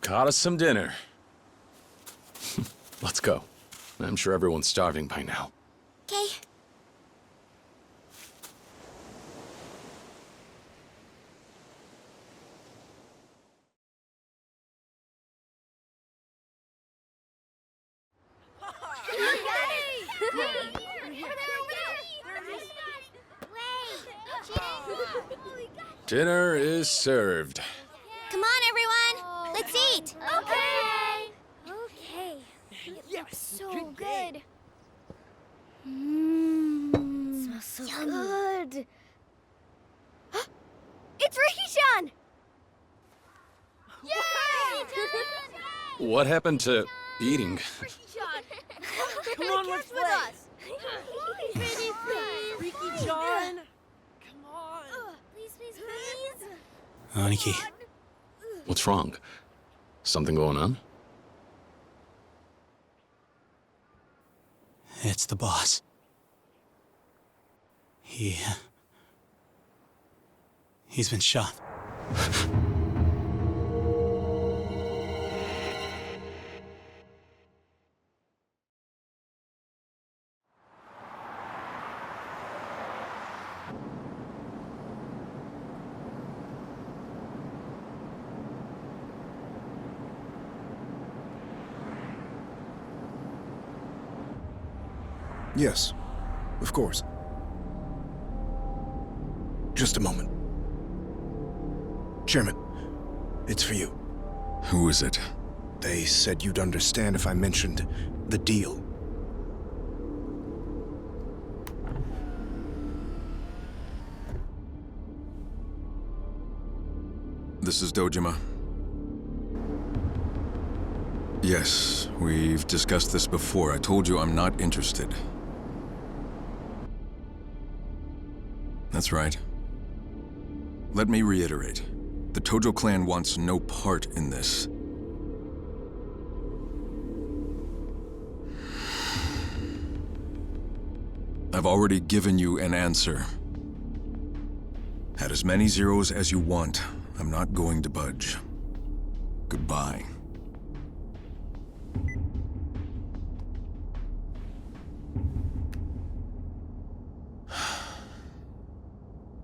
Got us some dinner. Let's go. I'm sure everyone's starving by now. Okay. Dinner is served. Come on, everyone. Let's eat. Okay. Okay. It looks so good. Mmm. Smells so good. It's Ricky-chan! Yay! What happened to eating? Come on, let's play. Please, Ricky-chan. Come on. please, please. Aniki, What's wrong? Something going on? it's the boss. He's been shot. Yes, of course. Just a moment. Chairman, it's for you. Who is it? They said you'd understand if I mentioned the deal. This is Dojima. Yes, we've discussed this before. I told you I'm not interested. That's right. Let me reiterate. The Tojo clan wants no part in this. I've already given you an answer. Add as many zeros as you want. I'm not going to budge. Goodbye.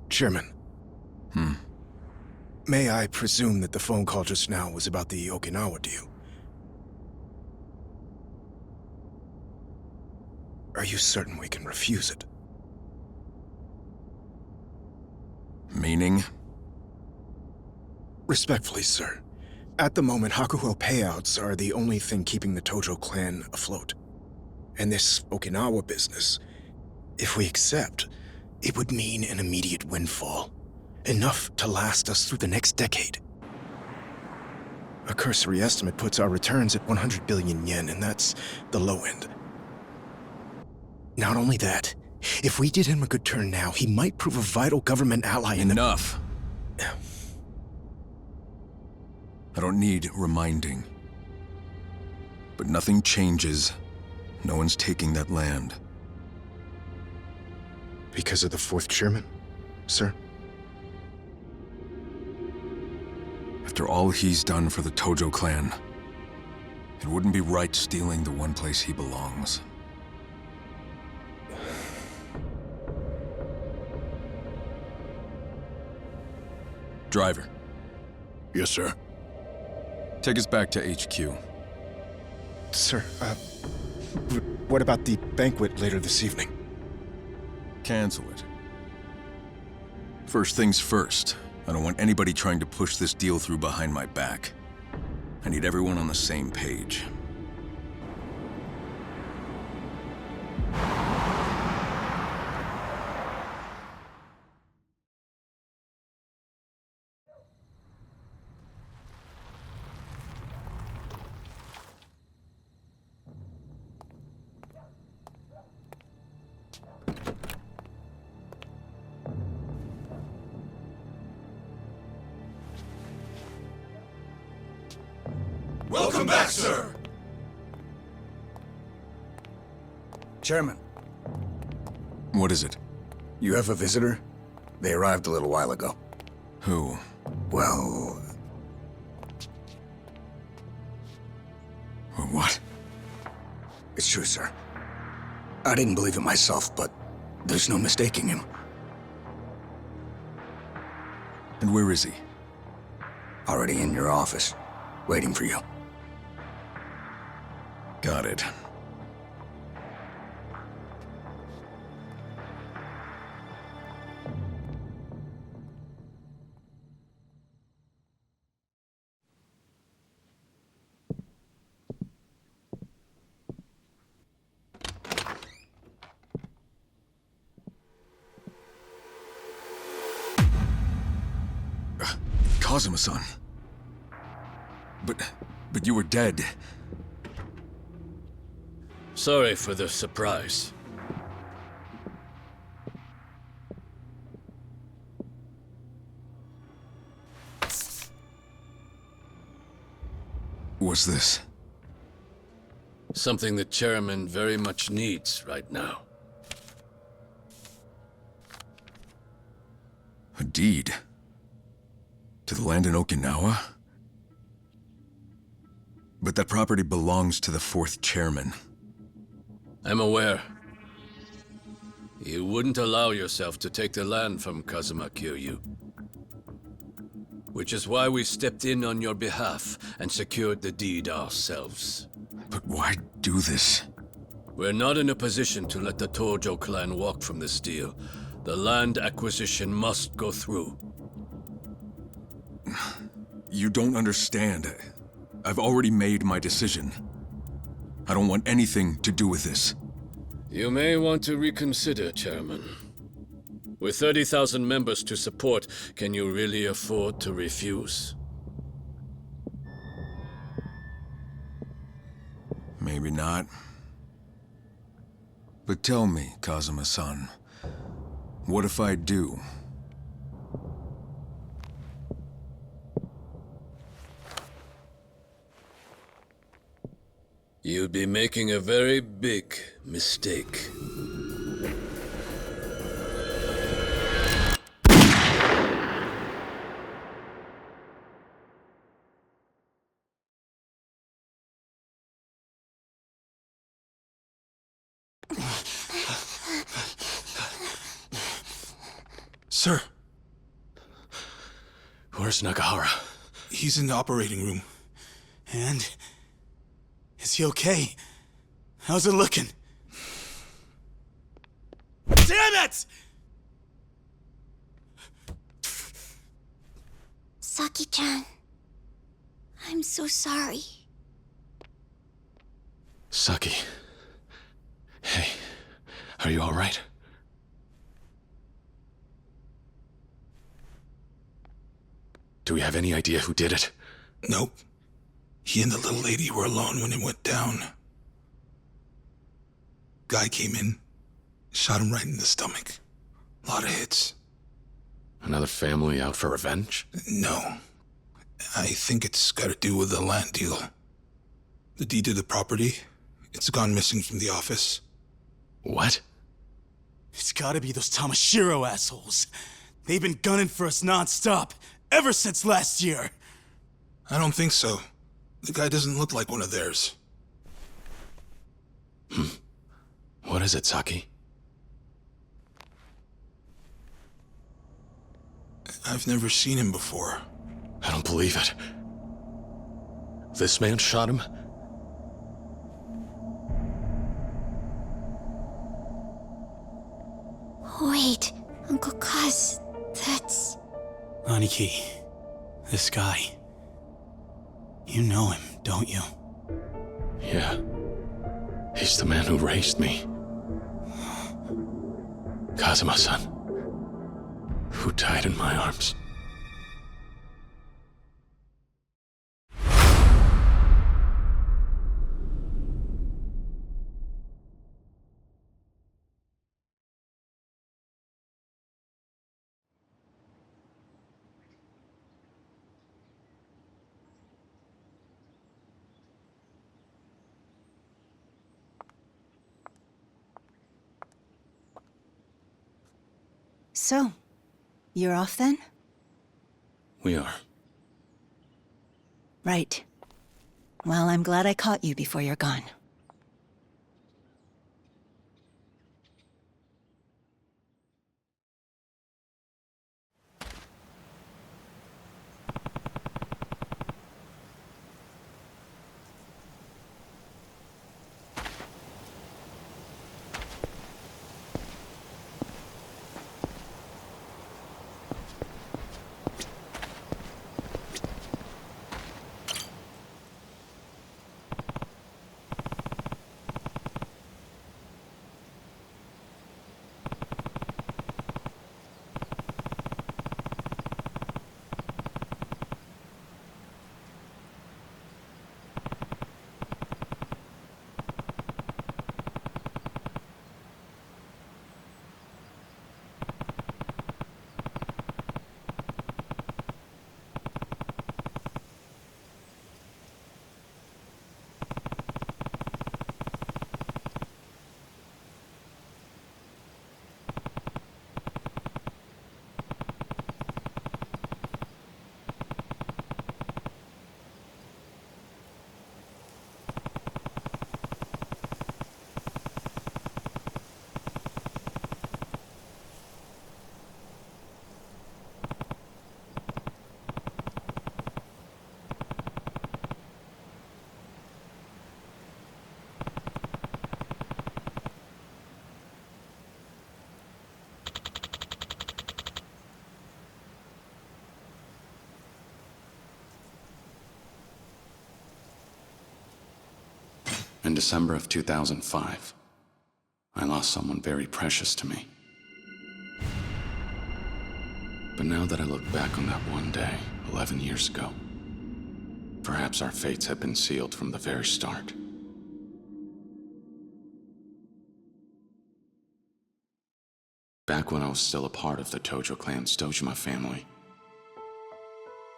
Chairman. May I presume that the phone call just now was about the Okinawa deal? Are you certain we can refuse it? Meaning? Respectfully, sir. At the moment, Hakuho payouts are the only thing keeping the Tojo clan afloat. And this Okinawa business, if we accept, it would mean an immediate windfall. Enough to last us through the next decade. A cursory estimate puts our returns at 100 billion yen, and that's the low end. Not only that, if we did him a good turn now, he might prove a vital government ally in the— Enough. I don't need reminding. But nothing changes. No one's taking that land. Because of the fourth chairman, sir? After all he's done for the Tojo clan, it wouldn't be right stealing the one place he belongs. Driver. Yes, sir. Take us back to HQ. Sir, what about the banquet later this evening? Cancel it. First things first. I don't want anybody trying to push this deal through behind my back. I need everyone on the same page. Welcome back, sir! Chairman, What is it? you have a visitor? They arrived a little while ago. Who? Well, It's true, sir. I didn't believe it myself, but there's no mistaking him. And where is he? Already in your office, waiting for you. Got it. Kazuma-san. But you were dead. Sorry for the surprise. What's this? Something the chairman very much needs right now. A deed? To the land in Okinawa? But that property belongs to the fourth chairman. I'm aware. You wouldn't allow yourself to take the land from Kazuma Kiryu. Which is why we stepped in on your behalf and secured the deed ourselves. But why do this? We're not in a position to let the Tojo clan walk from this deal. The land acquisition must go through. You don't understand. I've already made my decision. I don't want anything to do with this. You may want to reconsider, Chairman. With 30,000 members to support, can you really afford to refuse? Maybe not. But tell me, Kazuma-san, what if I do? You'd be making a very big mistake. Sir, Where's Nagahara? he's in the operating room. And... is he okay? How's it looking? Damn it! Saki-chan, I'm so sorry. Saki. Hey, are you all right? Do we have any idea who did it? Nope. He and the little lady were alone when it went down. Guy came in, shot him right in the stomach. A lot of hits. Another family out for revenge? No. I think it's got to do with the land deal. The deed to the property, it's gone missing from the office. What? It's gotta be those Tamashiro assholes. They've been gunning for us non-stop, ever since last year. I don't think so. The guy doesn't look like one of theirs. What is it, Saki? I've never seen him before. I don't believe it. This man shot him? Wait, Uncle Kaz, that's... Aniki, this guy. You know him, don't you? Yeah. He's the man who raised me. Kazuma-san. Who died in my arms. So, you're off then? We are. Right. Well, I'm glad I caught you before you're gone. In December of 2005, I lost someone very precious to me. But now that I look back on that one day, 11 years ago, perhaps our fates had been sealed from the very start. Back when I was still a part of the Tojo clan's Dojima family,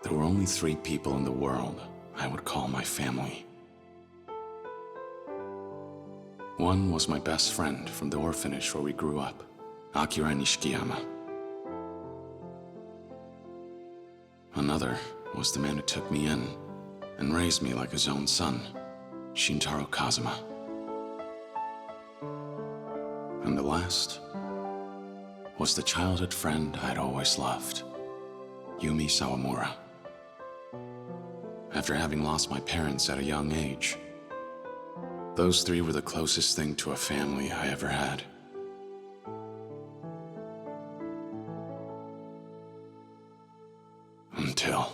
there were only 3 people in the world I would call my family. One was my best friend from the orphanage where we grew up, Akira Nishikiyama. Another was the man who took me in and raised me like his own son, Shintaro Kazuma. And the last was the childhood friend I'd always loved, Yumi Sawamura. After having lost my parents at a young age, those 3 were the closest thing to a family I ever had. Until...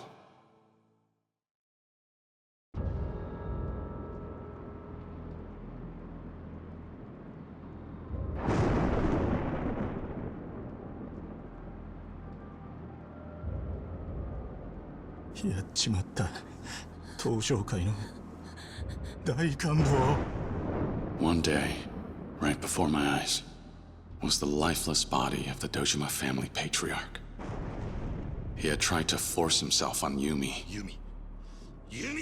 One day, right before my eyes, was the lifeless body of the Dojima family patriarch. He had tried to force himself on Yumi,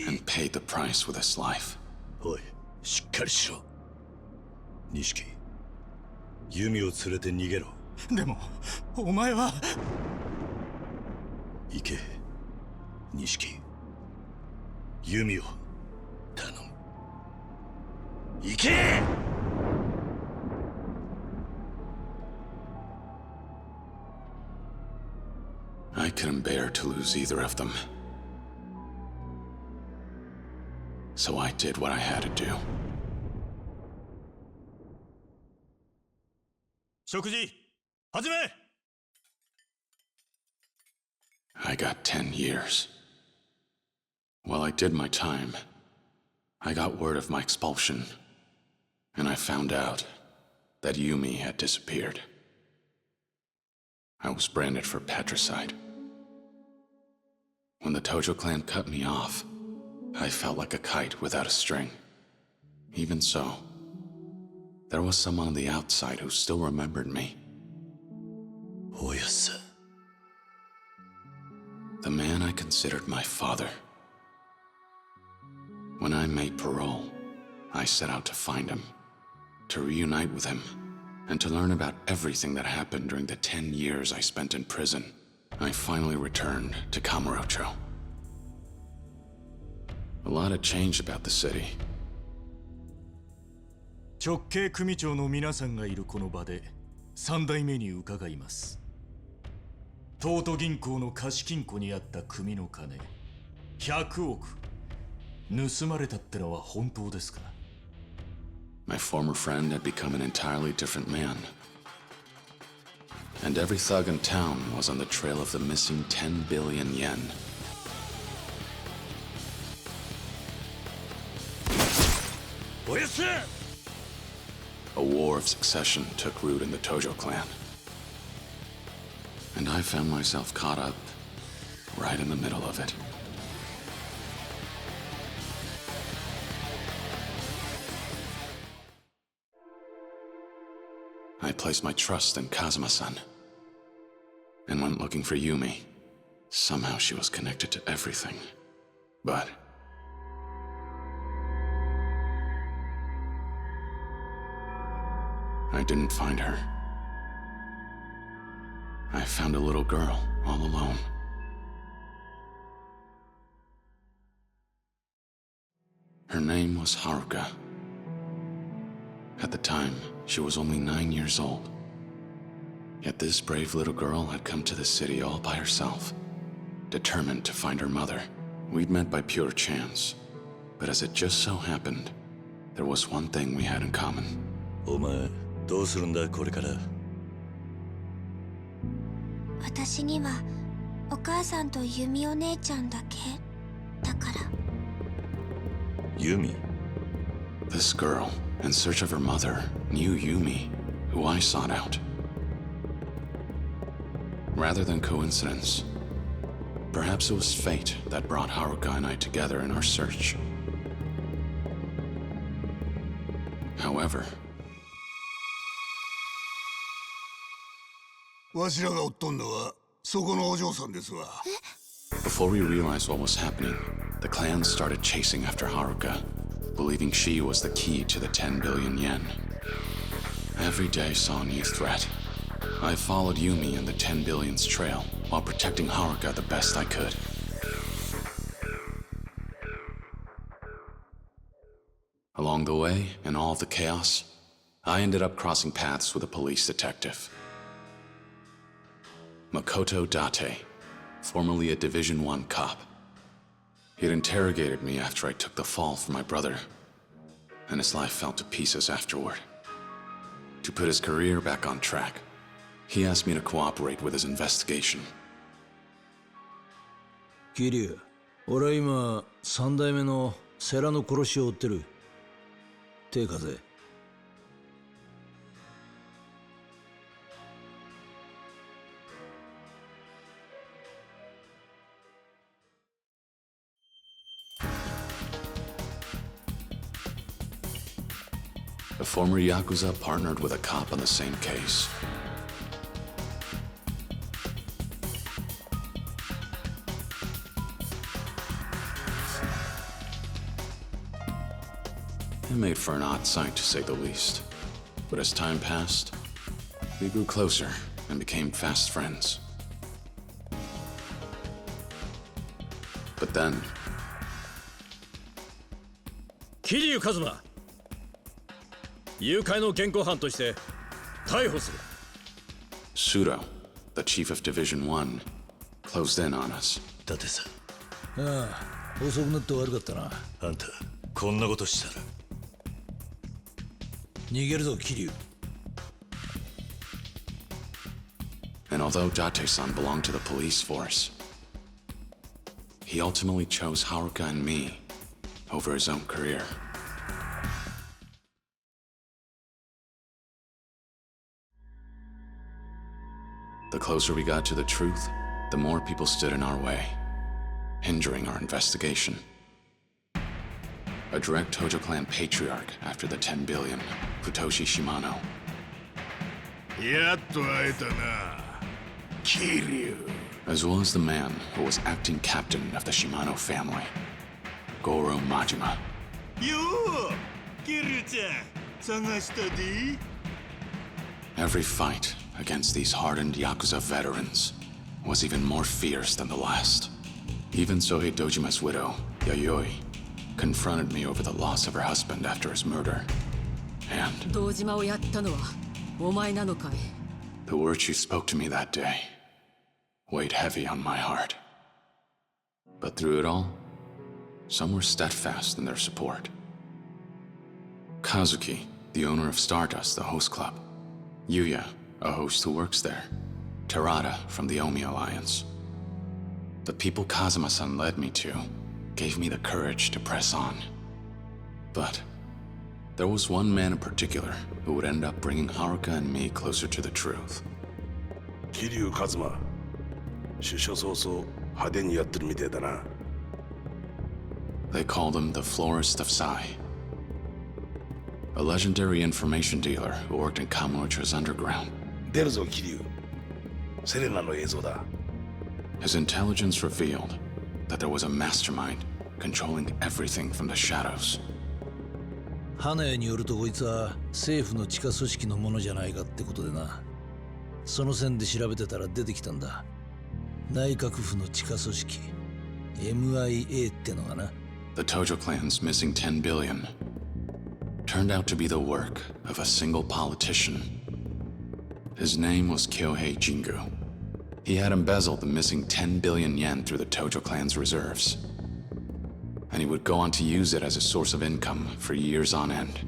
and paid the price with his life. おい、しっかりしろ。錦、弓を連れて逃げろ。でも、お前は。行け、錦。弓を頼む。行け！ I couldn't bear to lose either of them. So I did what I had to do. 食事、始め！ I got 10 years. While I did my time, I got word of my expulsion, and I found out that Yumi had disappeared. I was branded for patricide. When the Tojo clan cut me off, I felt like a kite without a string. Even so, there was someone on the outside who still remembered me. Oyasa. The man I considered my father. When I made parole, I set out to find him, to reunite with him, and to learn about everything that happened during the 10 years I spent in prison. I finally returned to Kamurocho. A lot had changed about the city. 直系組長の皆さんがいるこの場で3代目に伺います。東都銀行の貸金庫にあった組の金100億盗まれたってのは本当ですか？ My former friend had become an entirely different man. And every thug in town was on the trail of the missing 10 billion yen. A war of succession took root in the Tojo clan. And I found myself caught up right in the middle of it. I placed my trust in Kazuma-san and went looking for Yumi. Somehow she was connected to everything. But I didn't find her. I found a little girl all alone. Her name was Haruka. At the time, she was only 9 years old. Yet this brave little girl had come to the city all by herself, determined to find her mother. We'd met by pure chance, but as it just so happened, there was one thing we had in common. お前、どうするんだこれから？私にはお母さんとユミお姉ちゃんだけだから。ユミ？ This girl, in search of her mother, knew Yumi, who I sought out. Rather than coincidence, perhaps it was fate that brought Haruka and I together in our search. However, わしらが追っとんのはそこのお嬢さんですわ。before we realized what was happening, the clan started chasing after Haruka, believing she was the key to the 10 billion yen. Every day saw a new threat. I followed Yumi in the 10 billion's trail while protecting Haruka the best I could. Along the way, in all the chaos, I ended up crossing paths with a police detective. Makoto Date, formerly a Division 1 cop. He'd interrogated me after I took the fall for my brother, and his life fell to pieces afterward. To put his career back on track, he asked me to cooperate with his investigation. 桐生、俺は今三代目の世良の殺しを追ってる。手貸せ。A former Yakuza partnered with a cop on the same case. It made for an odd sight, to say the least. But as time passed, we grew closer and became fast friends. But then... 桐生一馬、誘拐の現行犯として逮捕する。Pseudo, the chief of Division 1, closed in on us. だってさ。ああ、遅くなって悪かったな。あんた、こんなことしたら。逃げるぞ、桐生。And although Date-san belonged to the police force, he ultimately chose Haruka and me over his own career. The closer we got to the truth, the more people stood in our way, hindering our investigation. A direct Tojo clan patriarch after the 10 billion, Futoshi Shimano. やっと会えたな、桐生。 As well as the man who was acting captain of the Shimano family, Goro Majima. よう、桐生ちゃん、探したで。 Every fight against these hardened Yakuza veterans was even more fierce than the last. Even Sohei Dojima's widow, Yayoi, confronted me over the loss of her husband after his murder. And 堂島をやったのはお前なのかい? the words she spoke to me that day weighed heavy on my heart. But through it all, some were steadfast in their support. Kazuki, the owner of Stardust, the host club. Yuya, a host who works there. Terada from the Omi Alliance. The people Kazuma-san led me to gave me the courage to press on. But there was one man in particular who would end up bringing Haruka and me closer to the truth. 桐生一馬、出所早々派手にやってるみてえだな。 They called him the Florist of Sai. A legendary information dealer who worked in Kamurocho's underground. 出るぞ、桐生。セレナの映像だ。 His intelligence revealed that there was a mastermind controlling everything from the shadows. 花屋によるとこいつは政府の地下組織のものじゃないかってことでな。その線で調べてたら出てきたんだ。内閣府の地下組織 MIA ってのがな。 The Tojo clan's missing 10 billion turned out to be the work of a single politician. His name was Kyohei Jingu. He had embezzled the missing 10 billion yen through the Tojo clan's reserves. And he would go on to use it as a source of income for years on end.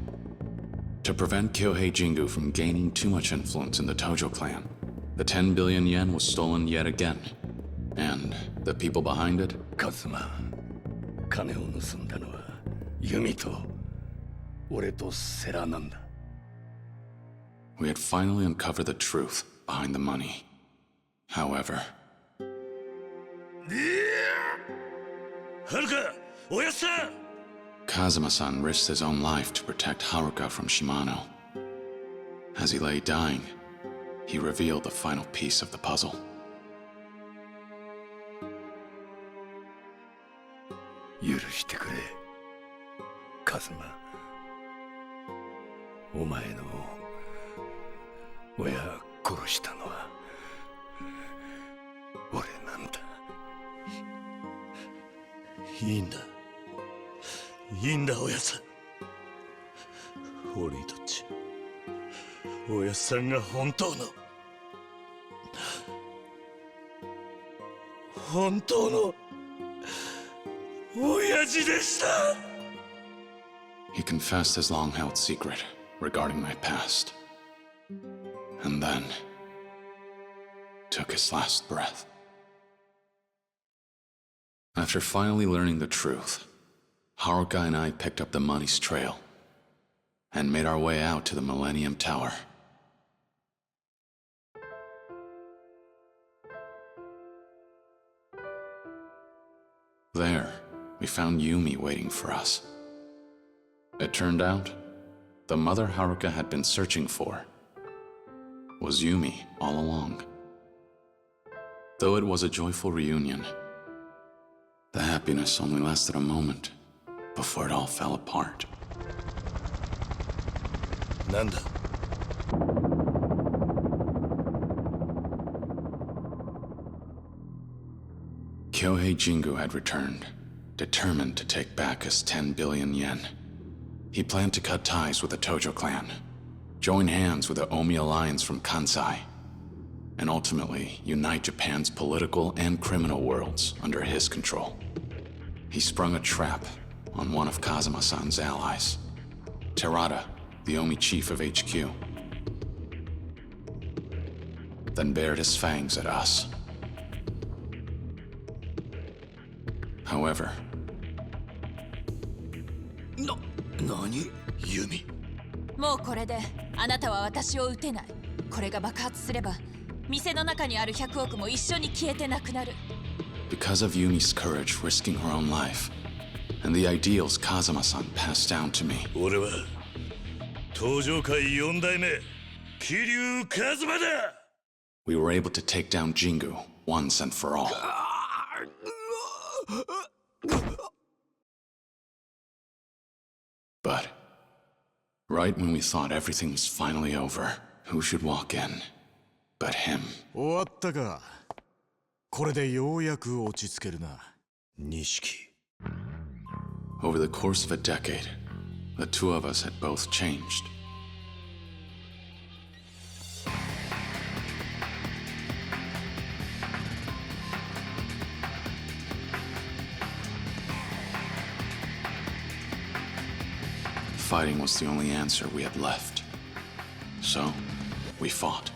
To prevent Kyohei Jingu from gaining too much influence in the Tojo clan, the 10 billion yen was stolen yet again. And the people behind it? カズマ、金を盗んだのはユミと俺とセラなんだ。 We had finally uncovered the truth behind the money. However, Haruka! Oyasa! Kazuma-san risked his own life to protect Haruka from Shimano. As he lay dying, he revealed the final piece of the puzzle. 許してくれ、カズマ。お前の親殺したのは俺なんだ。いいんだ。いいんだ、おやさん。俺にとっちゃ、おやさんが本当の親父でした。 He confessed his long-held secret regarding my past, and then took his last breath. After finally learning the truth, Haruka and I picked up the money's trail and made our way out to the Millennium Tower. There, we found Yumi waiting for us. It turned out, the mother Haruka had been searching for was Yumi all along. Though it was a joyful reunion, the happiness only lasted a moment before it all fell apart. なんだ。 Kyohei Jingu had returned, determined to take back his 10 billion yen. He planned to cut ties with the Tojo clan, join hands with the Omi alliance from Kansai, and ultimately unite Japan's political and criminal worlds under his control. He sprung a trap on one of Kazuma-san's allies, Terada, the Omi chief of HQ, then bared his fangs at us. However, 何？ユミ。もうこれであなたは私を撃てない。これが爆発すれば店の中にある100億も一緒に消えてなくなる。 Because of Yumi's courage risking her own life, and the ideals Kazuma-san passed down to me, 俺は東上界4代目桐生一馬だ。 we were able to take down Jingu once and for all. But right when we thought everything was finally over, who should walk in but him? 終わったか。これでようやく落ち着けるな。錦。 Over the course of a decade, the two of us had both changed. Fighting was the only answer we had left. So, we fought.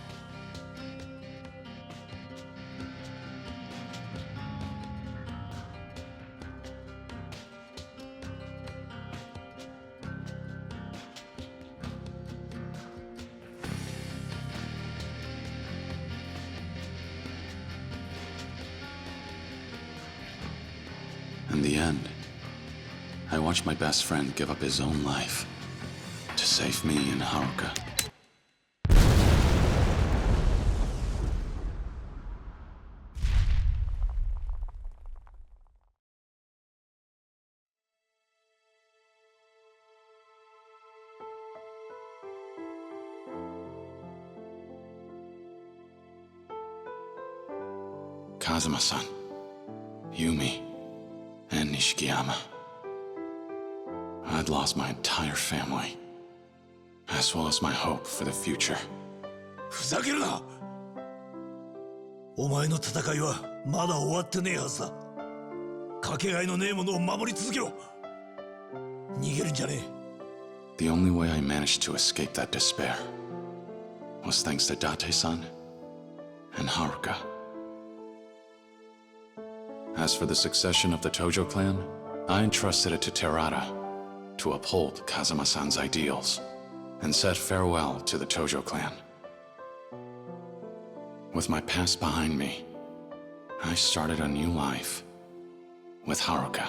In the end, I watched my best friend give up his own life to save me and Haruka. Kazuma-san, Yumi, and Nishikiyama. I'd lost my entire family, as well as my hope for the future. ふざけるな。お前の戦いはまだ終わってねえはずだ。かけがえのねえものを守り続けろ。逃げるんじゃねえ。 The only way I managed to escape that despair was thanks to Date-san and Haruka. As for the succession of the Tojo clan, I entrusted it to Terada to uphold Kazuma-san's ideals and said farewell to the Tojo clan. With my past behind me, I started a new life with Haruka.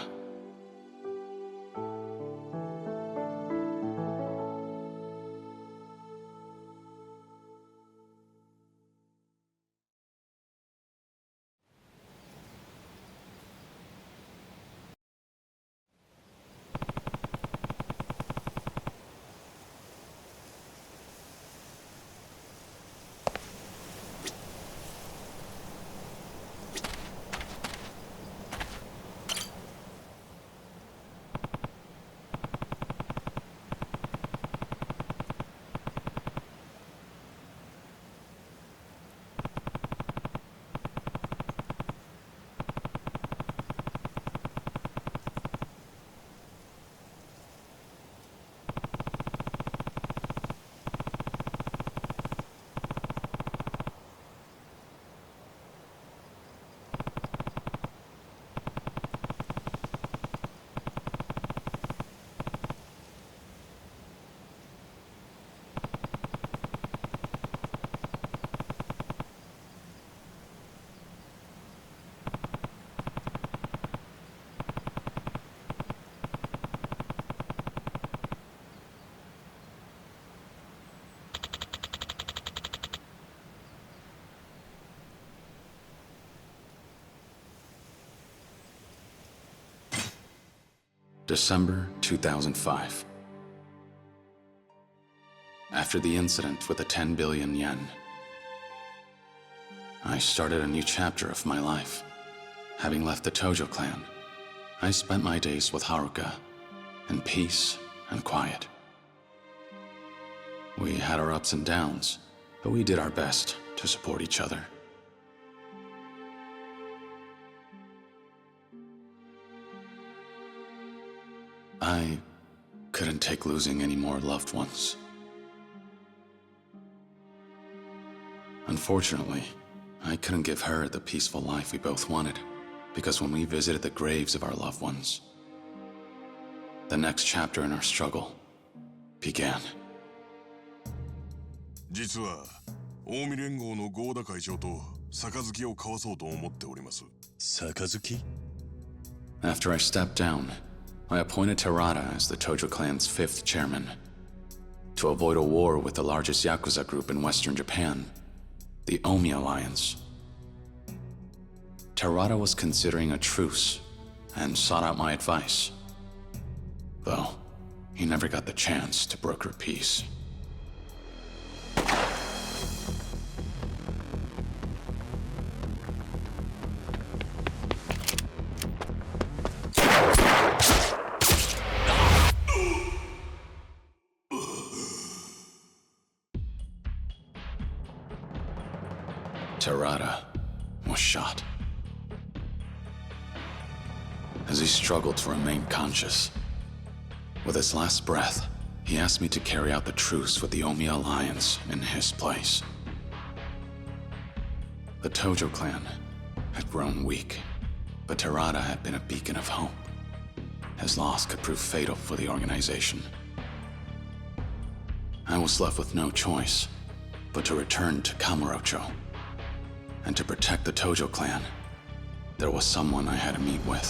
December 2005. After the incident with the 10 billion yen, I started a new chapter of my life. Having left the Tojo clan, I spent my days with Haruka in peace and quiet. We had our ups and downs, but we did our best to support each other. I couldn't take losing any more loved ones. Unfortunately, I couldn't give her the peaceful life we both wanted, because when we visited the graves of our loved ones, the next chapter in our struggle began. 実は近江連合の合田会長と杯を交わそうと思っております。杯? After I stepped down, I appointed Terada as the Tojo clan's 5th chairman. To avoid a war with the largest Yakuza group in Western Japan, the Omi Alliance. Terada was considering a truce and sought out my advice, though he never got the chance to broker peace. Terada was shot. As he struggled to remain conscious, with his last breath, he asked me to carry out the truce with the Omi Alliance in his place. The Tojo clan had grown weak, but Terada had been a beacon of hope. His loss could prove fatal for the organization. I was left with no choice but to return to Kamurocho. And to protect the Tojo clan, there was someone I had to meet with.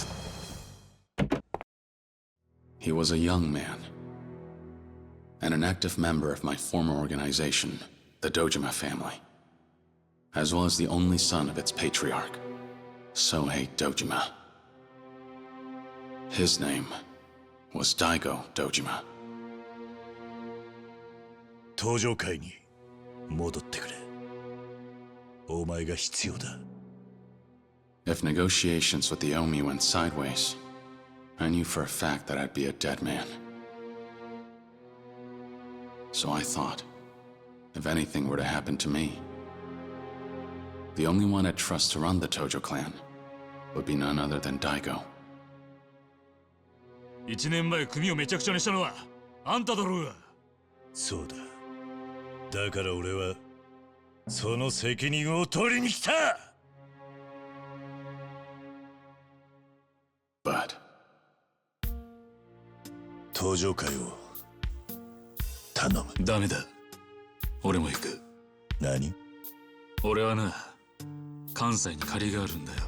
He was a young man, and an active member of my former organization, the Dojima family, as well as the only son of its patriarch, Sohei Dojima. His name was Daigo Dojima. 登場会に戻ってくれ。お前が必要だ。If negotiations with the Omi went sideways, I knew for a fact that I'd be a dead man. So I thought, if anything were to happen to me, the only one I'd trust to run the Tojo clan would be none other than Daigo. 1年前組をめちゃくちゃにしたのはあんただろうが。そうだ。だから俺はその責任を取りに来た。But 登場会を頼む。ダメだ。俺も行く。何？俺はな、関西に借りがあるんだよ。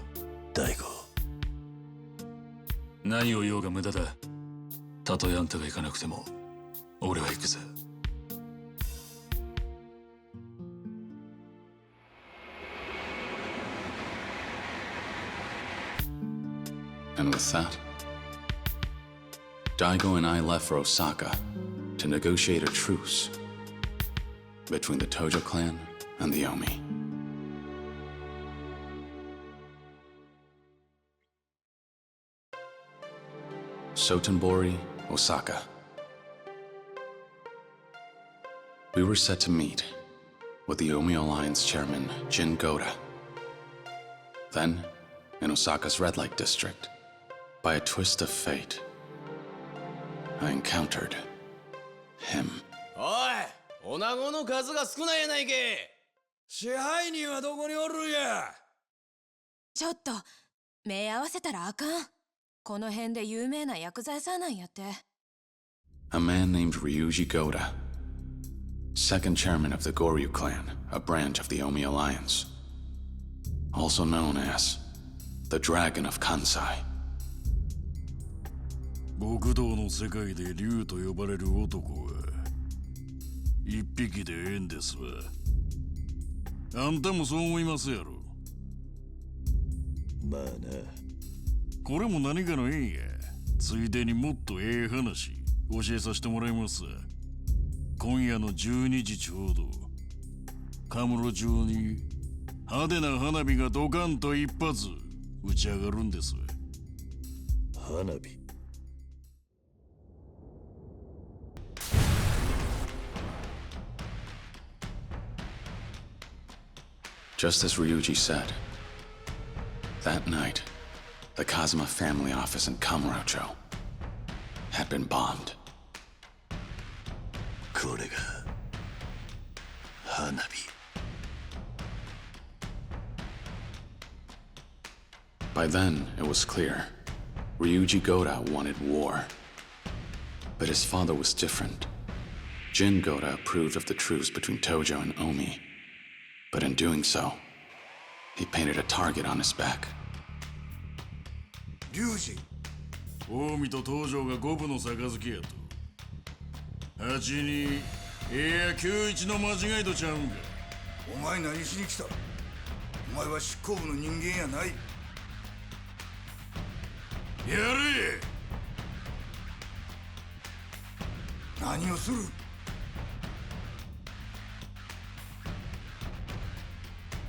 大悟。何を言おうが無駄だ。たとえあんたが行かなくても、俺は行くぜ。And with that, Daigo and I left for Osaka to negotiate a truce between the Tojo clan and the Omi. Sotenbori, Osaka. We were set to meet with the Omi Alliance chairman, Jin Goda. Then, in Osaka's red light district, by a twist of fate, I encountered him. おい、女子の数が少ないやないけ。支配人はどこにおるんや。ちょっと目合わせたらあかん。この辺で有名な薬剤師なんやって。A man named Ryuji Goda, second chairman of the Goryu clan, a branch of the Omi Alliance, also known as the Dragon of Kansai. 極道の世界で竜と呼ばれる男は一匹でええんですわ。あんたもそう思いますやろ。まあな。これも何かの縁や。ついでにもっとええ話教えさせてもらいますわ。今夜の12時ちょうどカムロ町に派手な花火がドカンと一発打ち上がるんですわ。花火。Just as Ryuji said, that night, the Kazuma family office in Kamurocho had been bombed. これが花火。By then, it was clear. Ryuji Goda wanted war. But his father was different. Jin Goda approved of the truce between Tojo and Omi. But in doing so, he painted a target on his back. 龍二。近江と東条が五分の杯やと。8に91の間違いとちゃうんか。お前何しに来た？お前は執行部の人間やない。やれ！何をする？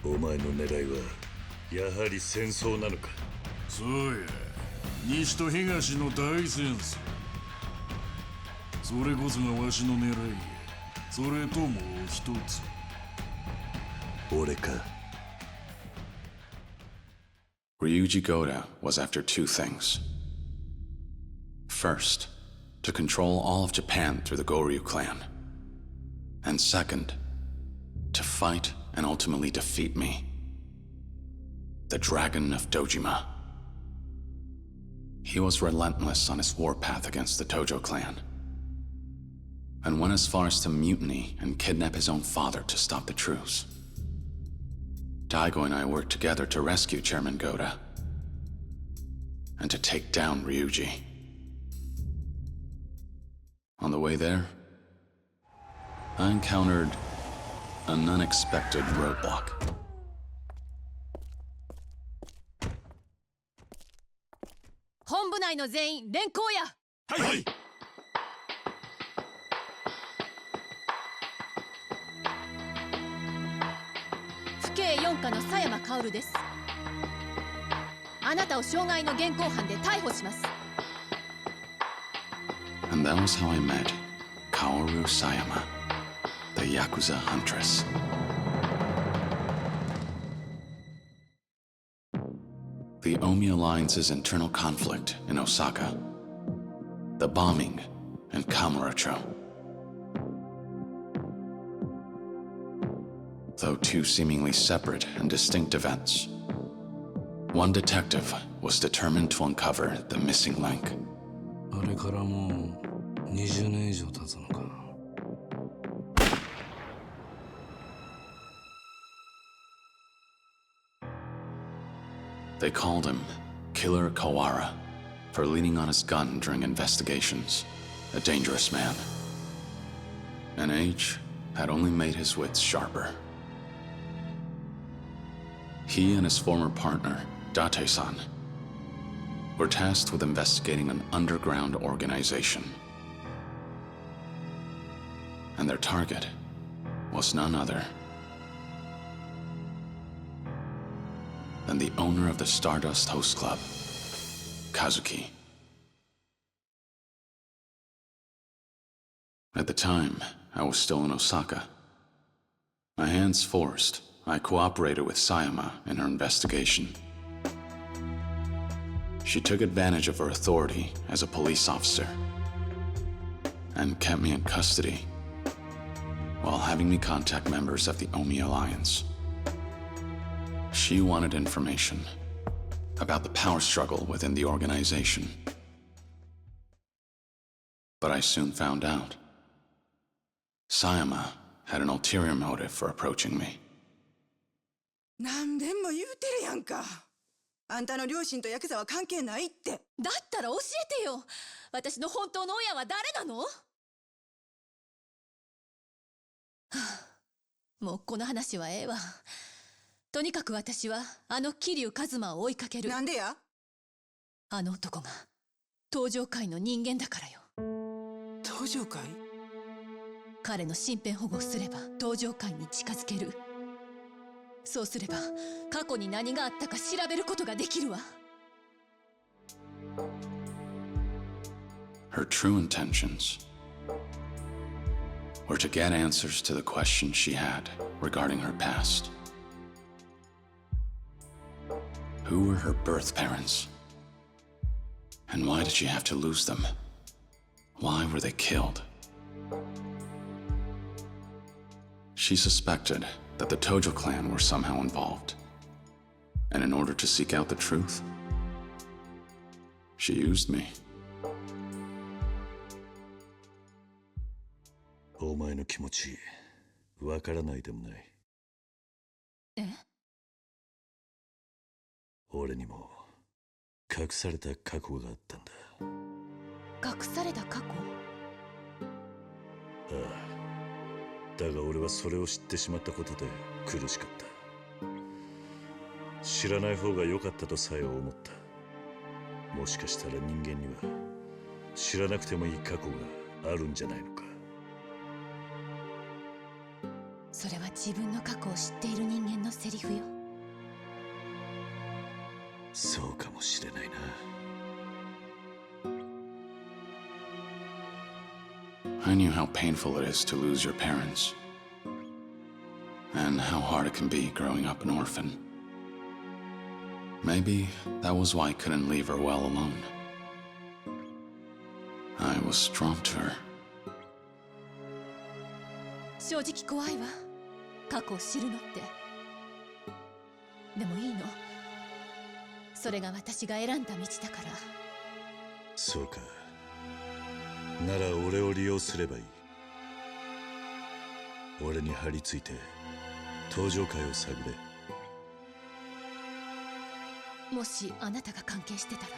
お前の狙いはやはり戦争なのか。そうや。西と東の大戦争。それこそがわしの狙いや。それともう一つ。俺か。Ryuji Goda was after two things. First, to control all of Japan through the Goryu clan. And second, to fight and ultimately defeat me. The Dragon of Dojima. He was relentless on his warpath against the Tojo clan, and went as far as to mutiny and kidnap his own father to stop the truce. Daigo and I worked together to rescue Chairman Goda, and to take down Ryuji. On the way there, I encountered an unexpected roadblock. 本部内の全員連行や。はいはい。府警4課の佐山薫です。あなたを傷害の現行犯で逮捕します。And that was how I met Kaoru Sayama, the Yakuza huntress. The Omi Alliance's internal conflict in Osaka, the bombing in Kamurocho. Though two seemingly separate and distinct events, one detective was determined to uncover the missing link. あれからもう20年以上経つのか。They called him Killer Kawara for leaning on his gun during investigations. A dangerous man. And age had only made his wits sharper. He and his former partner, Date-san, were tasked with investigating an underground organization. And their target was none other than the owner of the Stardust Host Club, Kazuki. At the time, I was still in Osaka. My hands forced, I cooperated with Sayama in her investigation. She took advantage of her authority as a police officer and kept me in custody while having me contact members of the Omi Alliance. She wanted information about the power struggle within the organization. But I soon found out. Sayama had an ulterior motive for approaching me. 何べんも言うてるやんか。あんたの両親とヤクザは関係ないって。だったら教えてよ。私の本当の親は誰なの？はあ、もうこの話はええわ。とにかく私はあの桐生一馬を追いかける。なんでや？あの男が登場界の人間だからよ。登場界？彼の身辺保護をすれば登場界に近づける。そうすれば過去に何があったか調べることができるわ。Her true intentions were to get answers to the questions she had regarding her past. Who were her birth parents? And why did she have to lose them? Why were they killed? She suspected that the Tojo clan were somehow involved. And in order to seek out the truth, she used me. お前の気持ち、わからないでもない。え？俺にも隠された過去があったんだ。隠された過去？ああ。だが俺はそれを知ってしまったことで苦しかった。知らない方が良かったとさえ思った。もしかしたら人間には知らなくてもいい過去があるんじゃないのか。それは自分の過去を知っている人間のセリフよ。そうかもしれないな。I knew how painful it is to lose your parents, and how hard it can be growing up an orphan. Maybe that was why I couldn't leave her well alone. I was drawn to her. 正直怖いわ。過去を知るのって。でもいいの。それが私が選んだ道だから。そうか。なら俺を利用すればいい。俺に張り付いて登場界を探れ。もしあなたが関係してたら。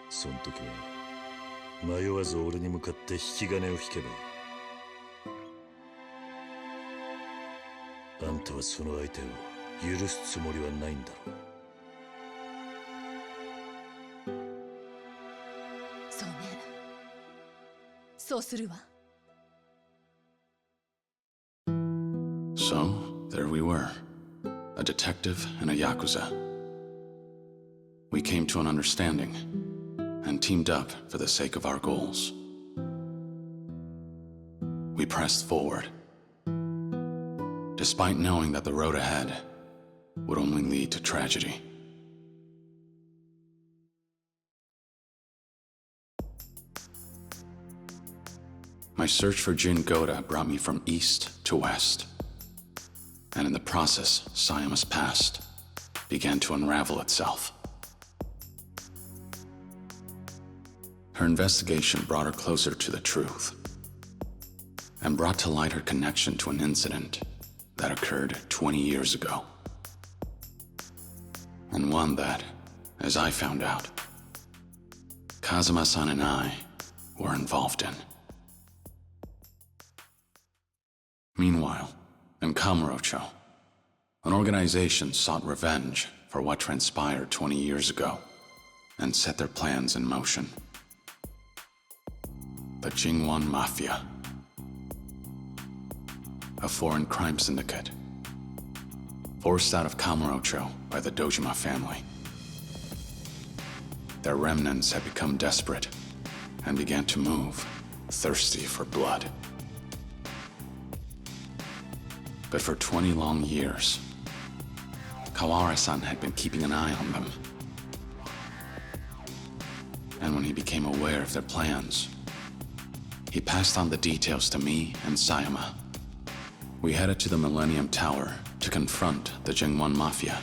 そん時は迷わず俺に向かって引き金を引けばいい。あんたはその相手を許すつもりはないんだろう。そうね。そうするわ。So, there we were. A detective and a Yakuza. We came to an understanding and teamed up for the sake of our goals. We pressed forward, despite knowing that the road ahead would only lead to tragedy. My search for Jin Goda brought me from east to west. And in the process, Sayama's past began to unravel itself. Her investigation brought her closer to the truth and brought to light her connection to an incident that occurred 20 years ago. And one that, as I found out, Kazuma-san and I were involved in. Meanwhile, in Kamurocho, an organization sought revenge for what transpired 20 years ago and set their plans in motion. The Jingwan Mafia, a foreign crime syndicate, forced out of Kamurocho by the Dojima family. Their remnants had become desperate and began to move, thirsty for blood. But for 20 long years, Kawara-san had been keeping an eye on them. And when he became aware of their plans, he passed on the details to me and Sayama. We headed to the Millennium Tower to confront the Jingwan Mafia.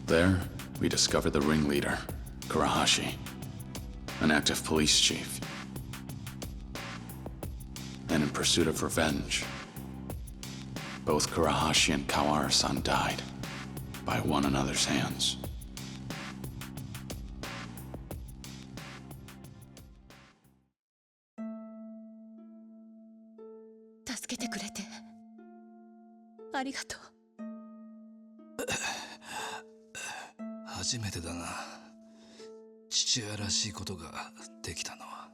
There, we discovered the ringleader, Kurahashi, an active police chief. And in pursuit of revenge, both Kurahashi and Kawara-san died by one another's hands.初めてだな。父親らしいことができたのは。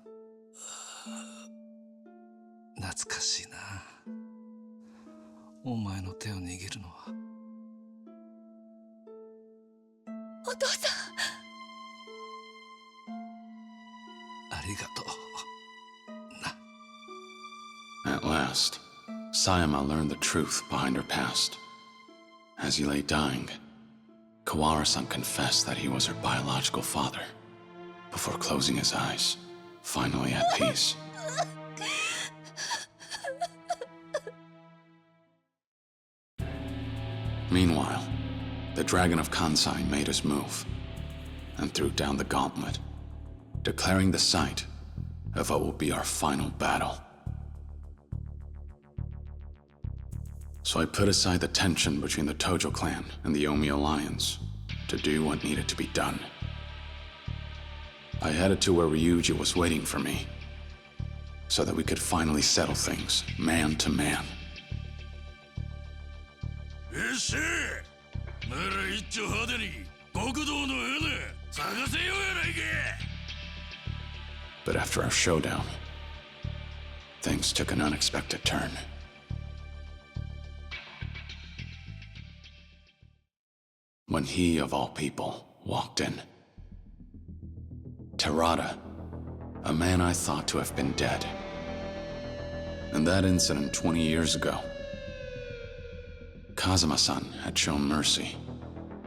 懐かしいな。お前の手を握るのは。お父さん。ありがとう。At last, Sayama learned the truth behind her past. As he lay dying, Kawara-san confessed that he was her biological father, before closing his eyes, finally at peace. Meanwhile, the Dragon of Kansai made his move, and threw down the gauntlet, declaring the site of what will be our final battle. So I put aside the tension between the Tojo clan and the Omi alliance to do what needed to be done. I headed to where Ryuji was waiting for me, so that we could finally settle things, man to man. But after our showdown, things took an unexpected turn. When he, of all people, walked in. Terada, a man I thought to have been dead. In that incident 20 years ago, Kazuma-san had shown mercy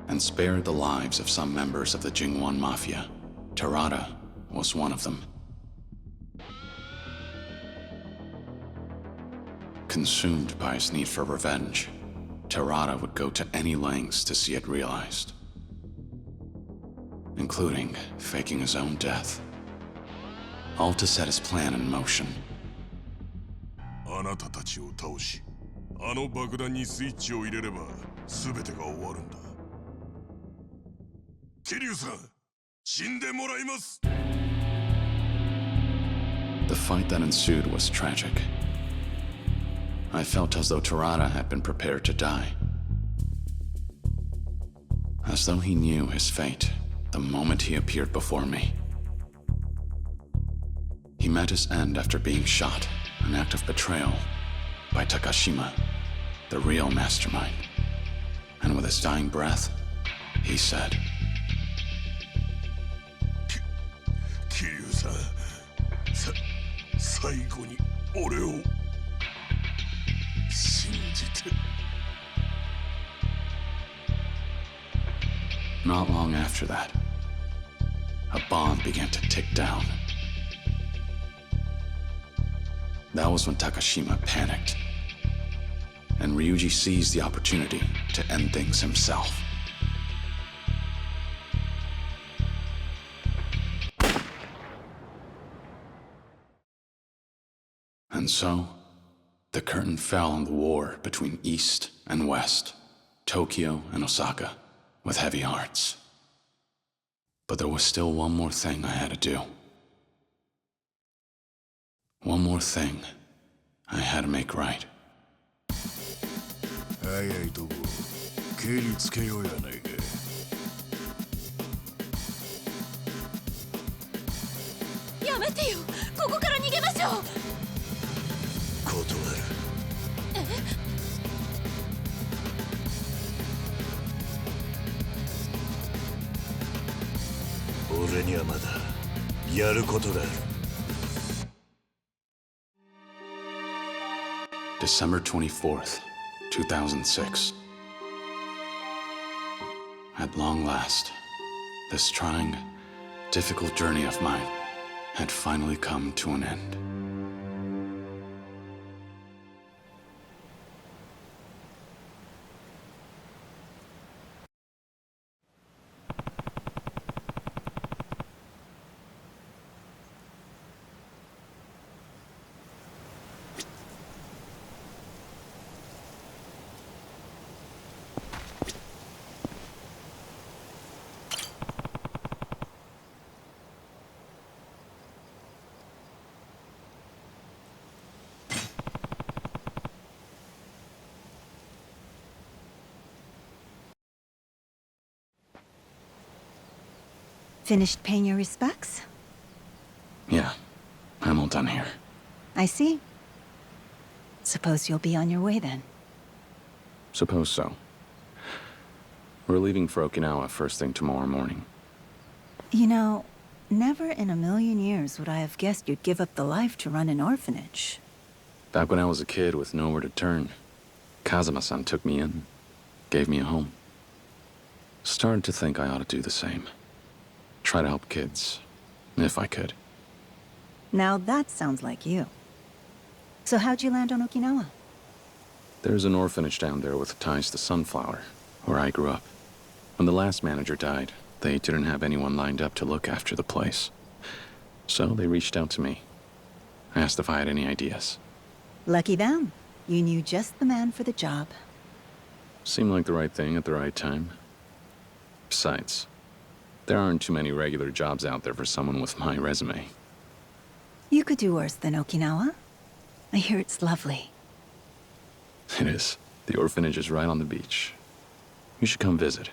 and spared the lives of some members of the Jingwan Mafia. Terada was one of them. Consumed by his need for revenge, Terada would go to any lengths to see it realized, including faking his own death, all to set his plan in motion. あなたたちを倒し、あの爆弾にスイッチを入れれば全てが終わるんだ。桐生さん、死んでもらいます。The fight that ensued was tragic. I felt as though Terada had been prepared to die. As though he knew his fate the moment he appeared before me. He met his end after being shot, an act of betrayal, by Takashima, the real mastermind. And with his dying breath, he said, 桐生さん、最後に俺を信じて。 Not long after that, a bomb began to tick down. That was when Takashima panicked, and Ryuji seized the opportunity to end things himself. And so, the curtain fell on the war between East and West, Tokyo and Osaka, with heavy hearts. But there was still one more thing I had to do. One more thing I had to make right. 早いとこ蹴りつけようやないか。やめてよ、ここから逃げましょう。断る。俺にはまだやることがある。December 24th, 2006. At long last, this trying, difficult journey of mine had finally come to an end. Finished paying your respects? Yeah, I'm all done here. I see. Suppose you'll be on your way then. Suppose so. We're leaving for Okinawa first thing tomorrow morning. You know, never in a million years would I have guessed you'd give up the life to run an orphanage. Back when I was a kid with nowhere to turn, Kazuma-san took me in, gave me a home. Started to think I ought to do the same. Try to help kids, if I could. Now that sounds like you. So how'd you land on Okinawa? There's an orphanage down there with ties to Sunflower, where I grew up. When the last manager died, they didn't have anyone lined up to look after the place. So they reached out to me. Asked if I had any ideas. Lucky them. You knew just the man for the job. Seemed like the right thing at the right time. Besides, there aren't too many regular jobs out there for someone with my resume. You could do worse than Okinawa. I hear it's lovely. It is. The orphanage is right on the beach. You should come visit,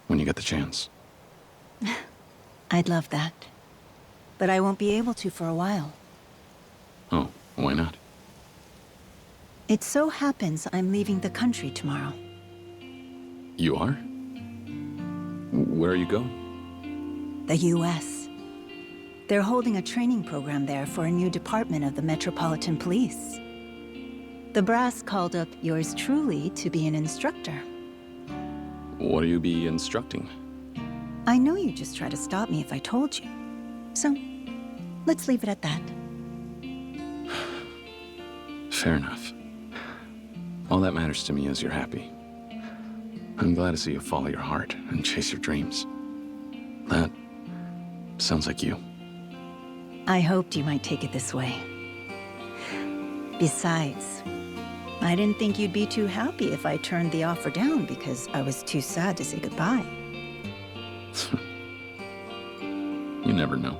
when you get the chance. I'd love that. But I won't be able to for a while. Oh, why not? It so happens I'm leaving the country tomorrow. You are? Where are you going? The U.S. They're holding a training program there for a new department of the Metropolitan Police. The brass called up yours truly to be an instructor. What do you be instructing? I know you'd just try to stop me if I told you. So, let's leave it at that. Fair enough. All that matters to me is you're happy. I'm glad to see you follow your heart and chase your dreams. That sounds like you. I hoped you might take it this way. Besides, I didn't think you'd be too happy if I turned the offer down because I was too sad to say goodbye. You never know.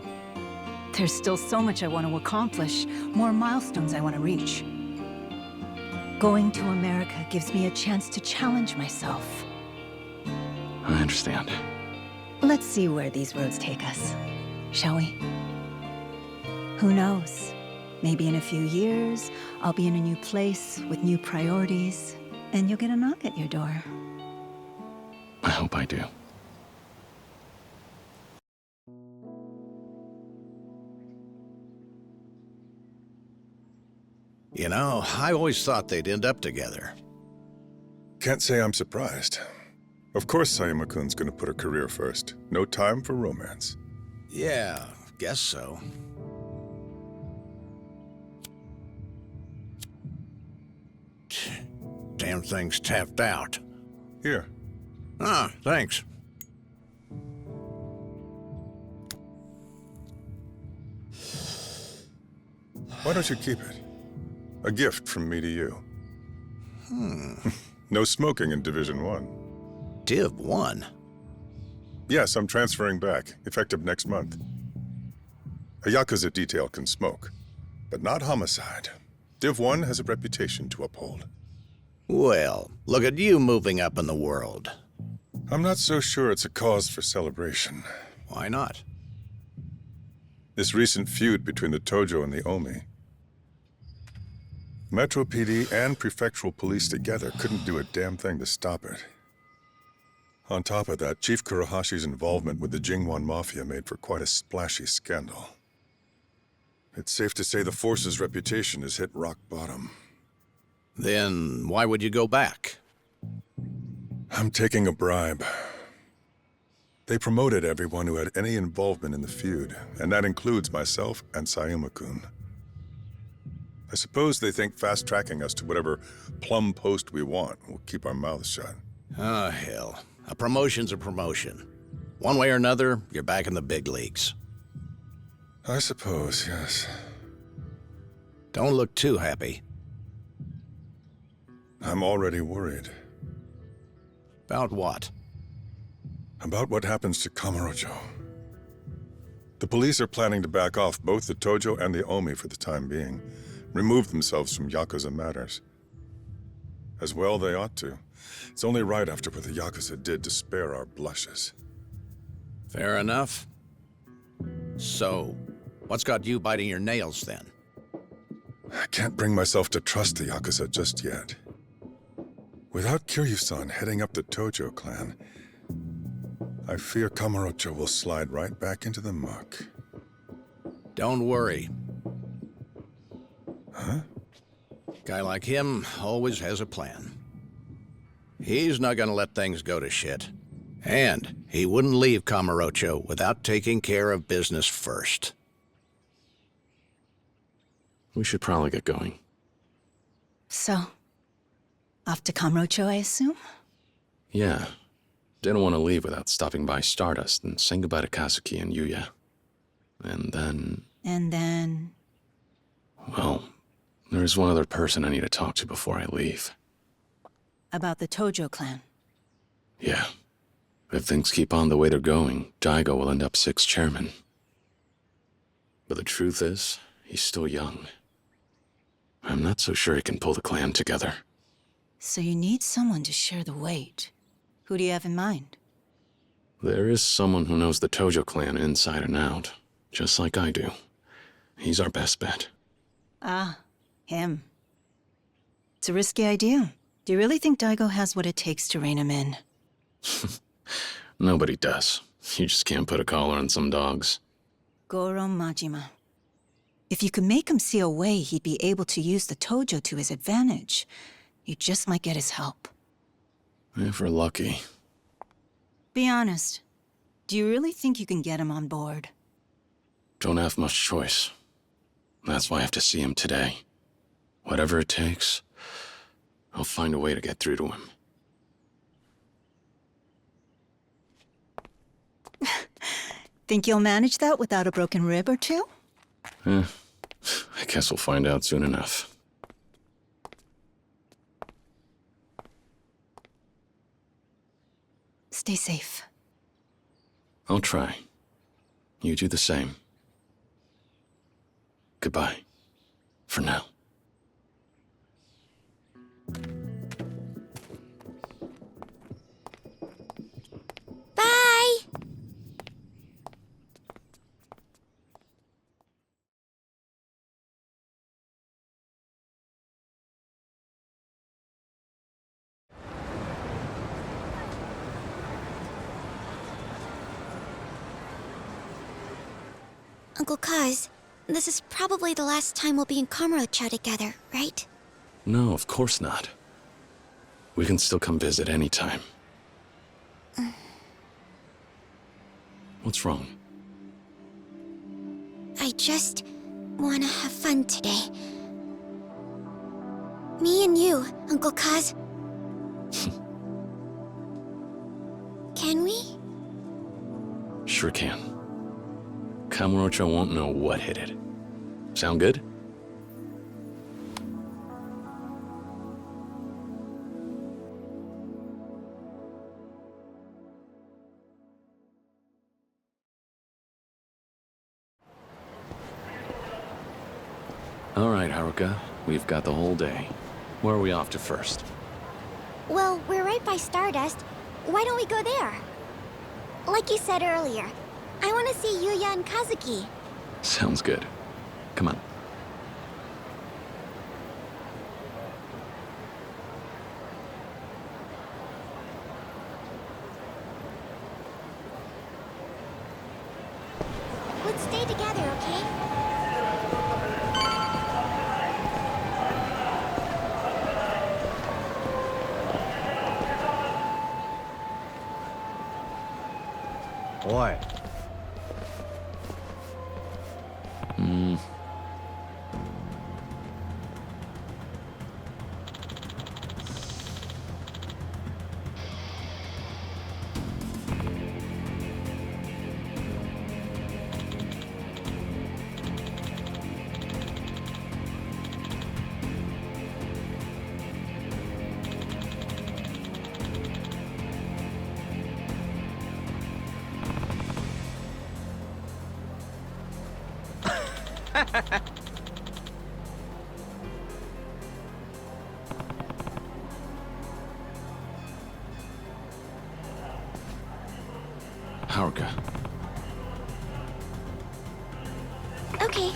There's still so much I want to accomplish, more milestones I want to reach. Going to America gives me a chance to challenge myself. I understand. Let's see where these roads take us, shall we? Who knows? Maybe in a few years, I'll be in a new place with new priorities, and you'll get a knock at your door. I hope I do. You know, I always thought they'd end up together. Can't say I'm surprised. Of course Sayama-kun's gonna put her career first. No time for romance. Yeah, guess so. Damn thing's tapped out. Here. Ah, thanks. Why don't you keep it? A gift from me to you. No smoking in Division 1. Div 1? Yes, I'm transferring back, effective next month. A Yakuza detail can smoke, but not homicide. Div 1 has a reputation to uphold. Well, look at you moving up in the world. I'm not so sure it's a cause for celebration. Why not? This recent feud between the Tojo and the Omi. Metro PD and prefectural police together couldn't do a damn thing to stop it. On top of that, Chief Kurahashi's involvement with the Jingwan Mafia made for quite a splashy scandal. It's safe to say the force's reputation has hit rock bottom. Then why would you go back? I'm taking a bribe. They promoted everyone who had any involvement in the feud, and that includes myself and Sayuma-kun. I suppose they think fast-tracking us to whatever plum post we want will keep our mouths shut. Oh, hell. A promotion's a promotion. One way or another, you're back in the big leagues. I suppose, yes. Don't look too happy. I'm already worried. About what? About what happens to Kamurocho. The police are planning to back off both the Tojo and the Omi for the time being. Remove themselves from Yakuza matters. As well they ought to. It's only right after what the Yakuza did to spare our blushes. Fair enough. So, what's got you biting your nails then? I can't bring myself to trust the Yakuza just yet. Without Kiryu-san heading up the Tojo clan, I fear Kamurocho will slide right back into the muck. Don't worry. Huh? Guy like him always has a plan. He's not gonna let things go to shit. And he wouldn't leave Kamurocho without taking care of business first. We should probably get going. So, off to Kamurocho, I assume? Yeah. Didn't want to leave without stopping by Stardust and saying goodbye to Kazuki and Yuya. And then... Well, there's one other person I need to talk to before I leave. About the Tojo clan. Yeah. If things keep on the way they're going, Daigo will end up 6th chairman. But the truth is, he's still young. I'm not so sure he can pull the clan together. So you need someone to share the weight. Who do you have in mind? There is someone who knows the Tojo clan inside and out, just like I do. He's our best bet. Ah, him. It's a risky idea. Do you really think Daigo has what it takes to rein him in? Nobody does. You just can't put a collar on some dogs. Goro Majima. If you could make him see a way he'd be able to use the Tojo to his advantage, you just might get his help. If we're lucky. Be honest. Do you really think you can get him on board? Don't have much choice. That's why I have to see him today. Whatever it takes, I'll find a way to get through to him. Think you'll manage that without a broken rib or two? I guess we'll find out soon enough. Stay safe. I'll try. You do the same. Goodbye. For now. Bye! Uncle Kaz, this is probably the last time we'll be in Kamurocho together, right? No, of course not. We can still come visit anytime. What's wrong? I just wanna have fun today. Me and you, Uncle Kaz. Can we? Sure can. Kamurocho won't know what hit it. Sound good? All right, Haruka. We've got the whole day. Where are we off to first? Well, we're right by Stardust. Why don't we go there? Like you said earlier, I want to see Yuya and Kazuki. Sounds good. Come on. Let's stay together, okay? Boy. Haruka. Okay.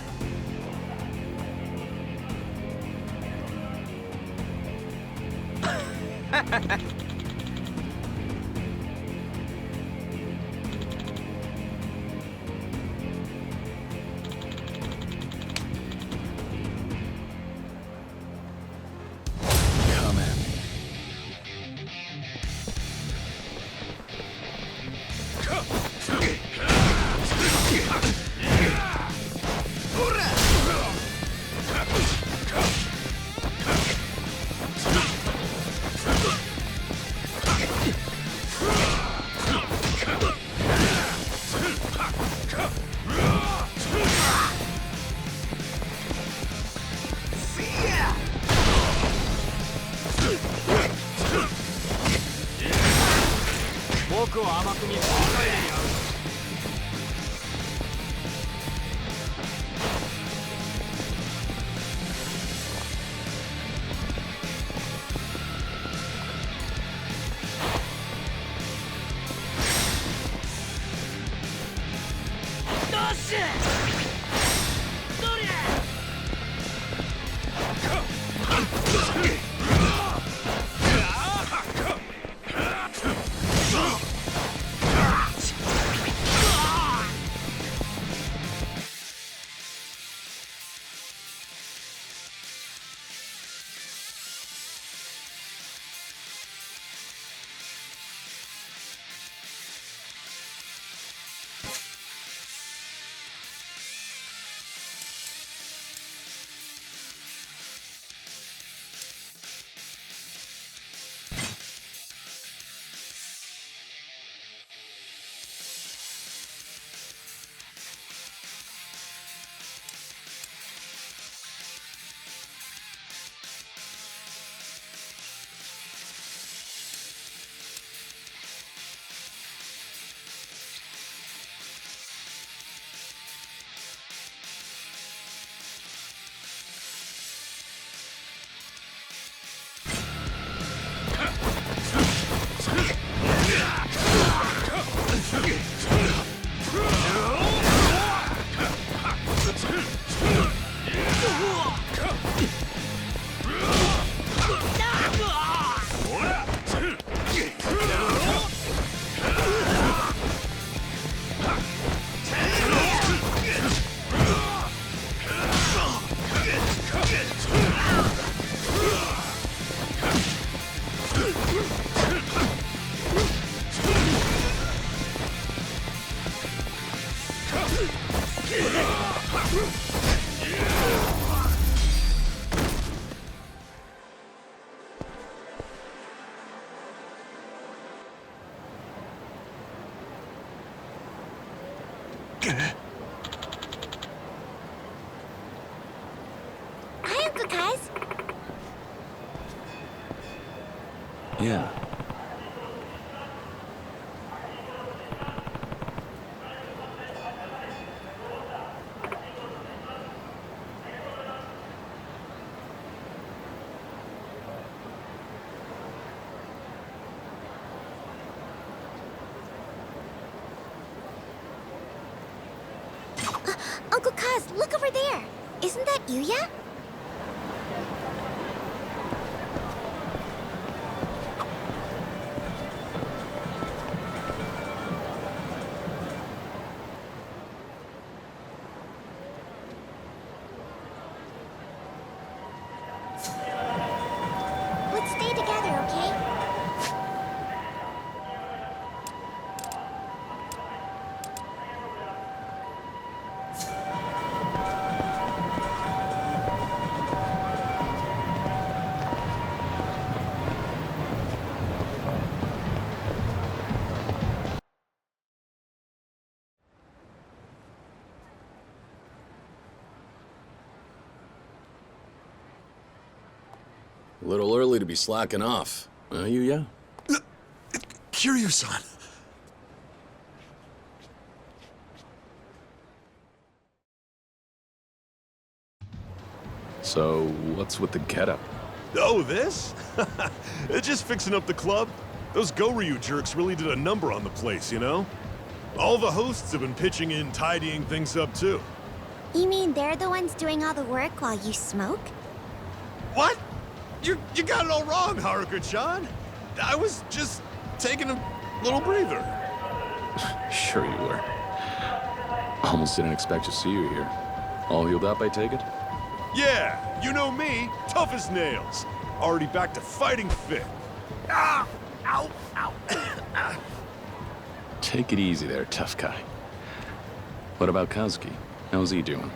Come in. Hi, Uncle Kaz. Yeah. Uncle Kaz, look over there. Isn't that Yuya? Let's stay together, okay? A little early to be slacking off. Yuya? Kiryu-san! So, what's with the getup? Oh, this? Just fixing up the club. Those Go-Ryu jerks really did a number on the place, you know? All the hosts have been pitching in, tidying things up, too. You mean they're the ones doing all the work while you smoke? What? You got it all wrong, Haruka-chan. I was just taking a little breather. Sure you were. Almost didn't expect to see you here. All healed up, I take it? Yeah, you know me, tough as nails. Already back to fighting fit. Ah! Ow! Ow! Take it easy there, tough guy. What about Kazuki? How's he doing?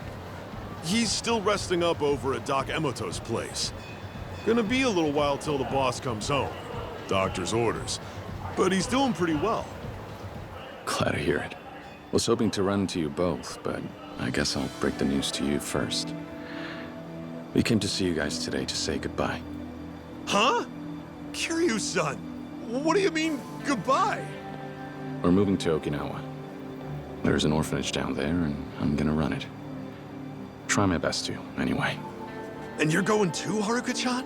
He's still resting up over at Doc Emoto's place. Gonna be a little while till the boss comes home. Doctor's orders. But he's doing pretty well. Glad to hear it. Was hoping to run into you both, but I guess I'll break the news to you first. We came to see you guys today to say goodbye. Huh? Kiryu-san, what do you mean, goodbye? We're moving to Okinawa. There's an orphanage down there, and I'm gonna run it. Try my best to, anyway. And you're going too, Haruka-chan?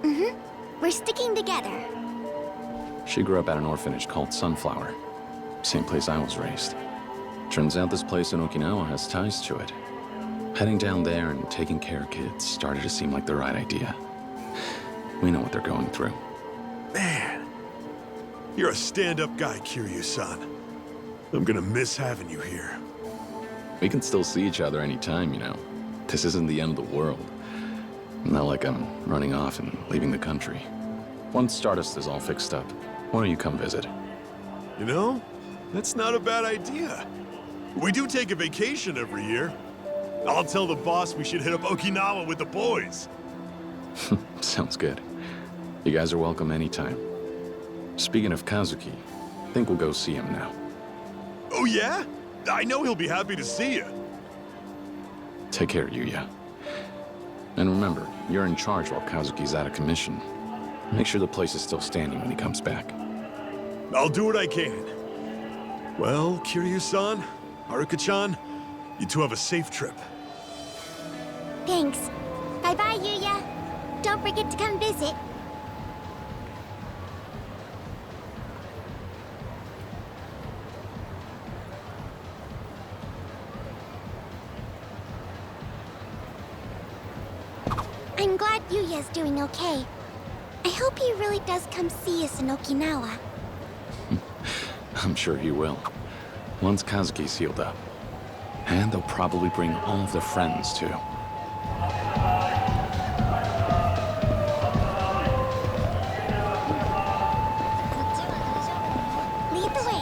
Mm-hmm. We're sticking together. She grew up at an orphanage called Sunflower. Same place I was raised. Turns out this place in Okinawa has ties to it. Heading down there and taking care of kids started to seem like the right idea. We know what they're going through. Man, you're a stand-up guy, Kiryu-san. I'm gonna miss having you here. We can still see each other anytime, you know. This isn't the end of the world. Not like I'm running off and leaving the country. Once Stardust is all fixed up, why don't you come visit? You know, that's not a bad idea. We do take a vacation every year. I'll tell the boss we should hit up Okinawa with the boys. Sounds good. You guys are welcome anytime. Speaking of Kazuki, I think we'll go see him now. Oh yeah? I know he'll be happy to see you. Take care, Yuya. And remember, you're in charge while Kazuki's out of commission. Make sure the place is still standing when he comes back. I'll do what I can. Well, Kiryu-san, Haruka-chan, you two have a safe trip. Thanks. Bye-bye, Yuya. Don't forget to come visit. I'm glad Yuya's doing okay. I hope he really does come see us in Okinawa. I'm sure he will. Once Kazuki's healed up. And they'll probably bring all of their friends, too. Lead the way.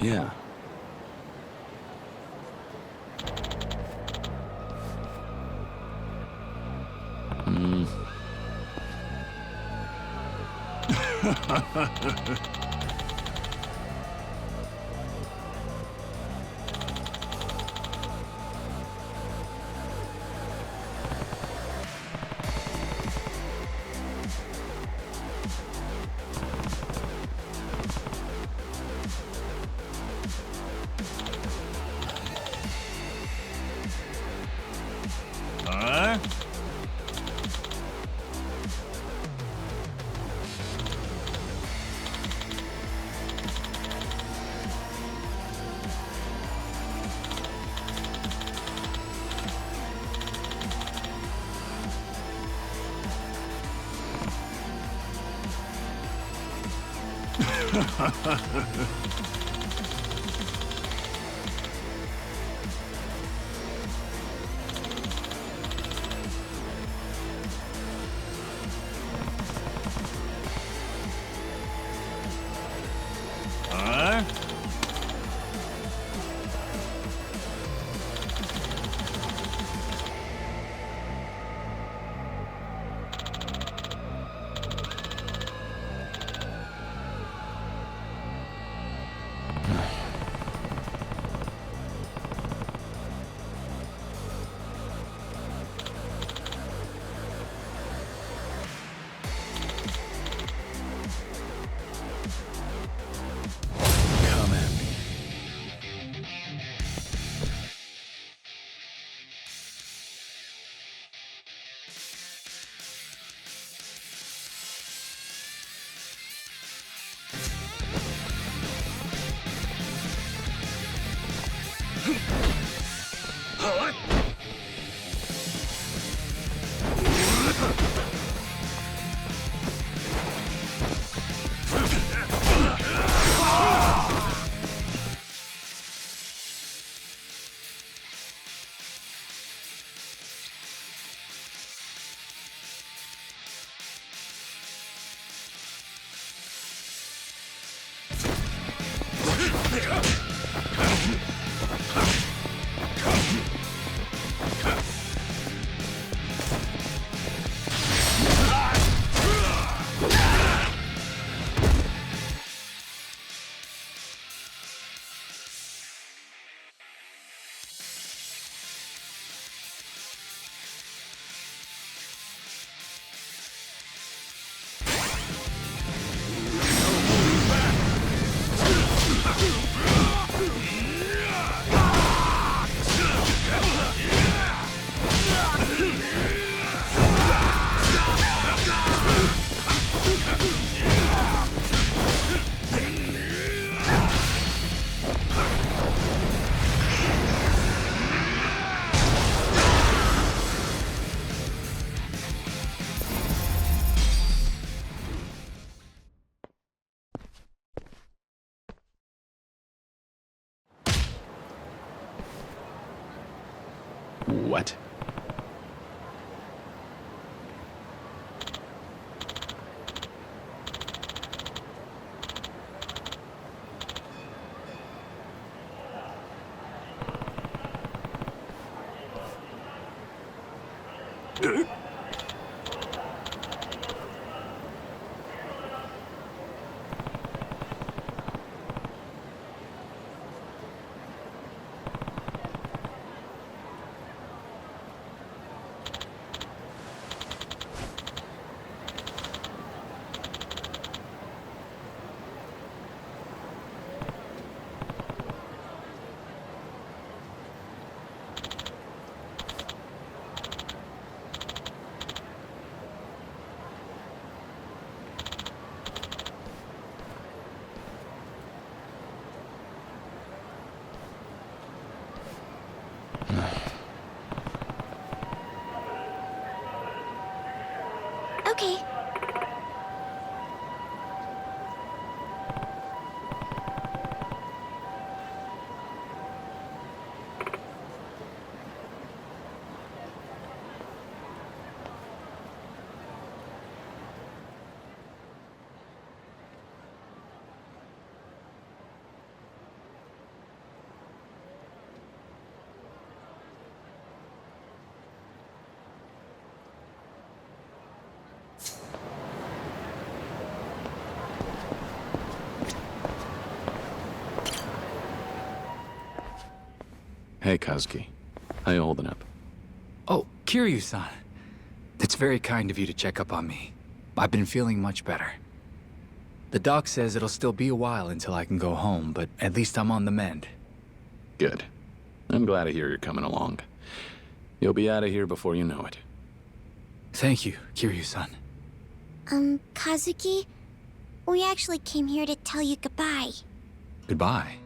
Yeah. Hmm. Huh? Huh? Come at me. What? Okay. Hey, Kazuki. How you holding up? Oh, Kiryu-san. It's very kind of you to check up on me. I've been feeling much better. The doc says it'll still be a while until I can go home, but at least I'm on the mend. Good. I'm glad to hear you're coming along. You'll be out of here before you know it. Thank you, Kiryu-san. Kazuki, we actually came here to tell you goodbye. Goodbye?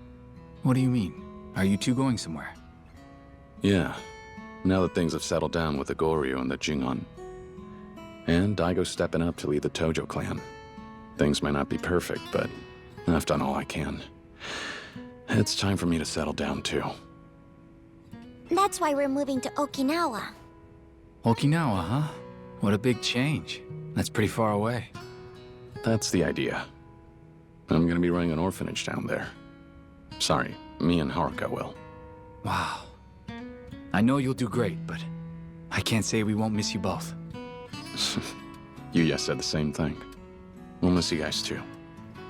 What do you mean? Are you two going somewhere? Yeah. Now that things have settled down with the Goryu and the Jingon. And Daigo's stepping up to lead the Tojo clan. Things may not be perfect, but I've done all I can. It's time for me to settle down, too. That's why we're moving to Okinawa. Okinawa, huh? What a big change. That's pretty far away. That's the idea. I'm gonna be running an orphanage down there. Sorry, me and Haruka will. Wow. I know you'll do great, but I can't say we won't miss you both. Yuya said the same thing. We'll miss you guys too.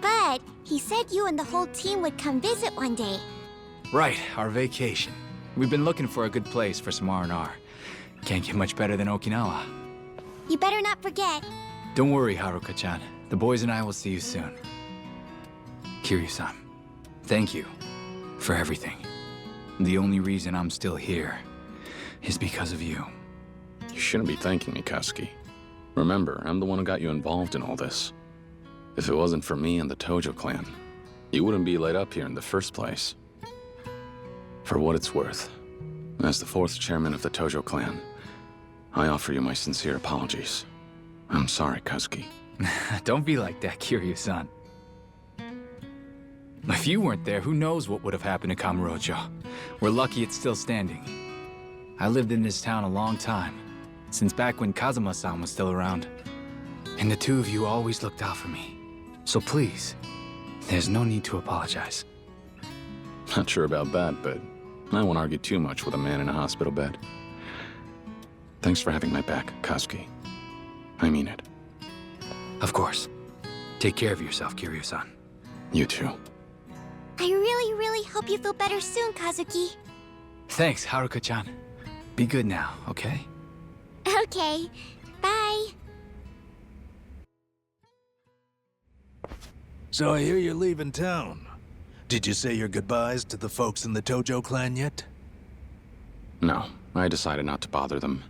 But he said you and the whole team would come visit one day. Right, our vacation. We've been looking for a good place for some R&R. Can't get much better than Okinawa. You better not forget. Don't worry, Haruka-chan. The boys and I will see you soon. Kiryu-san, thank you for everything. The only reason I'm still here is because of you. You shouldn't be thanking me, Kazuki. Remember, I'm the one who got you involved in all this. If it wasn't for me and the Tojo clan, you wouldn't be laid up here in the first place. For what it's worth, as the 4th chairman of the Tojo clan, I offer you my sincere apologies. I'm sorry, Kazuki. Don't be like that, Kiryu-san. If you weren't there, who knows what would have happened to Kamurocho. We're lucky it's still standing. I lived in this town a long time, since back when Kazuma-san was still around. And the two of you always looked out for me. So please, there's no need to apologize. Not sure about that, but I won't argue too much with a man in a hospital bed. Thanks for having my back, Kazuki. I mean it. Of course. Take care of yourself, Kiryu-san. You too. I really, really hope you feel better soon, Kazuki. Thanks, Haruka-chan. Be good now, okay? Okay. Bye. So I hear you're leaving town. Did you say your goodbyes to the folks in the Tojo clan yet? No, I decided not to bother them.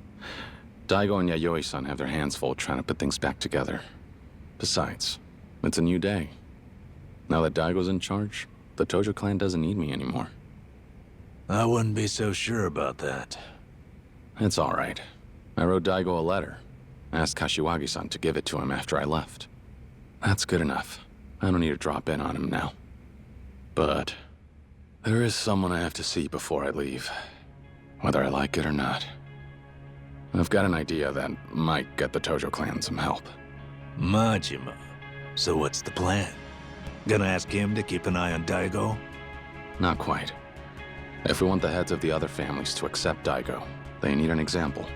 Daigo and Yayoi-san have their hands full trying to put things back together. Besides, it's a new day. Now that Daigo's in charge, the Tojo clan doesn't need me anymore. I wouldn't be so sure about that. It's all right. I wrote Daigo a letter. Asked Kashiwagi-san to give it to him after I left. That's good enough. I don't need to drop in on him now. But there is someone I have to see before I leave, whether I like it or not. I've got an idea that might get the Tojo clan some help. Majima. So what's the plan? Gonna ask him to keep an eye on Daigo? Not quite. If we want the heads of the other families to accept Daigo, they need an example.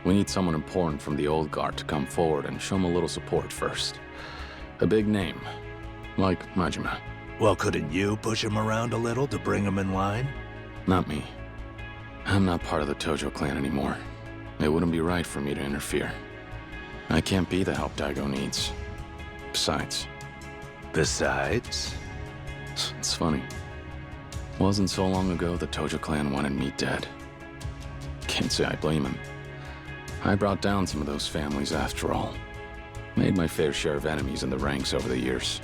We need someone important from the old guard to come forward and show them a little support first. A big name, like Majima. Well, couldn't you push him around a little to bring him in line? Not me. I'm not part of the Tojo clan anymore. It wouldn't be right for me to interfere. I can't be the help Daigo needs. Besides? It's funny. Wasn't so long ago the Tojo clan wanted me dead. Can't say I blame him. I brought down some of those families after all. Made my fair share of enemies in the ranks over the years.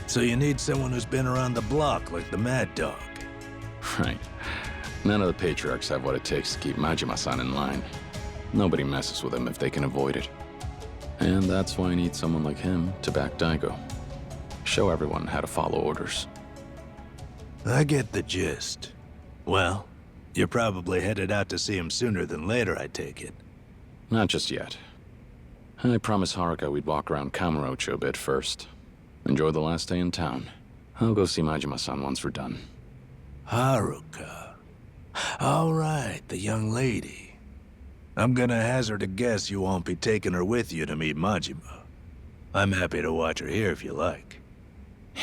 So you need someone who's been around the block like the Mad Dog. Right. None of the patriarchs have what it takes to keep Majima-san in line. Nobody messes with him if they can avoid it. And that's why I need someone like him to back Daigo. Show everyone how to follow orders. I get the gist. Well, you're probably headed out to see him sooner than later, I take it. Not just yet. I promised Haruka we'd walk around Kamurocho a bit first. Enjoy the last day in town. I'll go see Majima-san once we're done. Haruka. All right, the young lady. I'm gonna hazard a guess you won't be taking her with you to meet Majima. I'm happy to watch her here if you like.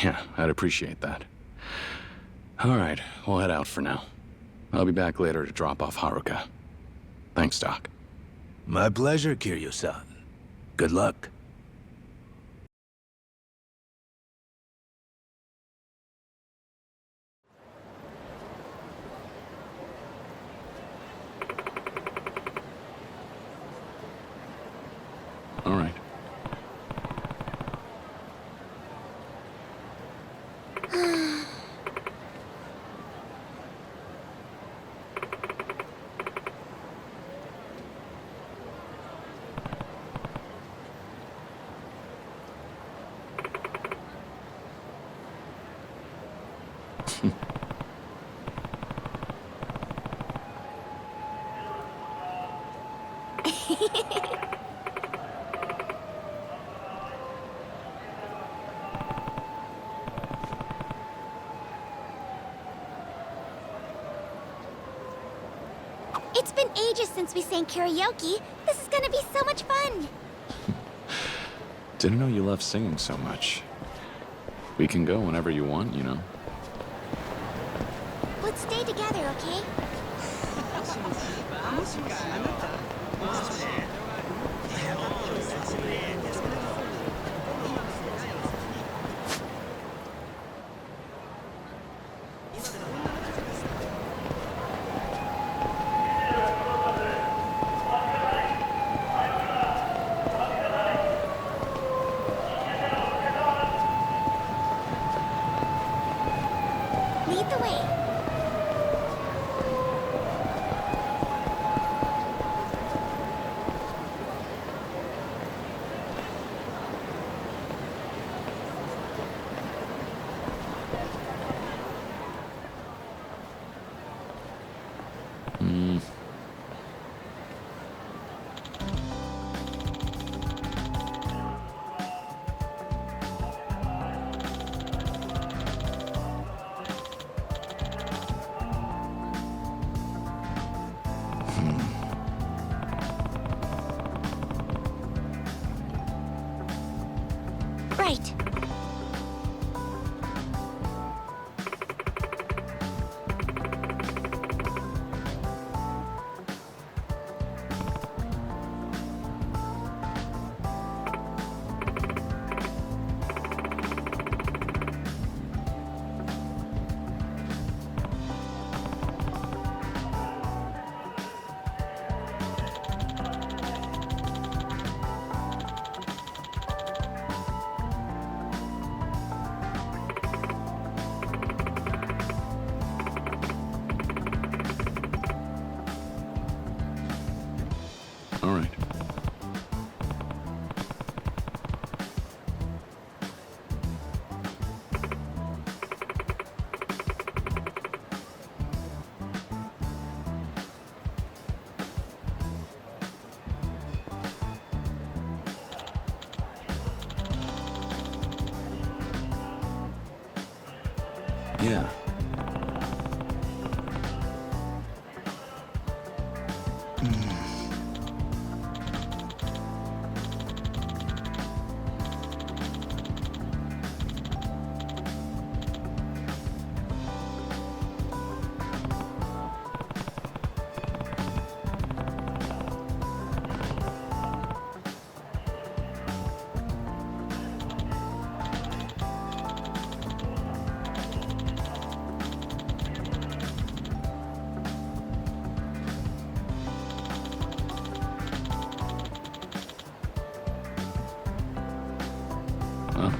Yeah, I'd appreciate that. All right, we'll head out for now. I'll be back later to drop off Haruka. Thanks, Doc. My pleasure, Kiryu-san. Good luck. All right. It's been ages since we sang karaoke. This is gonna be so much fun. Didn't know you loved singing so much. We can go whenever you want, you know. Let's stay together, okay? Lead the way. Right. All right. Yeah. Huh?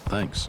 Thanks.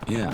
Yeah.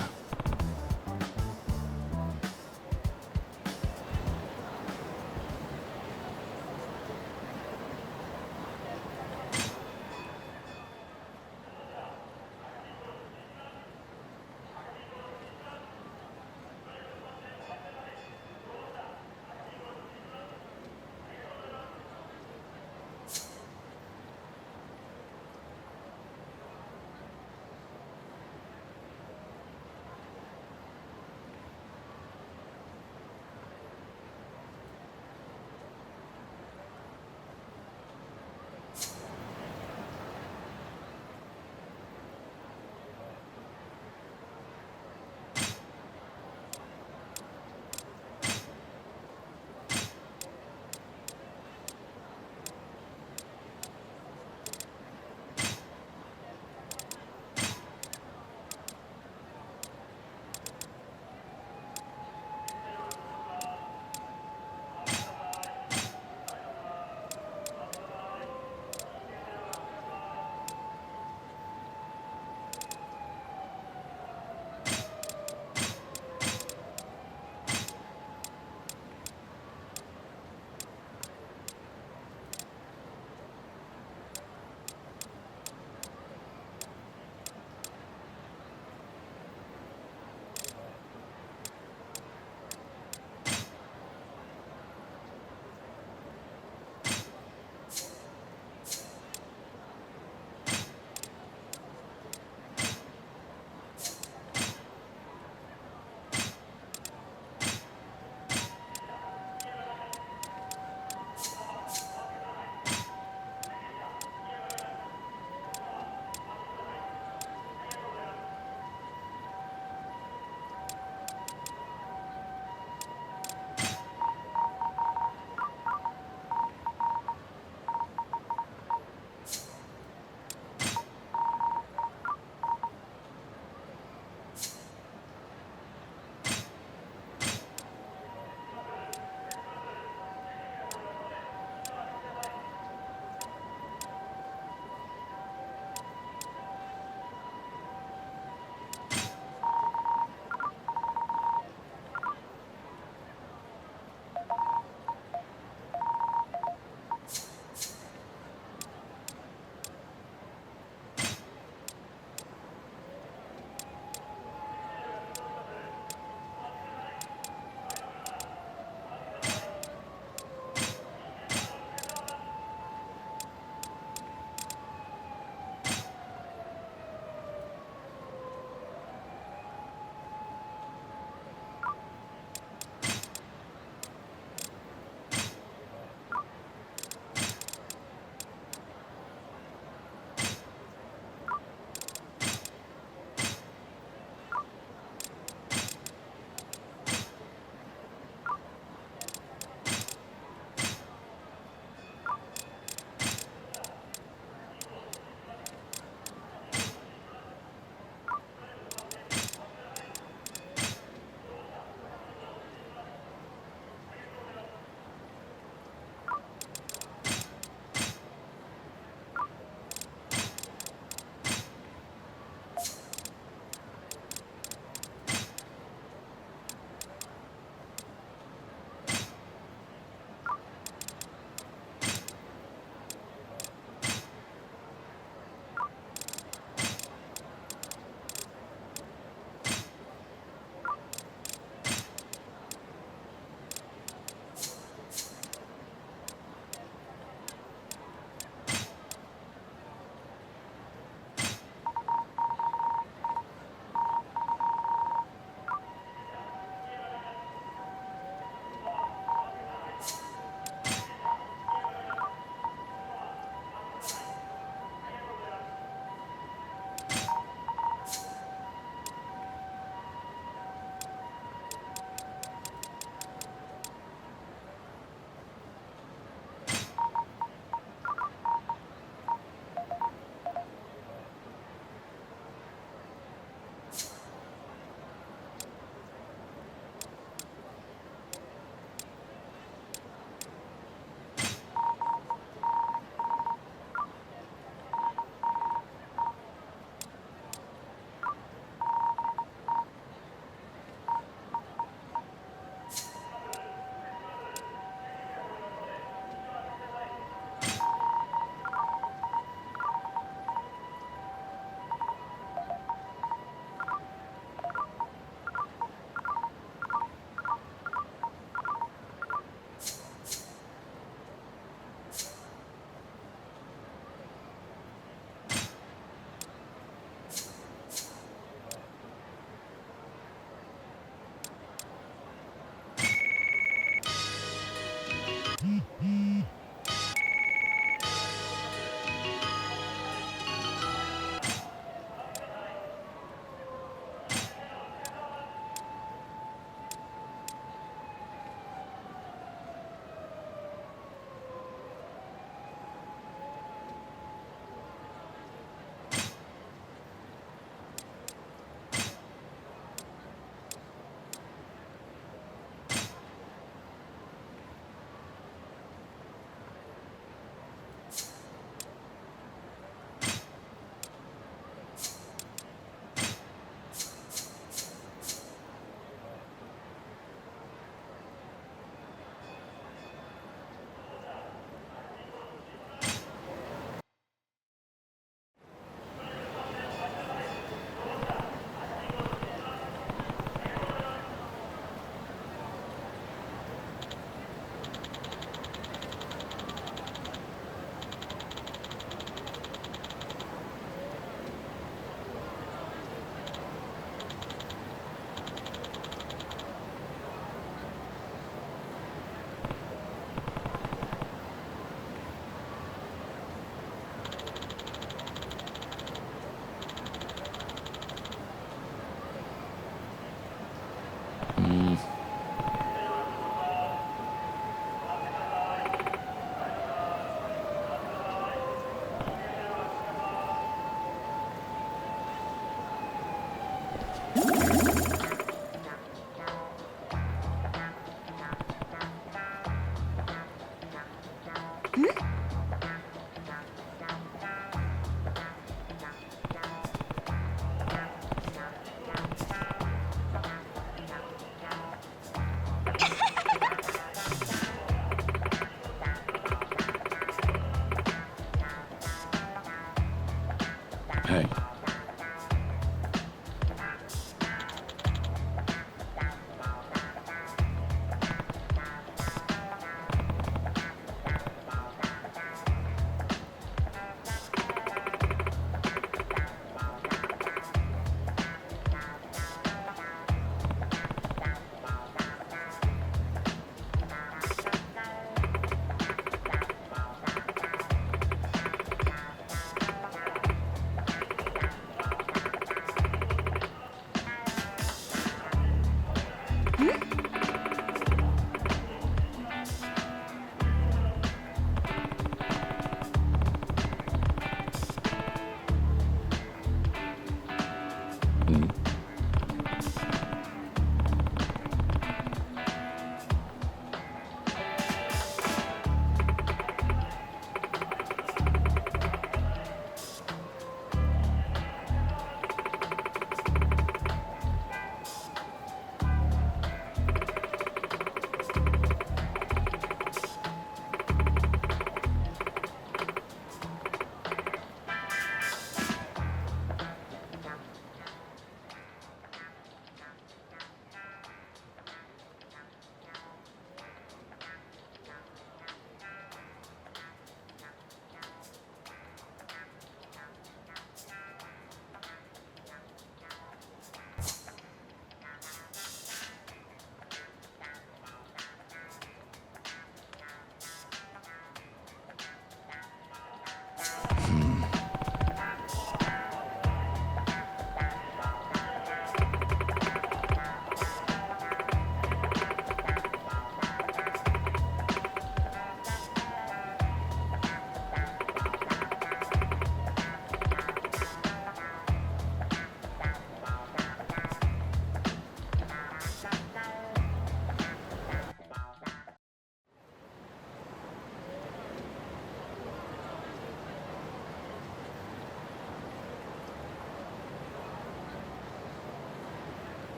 Hey.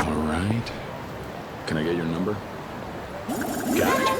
Right. Can I get your number? Got it.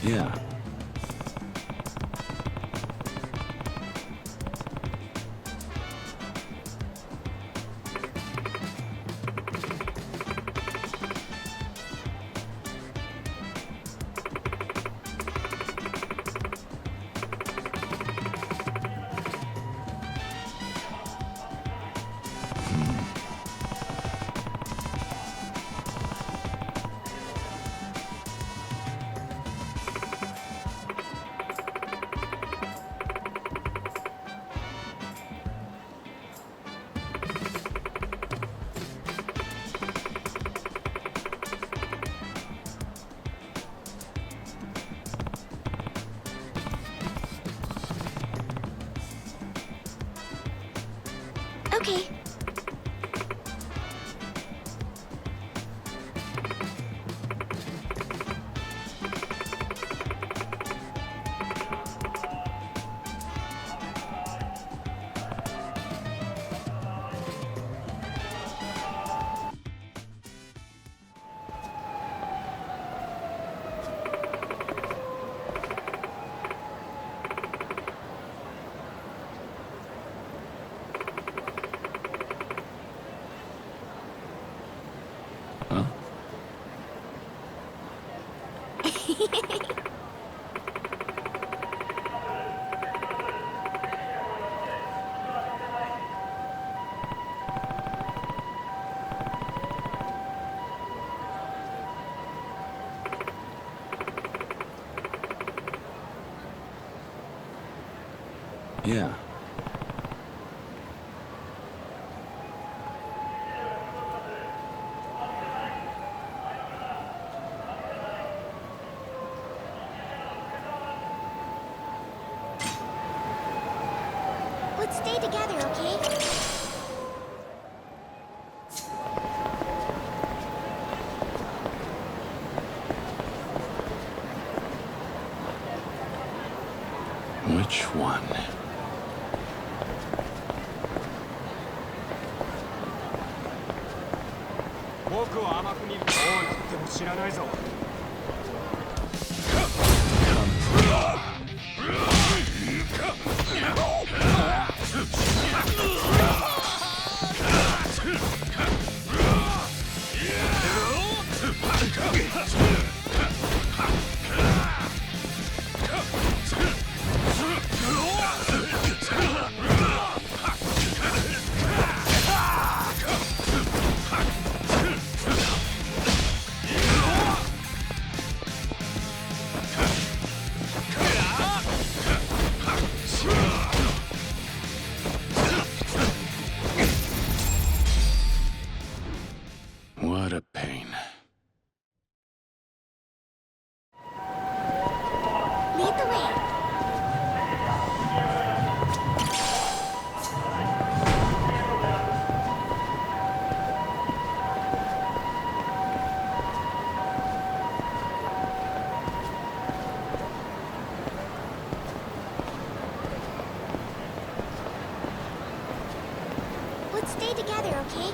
Yeah. Okay. Yeah. Let's stay together, okay? Which one? 僕を甘く見るどうなっても知らないぞ What a pain. Lead the way. Let's stay together, okay?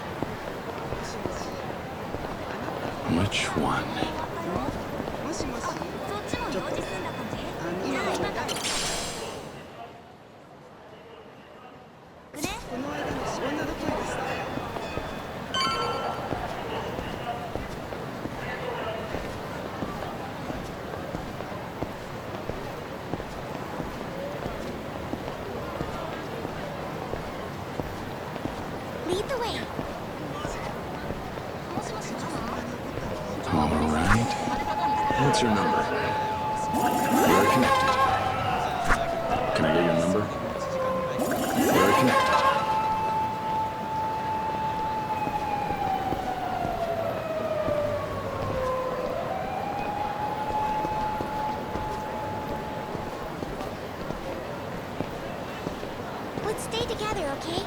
Which one? もしもし。そっちも用事済んだ感じ？今は今だ。ね、この間の仕事の件でした。Lead the way. All right. What's your number? We're connected. Can I get your number? We're connected. Let's stay together, okay?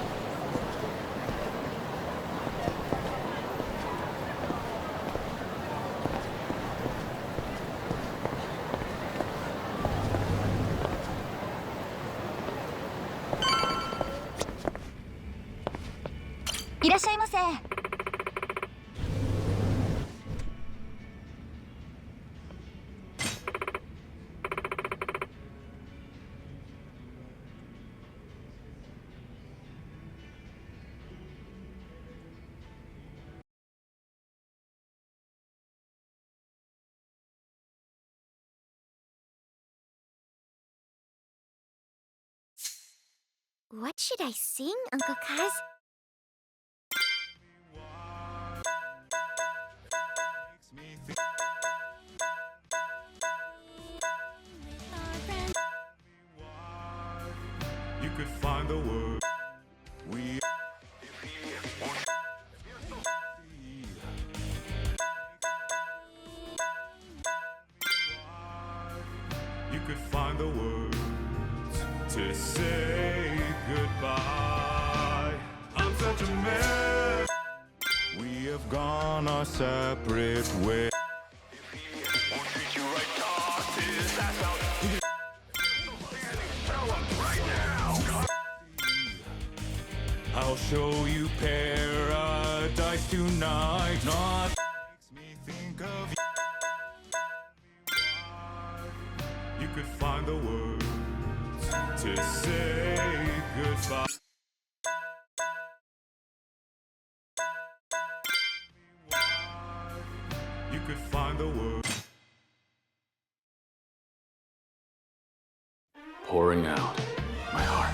What should I sing, Uncle Kaz? You could find the word we You could find the words to say goodbye. I'm such a mess. We have gone our separate ways. I'll show you paradise tonight. Not makes me think of you. You could find the words to say goodbye. You could find the words. pouring out my heart.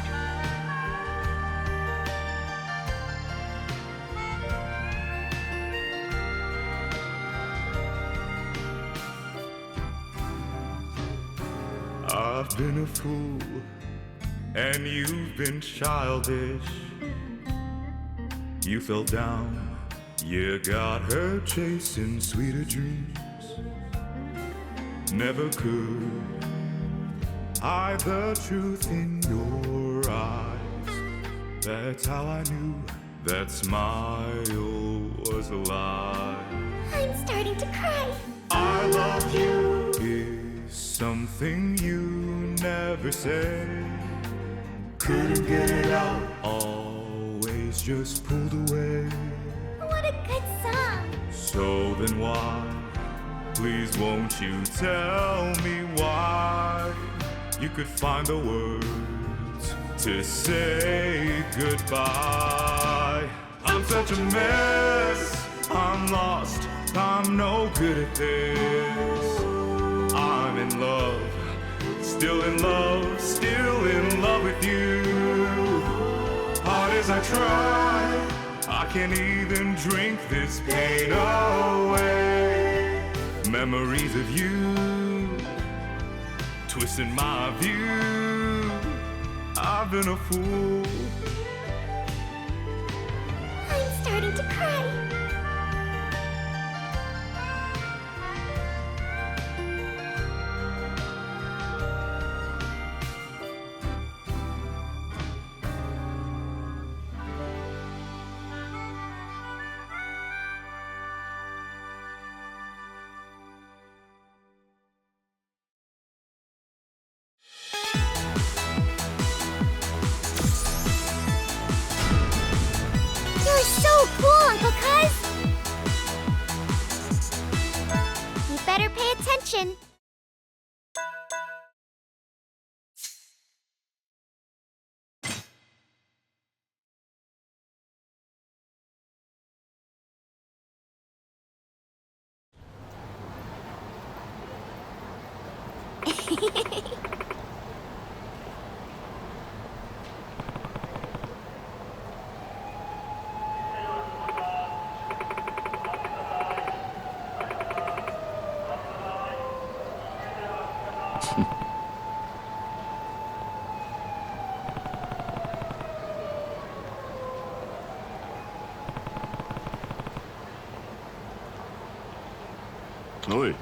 I've been a fool, and you've been childish. You fell down, you got her chasing sweeter dreams. Never could hide the truth in your eyes. That's how I knew that smile was a lie. I'm starting to cry. I love you is something you never said. Couldn't get it out, always just pulled away. What a good song. So then why, please won't you tell me why you could find the words to say goodbye? I'm such a mess, I'm lost, I'm no good at this. I'm in love, still in love, still in love with you. Hard as I try, I can't even drink this pain away. Memories of you, twisting my view. I've been a fool. I'm starting to cry. You're so cool, Uncle Cuz! You better pay attention. Oi.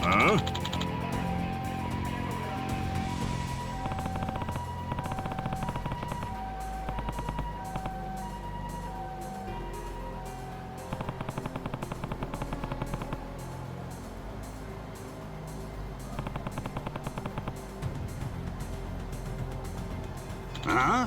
Huh? Huh?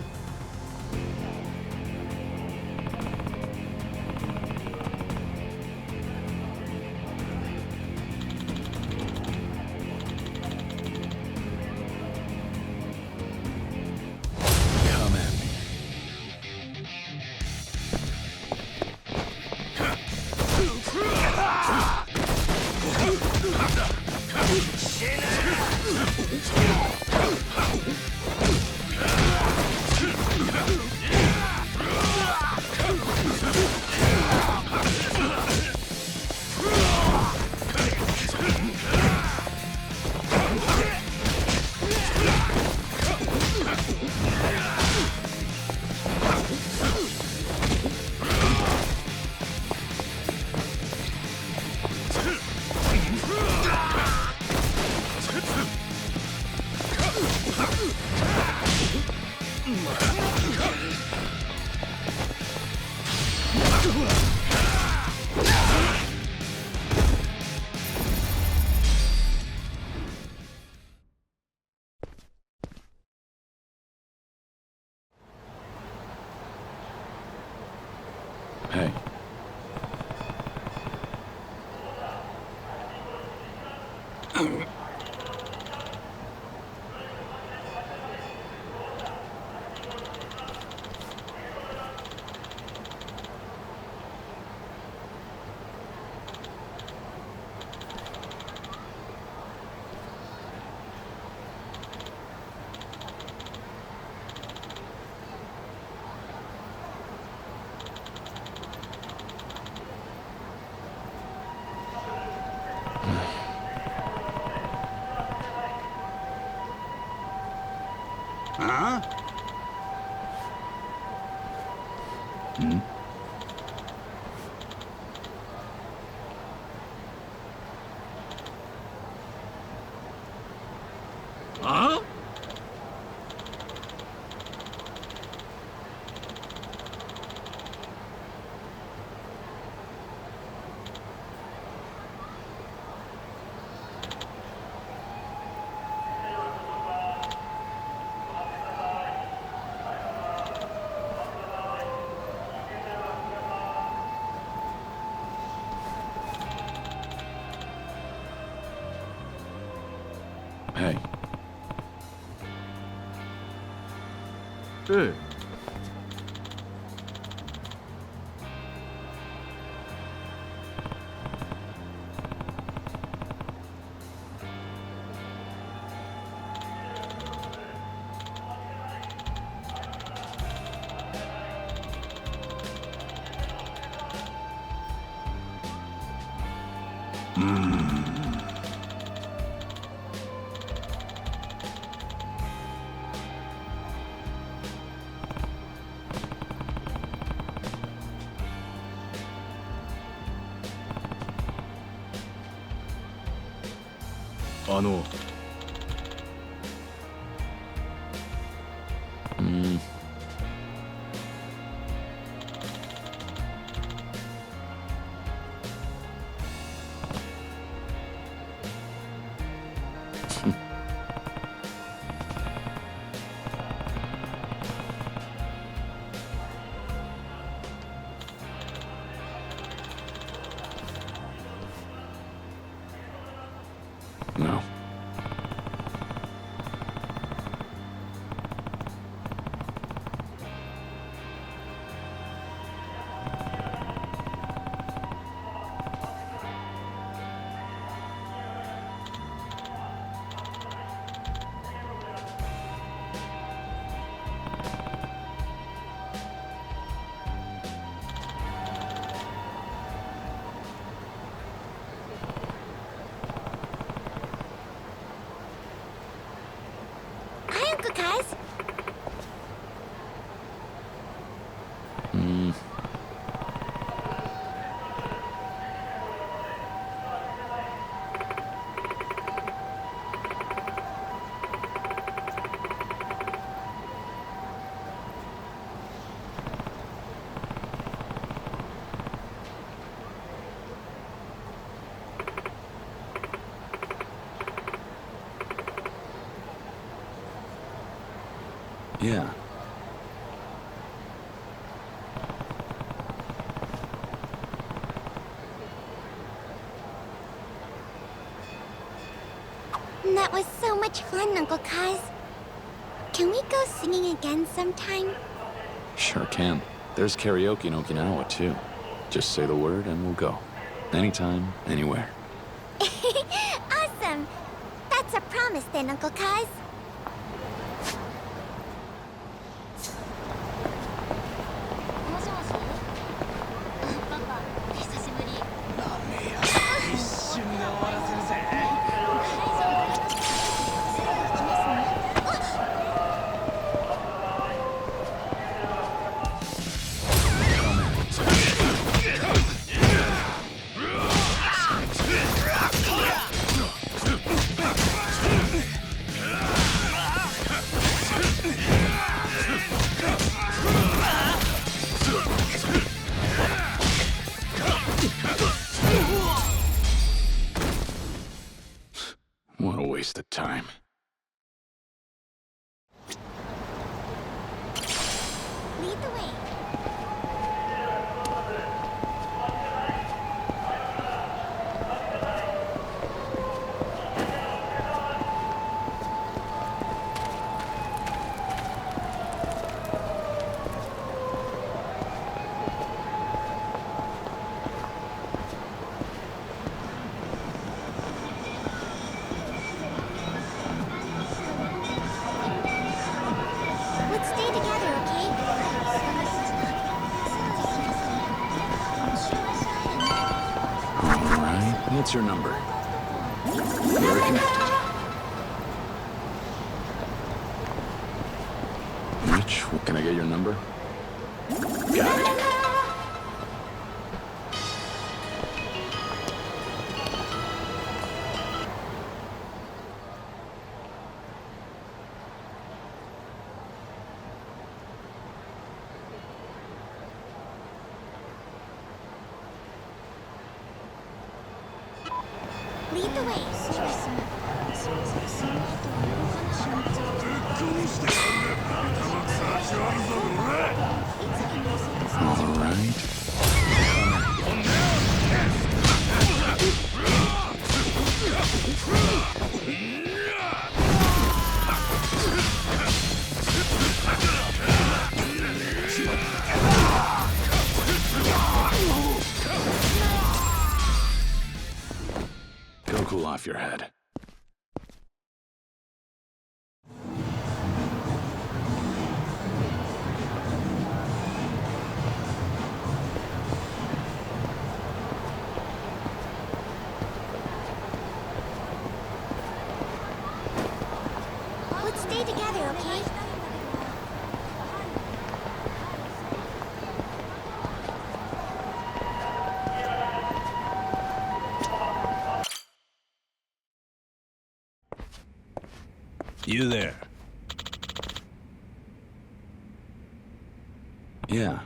Hey. Huh? Hmm? Huh? Hey. Hey. Hmm. No. Hi, Uncle Kaz. Hmm. Yeah. That was so much fun, Uncle Kaz. Can we go singing again sometime? Sure can. There's karaoke in Okinawa, too. Just say the word and we'll go. Anytime, anywhere. Awesome! That's a promise then, Uncle Kaz. What's your number? We're connected. Which? Can I get your number? Got it. Lead the way. All right. Go cool off your head. Let's stay together, okay? You there? Yeah.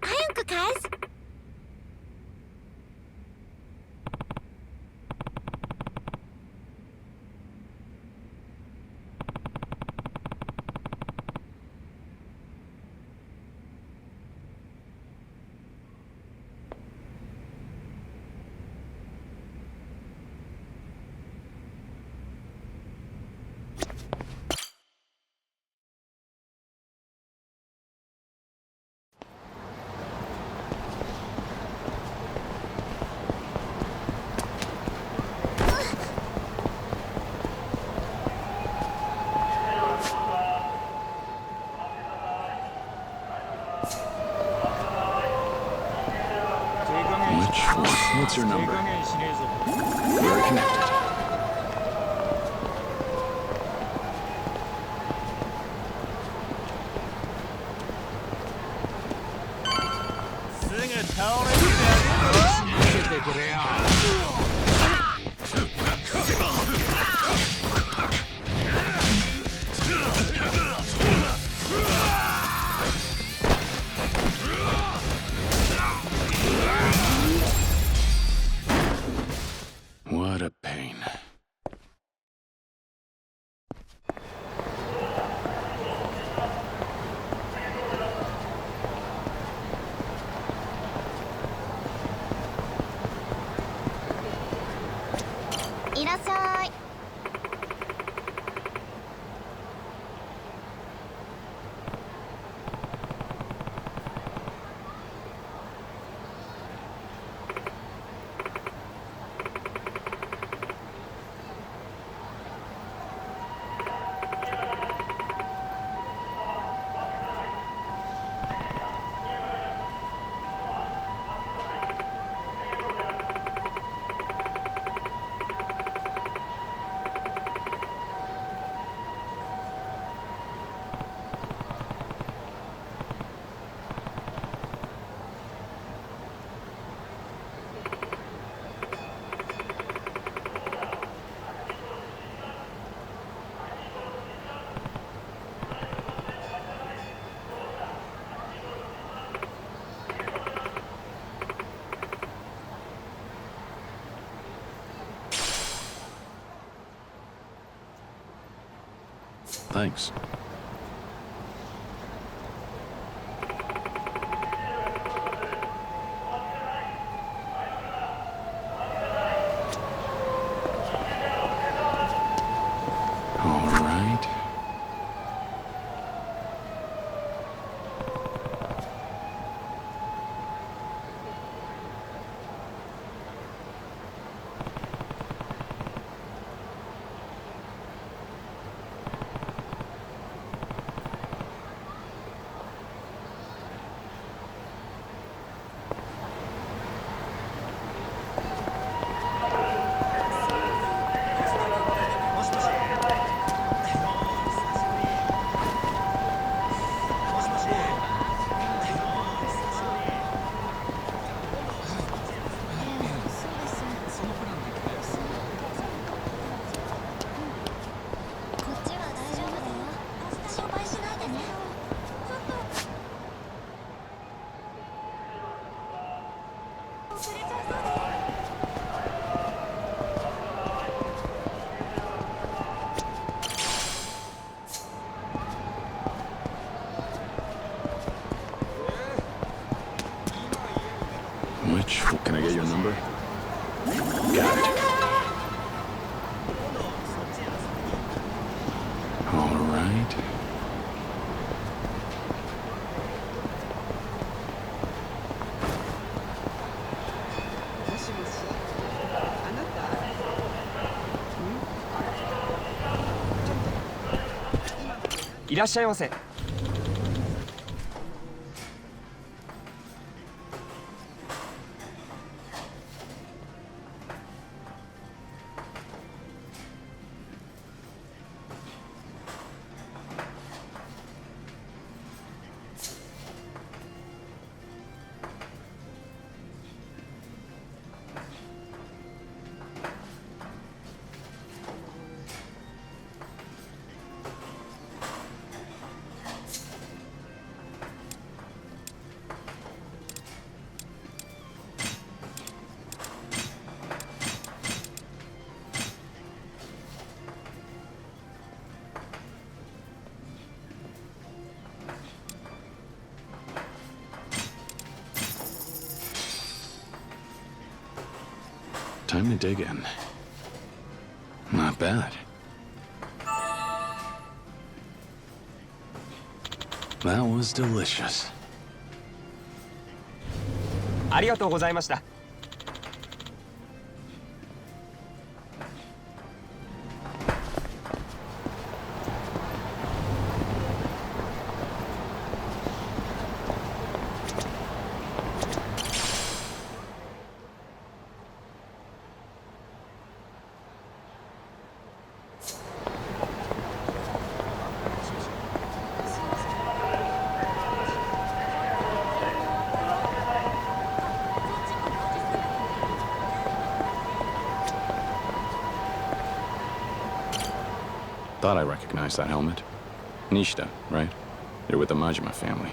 Hi, Uncle Kaz. Which one? What's your number? We're connected. What a pain. Irasai. Thanks. All right. いらっしゃいませ。Time to dig in. Not bad. That was delicious. ありがとうございました。Thought I recognized that helmet. Nishida, right? You're with the Majima family.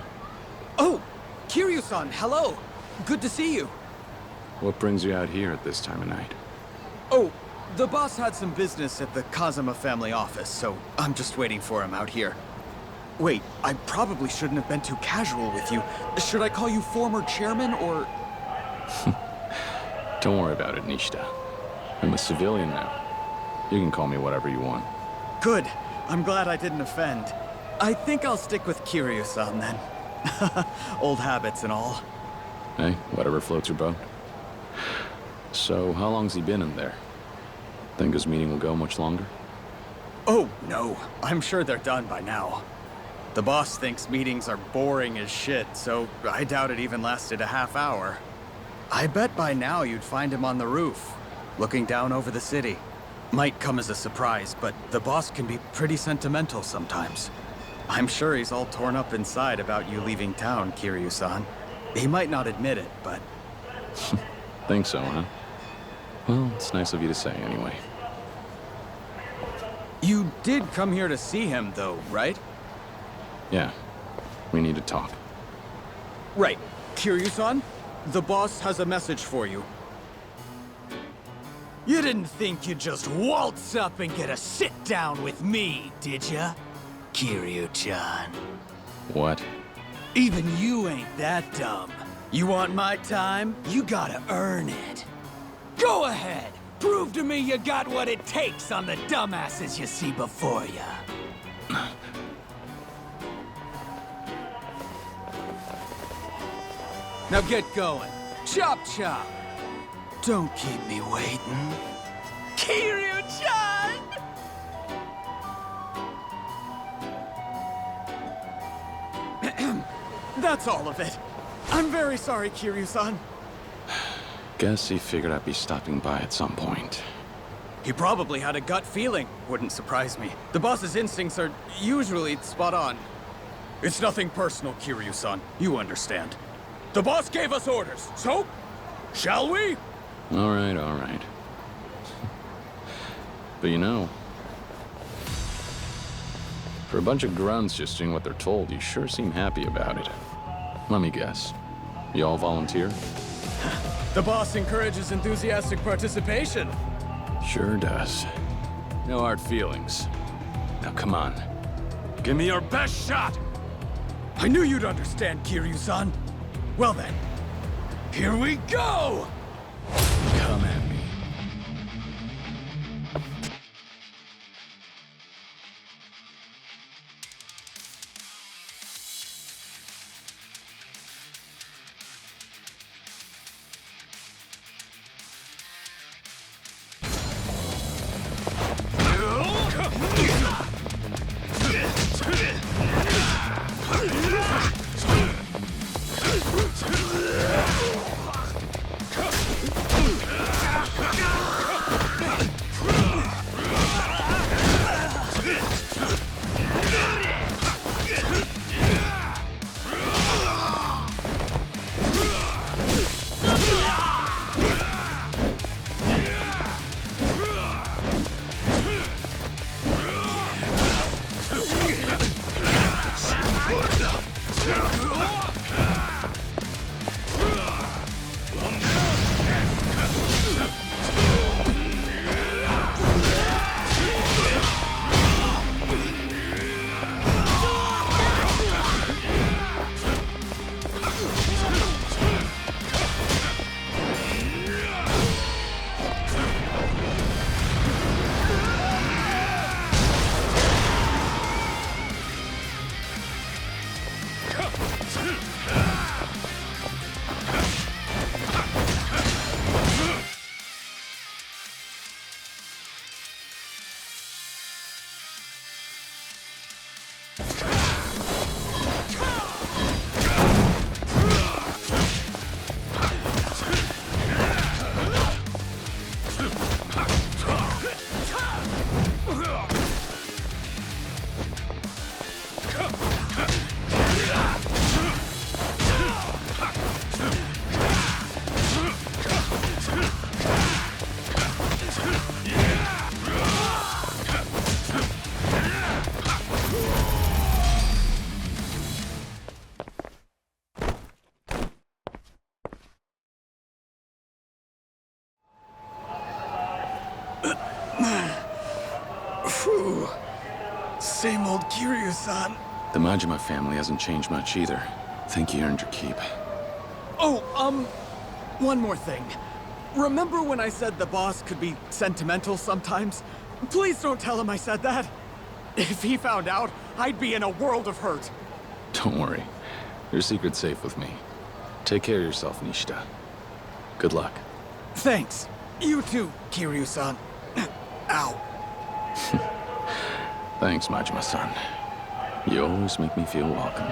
Oh! Kiryu-san, hello! Good to see you. What brings you out here at this time of night? Oh, the boss had some business at the Kazama family office, so I'm just waiting for him out here. Wait, I probably shouldn't have been too casual with you. Should I call you former chairman, or...? Don't worry about it, Nishida. I'm a civilian now. You can call me whatever you want. Good. I'm glad I didn't offend. I think I'll stick with Kiryu-san then. Old habits and all. Hey, whatever floats your boat. So, how long's he been in there? Think his meeting will go much longer? Oh, no. I'm sure they're done by now. The boss thinks meetings are boring as shit, so I doubt it even lasted a half hour. I bet by now you'd find him on the roof, looking down over the city. Might come as a surprise, but the boss can be pretty sentimental sometimes. I'm sure he's all torn up inside about you leaving town, Kiryu-san. He might not admit it, but... Think so, huh? Well, it's nice of you to say, anyway. You did come here to see him, though, right? Yeah. We need to talk. Right. Kiryu-san, the boss has a message for you. You didn't think you'd just waltz up and get a sit-down with me, did ya? Kiryu-chan. What? Even you ain't that dumb. You want my time? You gotta earn it. Go ahead! Prove to me you got what it takes on the dumbasses you see before ya. Now get going. Chop chop! Don't keep me waiting. Kiryu-chan! That's all of it. I'm very sorry, Kiryu-san. Guess he figured I'd be stopping by at some point. He probably had a gut feeling. Wouldn't surprise me. The boss's instincts are usually spot on. It's nothing personal, Kiryu-san. You understand. The boss gave us orders, so... shall we? All right, all right. But you know... for a bunch of grunts just doing what they're told, you sure seem happy about it. Let me guess. You all volunteer? The boss encourages enthusiastic participation. Sure does. No hard feelings. Now come on. Give me your best shot! I knew you'd understand, Kiryu-san. Well then, here we go! Come at me. Phew. Same old Kiryu-san. The Majima family hasn't changed much either. Think you earned your keep. Oh, one more thing. Remember when I said the boss could be sentimental sometimes? Please don't tell him I said that. If he found out, I'd be in a world of hurt. Don't worry. Your secret's safe with me. Take care of yourself, Nishida. Good luck. Thanks. You too, Kiryu-san. Ow. Thanks, Majima-san. You always make me feel welcome.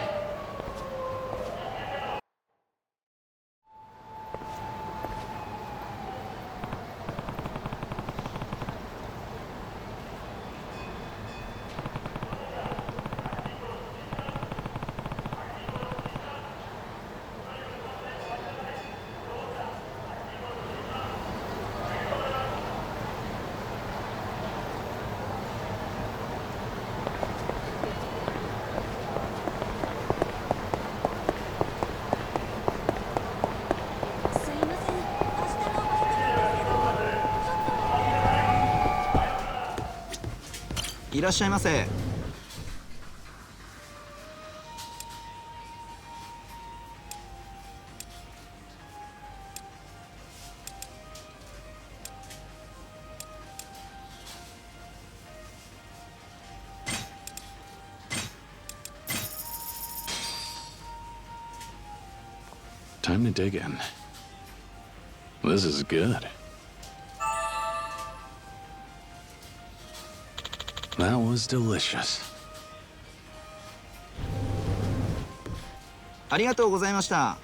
いらっしゃいませ。Time to dig in. This is good. That was delicious. ありがとうございました。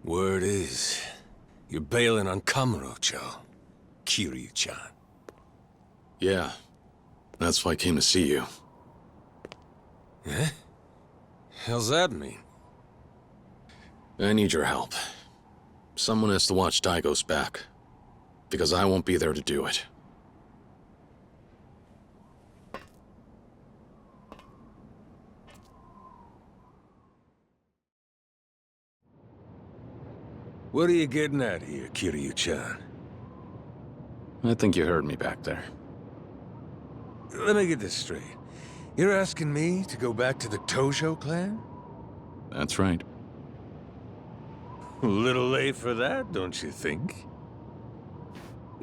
Word is, you're bailing on Kamurocho, Kiryu-chan. Yeah. That's why I came to see you. Eh? How's that mean? I need your help. Someone has to watch Daigo's back, because I won't be there to do it. What are you getting at here, Kiryu-chan? I think you heard me back there. Let me get this straight. You're asking me to go back to the Tojo clan? That's right. A little late for that, don't you think?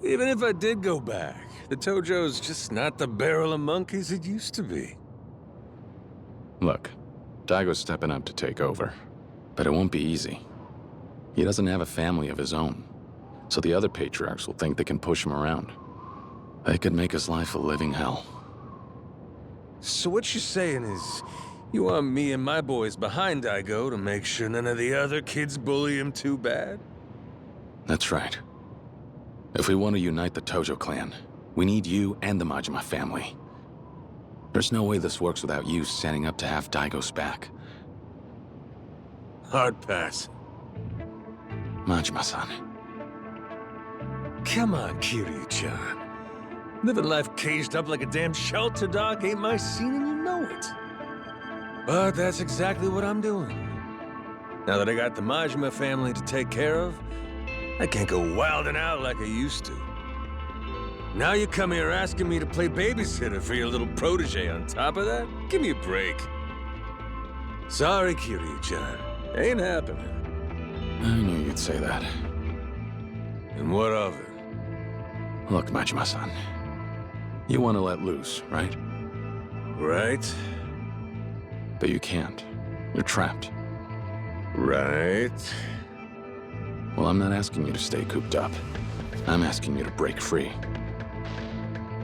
Even if I did go back, the Tojo's just not the barrel of monkeys it used to be. Look, Daigo's stepping up to take over, but it won't be easy. He doesn't have a family of his own, so the other patriarchs will think they can push him around. They could make his life a living hell. So what you're saying is, you want me and my boys behind Daigo to make sure none of the other kids bully him too bad? That's right. If we want to unite the Tojo clan, we need you and the Majima family. There's no way this works without you standing up to have Daigo's back. Hard pass. Majima-san. Come on, Kiryu-chan. Living life caged up like a damn shelter dog ain't my scene and you know it. But that's exactly what I'm doing. Now that I got the Majima family to take care of, I can't go wilding out like I used to. Now you come here asking me to play babysitter for your little protege on top of that? Give me a break. Sorry, Kiryu-chan. Ain't happening. I knew you'd say that. And what of it? Look, Majima-san. You want to let loose, right? Right. But you can't. You're trapped. Right. Well, I'm not asking you to stay cooped up. I'm asking you to break free.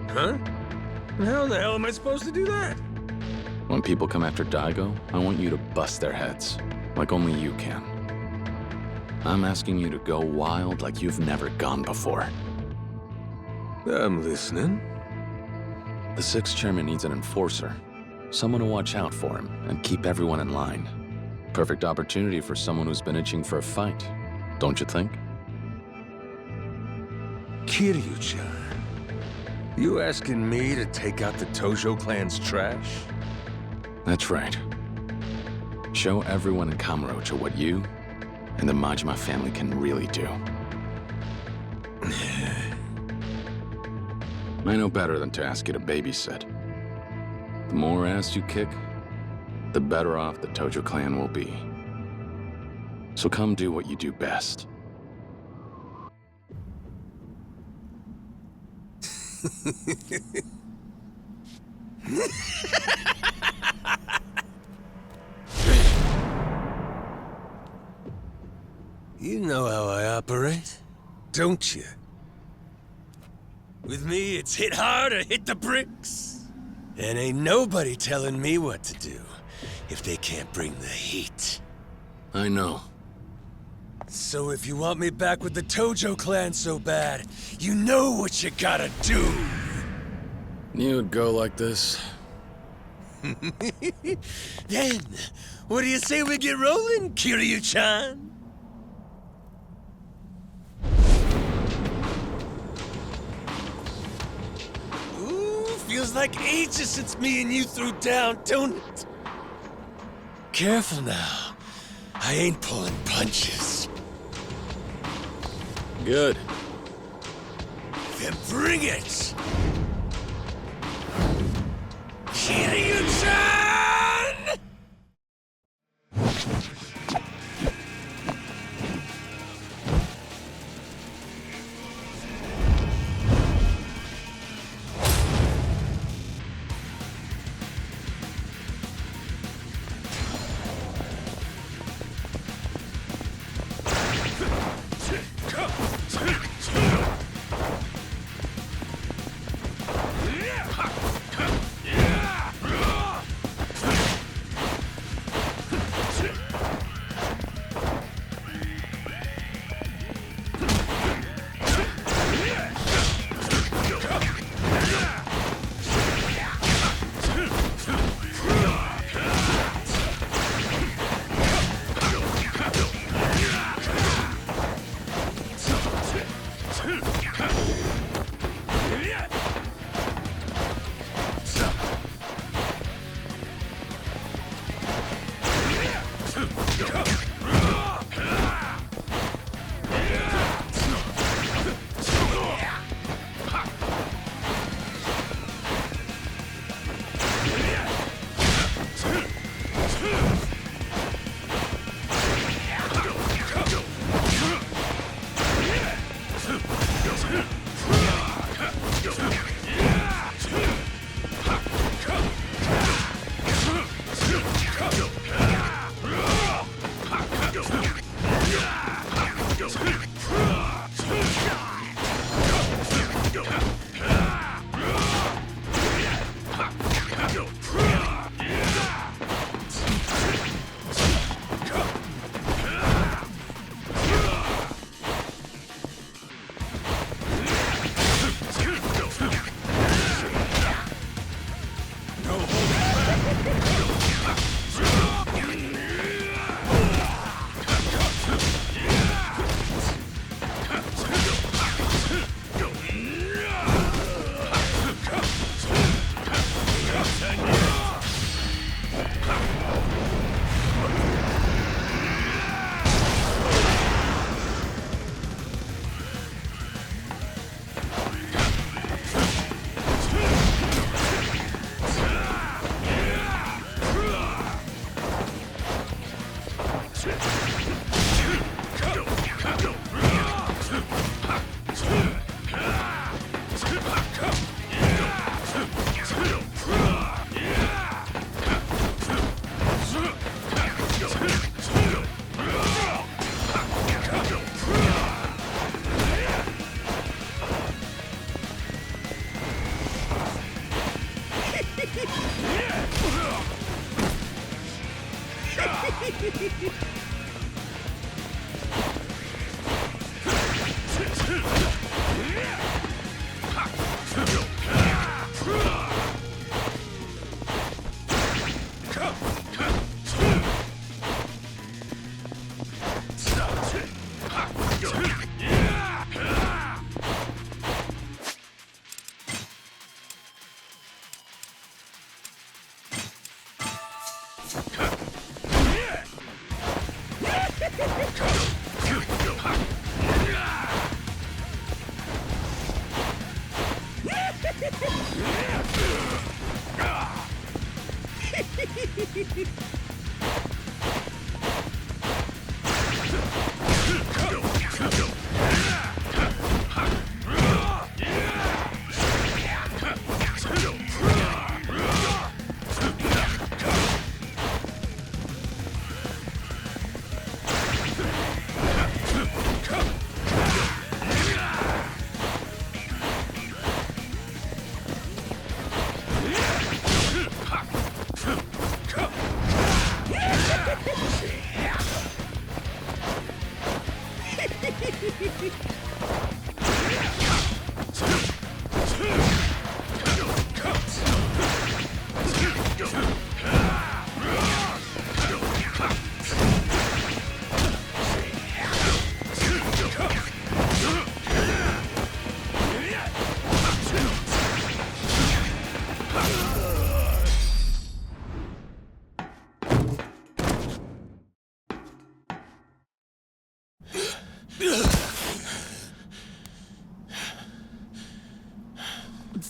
Huh? How the hell am I supposed to do that? When people come after Daigo, I want you to bust their heads, like only you can. I'm asking you to go wild like you've never gone before. I'm listening. The 6th chairman needs an enforcer. Someone to watch out for him and keep everyone in line. Perfect opportunity for someone who's been itching for a fight, don't you think? Kiryu-chan, you asking me to take out the Tojo clan's trash? That's right. Show everyone in Kamurocho what you and the Majima family can really do. I know better than to ask you to babysit. The more ass you kick, the better off the Tojo clan will be. So come do what you do best. You know how I operate, don't you? With me, it's hit hard or hit the bricks. And ain't nobody telling me what to do if they can't bring the heat. I know. So if you want me back with the Tojo clan so bad, you know what you gotta do. Knew it'd go like this. Then, what do you say we get rolling, Kiryu-chan? Feels like ages since me and you threw down, don't it? Careful now. I ain't pulling punches. Good. Then bring it! Kiryu-chan!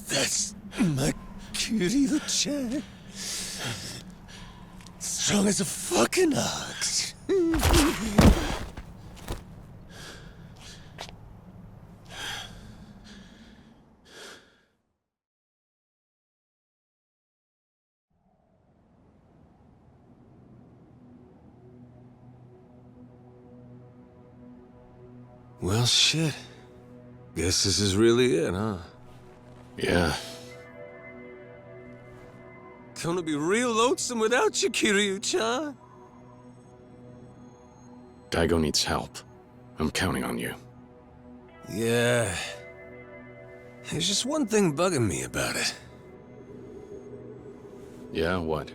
That's my Kiryu-chan. Strong as a fucking ox. Well, shit. Guess this is really it, huh? Yeah. Gonna be real lonesome without you, Kiryu-chan. Daigo needs help. I'm counting on you. Yeah. There's just one thing bugging me about it. Yeah, what?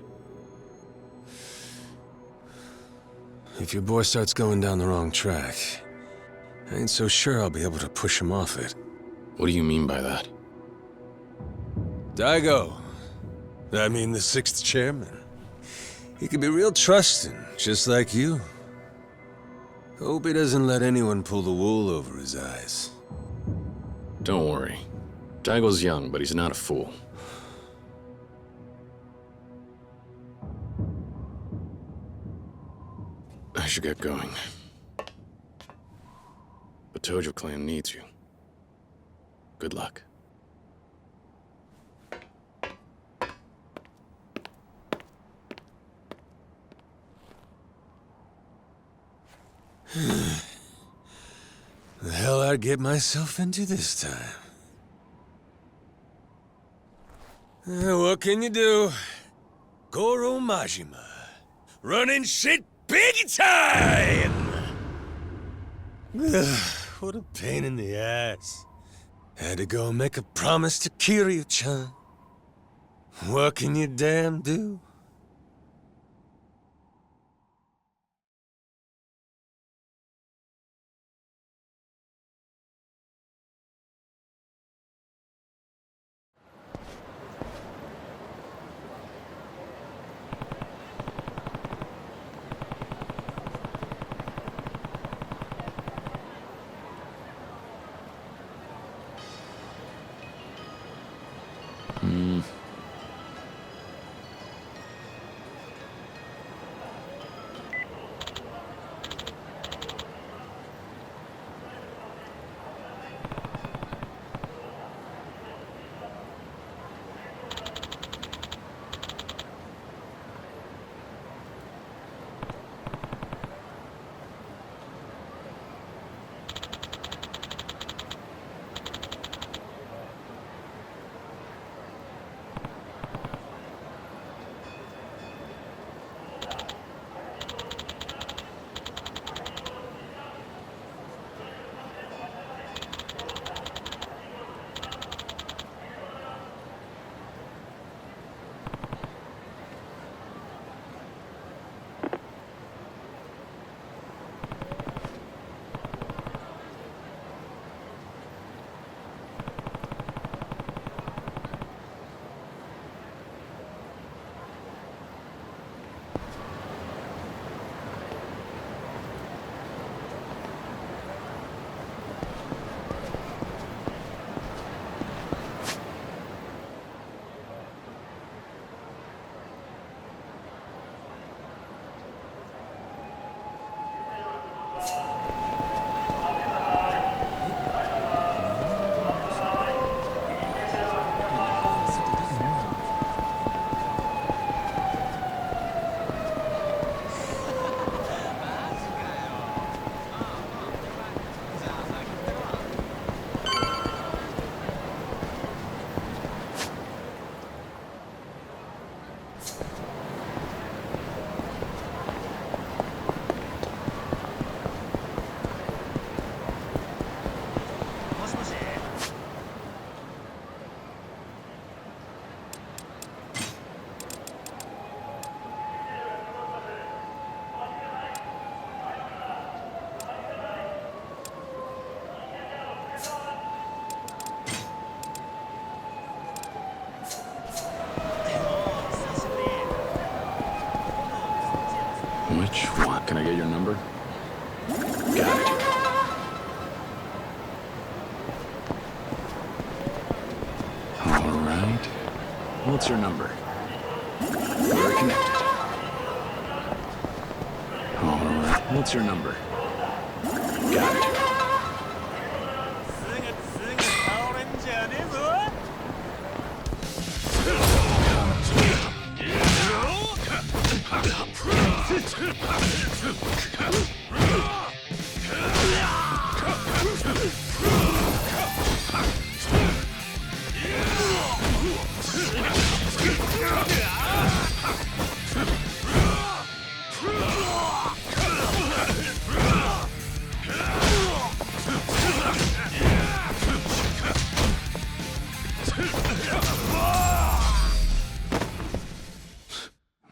If your boy starts going down the wrong track, I ain't so sure I'll be able to push him off it. What do you mean by that? Daigo. I mean the 6th chairman. He can be real trusting, just like you. Hope he doesn't let anyone pull the wool over his eyes. Don't worry. Daigo's young, but he's not a fool. I should get going. The Tojo clan needs you. Good luck. The hell I'd get myself into this time. What can you do? Goro Majima. Running shit big time! Ugh, what a pain in the ass. Had to go make a promise to Kiryu-chan. What can you damn do? What's your number? We're connected. All right. What's your number? Got it.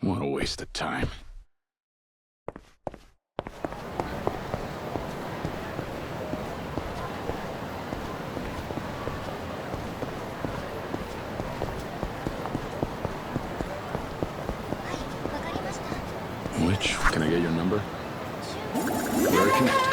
What a waste of time. Which? Can I get your number? We're connected.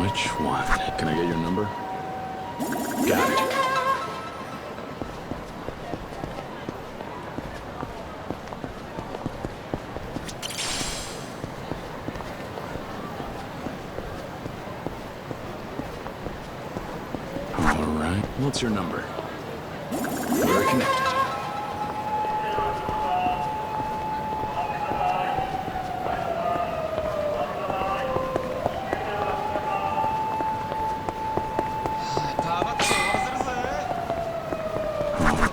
Which one? Can I get your number? Got it. All right. What's your number? We're connected.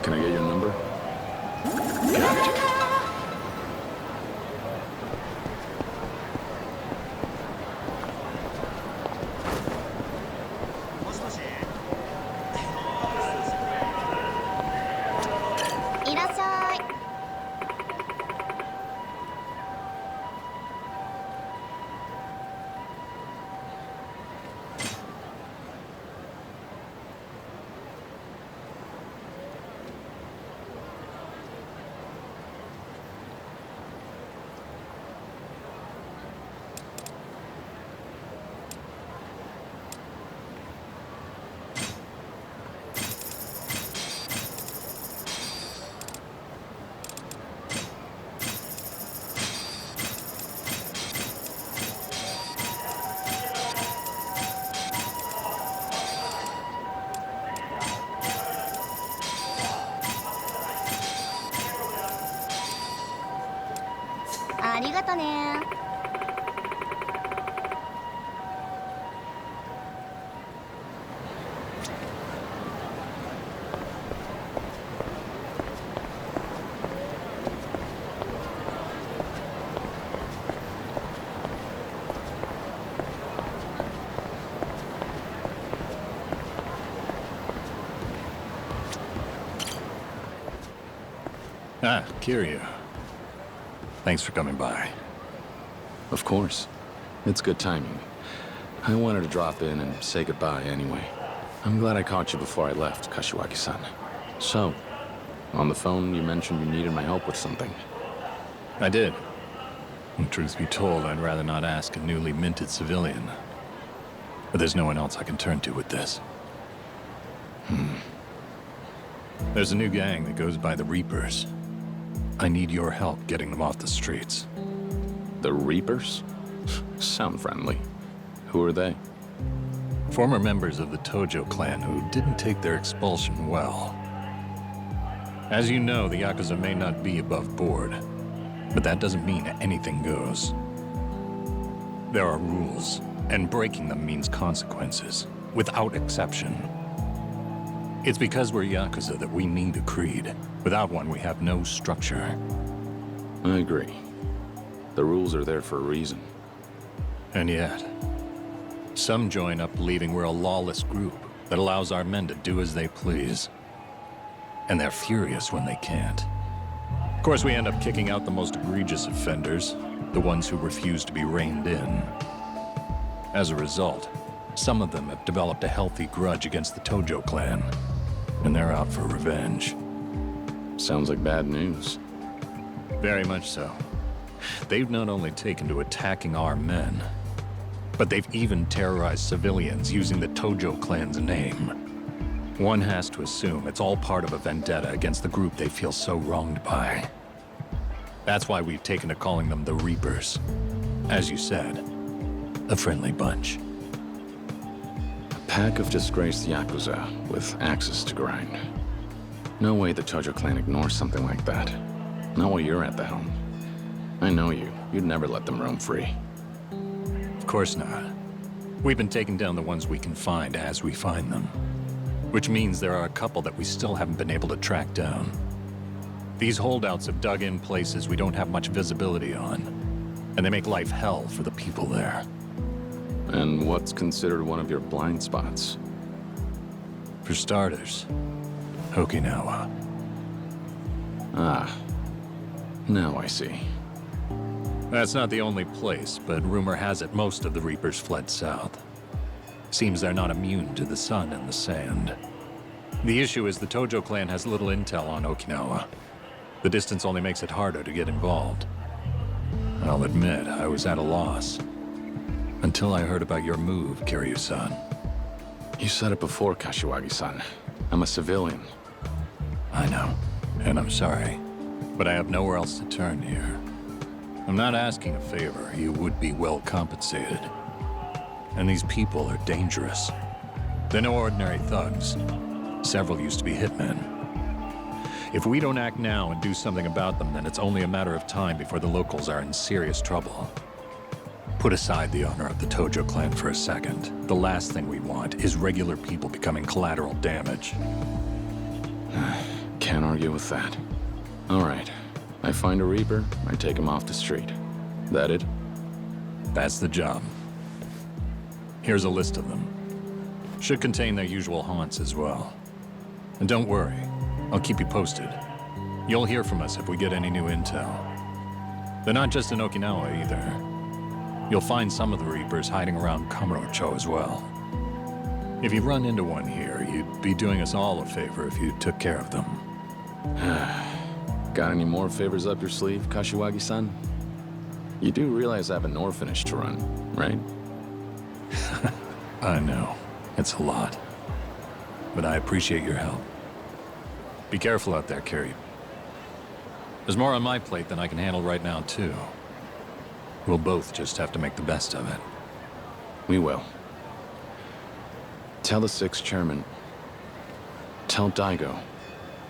Can I get your number? Got it. Ah, Kiryu. Thanks for coming by. Of course. It's good timing. I wanted to drop in and say goodbye anyway. I'm glad I caught you before I left, Kashiwagi-san. So, on the phone, you mentioned you needed my help with something. I did. And truth be told, I'd rather not ask a newly minted civilian. But there's no one else I can turn to with this. There's a new gang that goes by the Reapers. I need your help getting them off the streets. The Reapers? Sound friendly. Who are they? Former members of the Tojo clan who didn't take their expulsion well. As you know, the Yakuza may not be above board, but that doesn't mean anything goes. There are rules, and breaking them means consequences, without exception. It's because we're Yakuza that we need a creed. Without one, we have no structure. I agree. The rules are there for a reason. And yet, some join up believing we're a lawless group that allows our men to do as they please. And they're furious when they can't. Of course, we end up kicking out the most egregious offenders, the ones who refuse to be reined in. As a result, some of them have developed a healthy grudge against the Tojo clan, and they're out for revenge. Sounds like bad news. Very much so. They've not only taken to attacking our men, but they've even terrorized civilians using the Tojo clan's name. One has to assume it's all part of a vendetta against the group they feel so wronged by. That's why we've taken to calling them the Reapers. As you said, a friendly bunch. A pack of disgraced Yakuza with axes to grind. No way the Tojo clan ignores something like that. Not while you're at the helm. I know you. You'd never let them roam free. Of course not. We've been taking down the ones we can find as we find them. Which means there are a couple that we still haven't been able to track down. These holdouts have dug in places we don't have much visibility on, and they make life hell for the people there. And what's considered one of your blind spots? For starters, Okinawa. Ah, now I see. That's not the only place, but rumor has it most of the Reapers fled south. Seems they're not immune to the sun and the sand. The issue is the Tojo clan has little intel on Okinawa. The distance only makes it harder to get involved. I'll admit, I was at a loss. Until I heard about your move, Kiryu-san. You said it before, Kashiwagi-san. I'm a civilian. I know, and I'm sorry. But I have nowhere else to turn here. I'm not asking a favor. You would be well compensated. And these people are dangerous. They're no ordinary thugs. Several used to be hitmen. If we don't act now and do something about them, then it's only a matter of time before the locals are in serious trouble. Put aside the honor of the Tojo clan for a second. The last thing we want is regular people becoming collateral damage. Can't argue with that. All right. I find a Reaper, I take him off the street. That it? That's the job. Here's a list of them. Should contain their usual haunts as well. And don't worry, I'll keep you posted. You'll hear from us if we get any new intel. They're not just in Okinawa either. You'll find some of the Reapers hiding around Kamurocho as well. If you run into one here, you'd be doing us all a favor if you took care of them. Got any more favors up your sleeve, Kashiwagi-san? You do realize I have an orphanage to run, right? I know. It's a lot. But I appreciate your help. Be careful out there, Kiryu. There's more on my plate than I can handle right now, too. We'll both just have to make the best of it. We will. Tell the sixth chairman. Tell Daigo.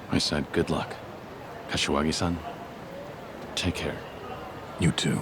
I said good luck. Kashiwagi-san, take care. You too.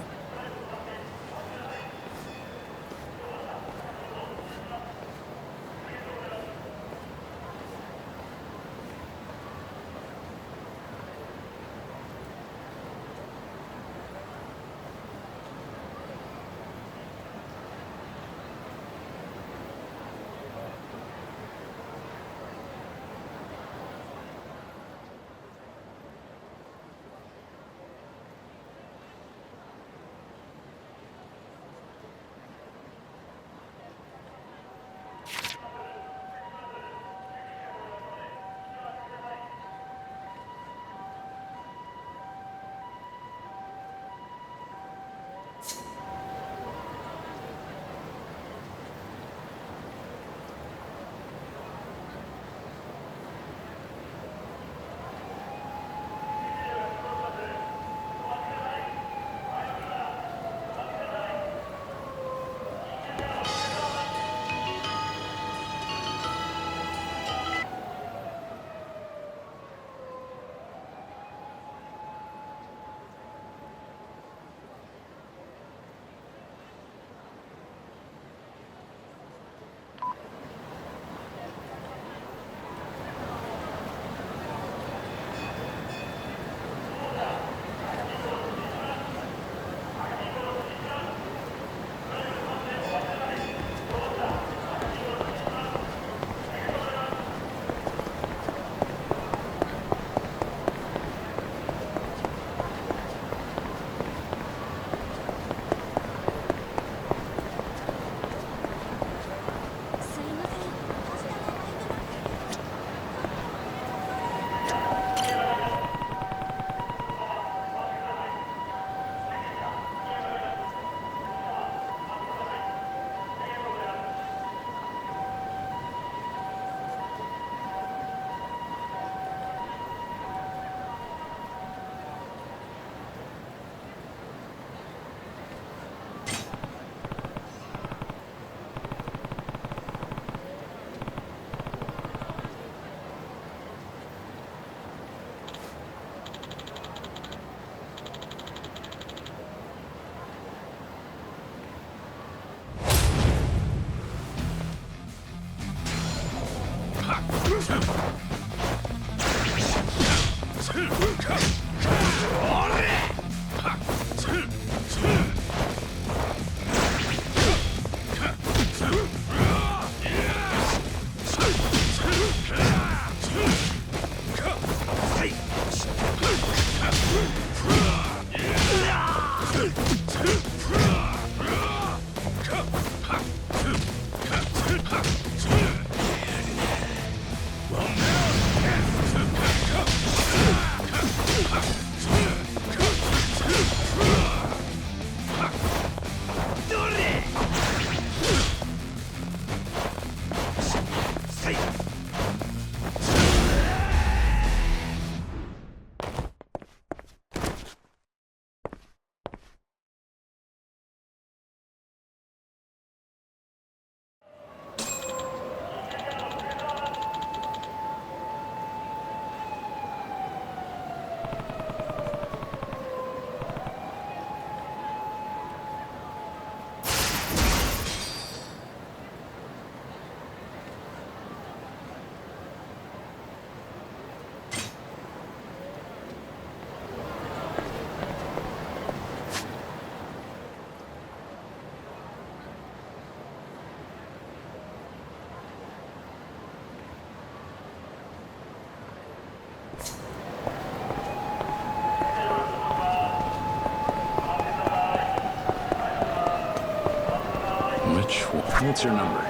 What's your number?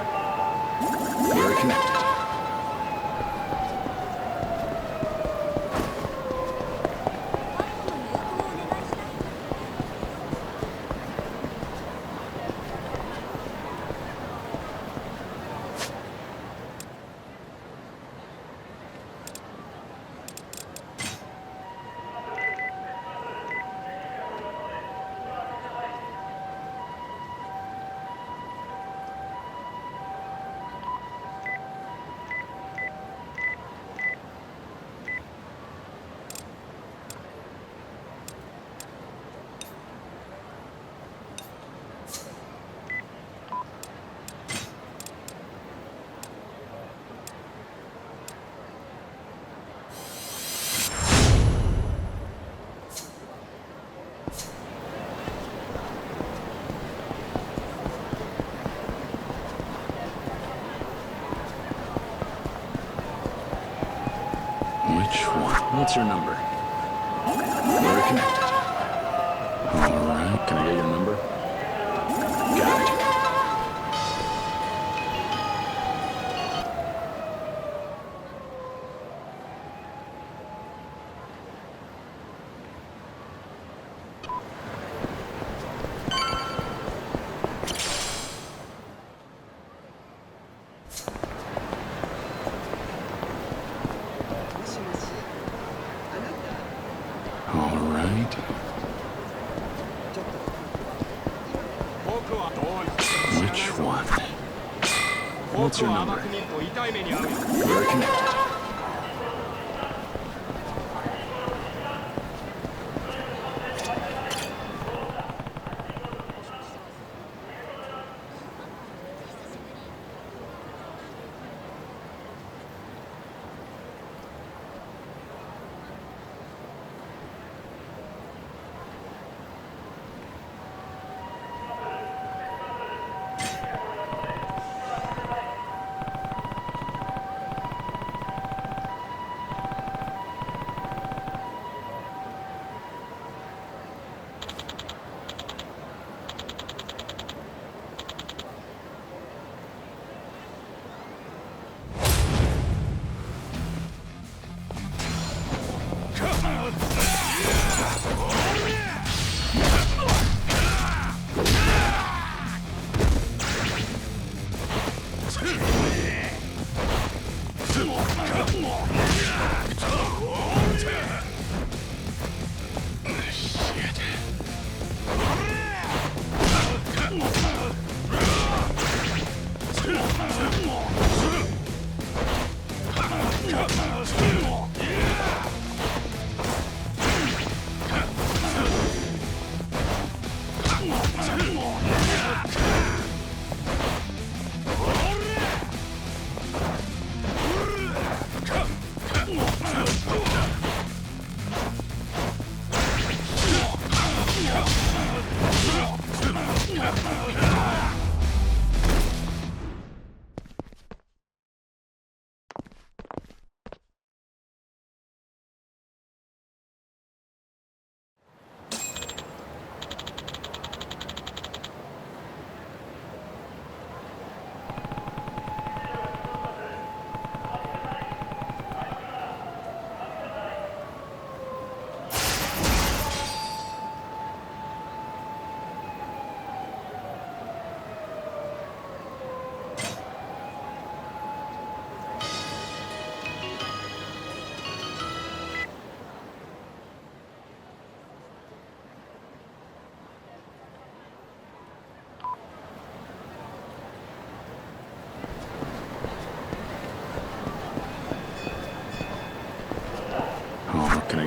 We're connected. What's your number? We're connected. All right, can I get your number? Got it. What's your number? We're connected.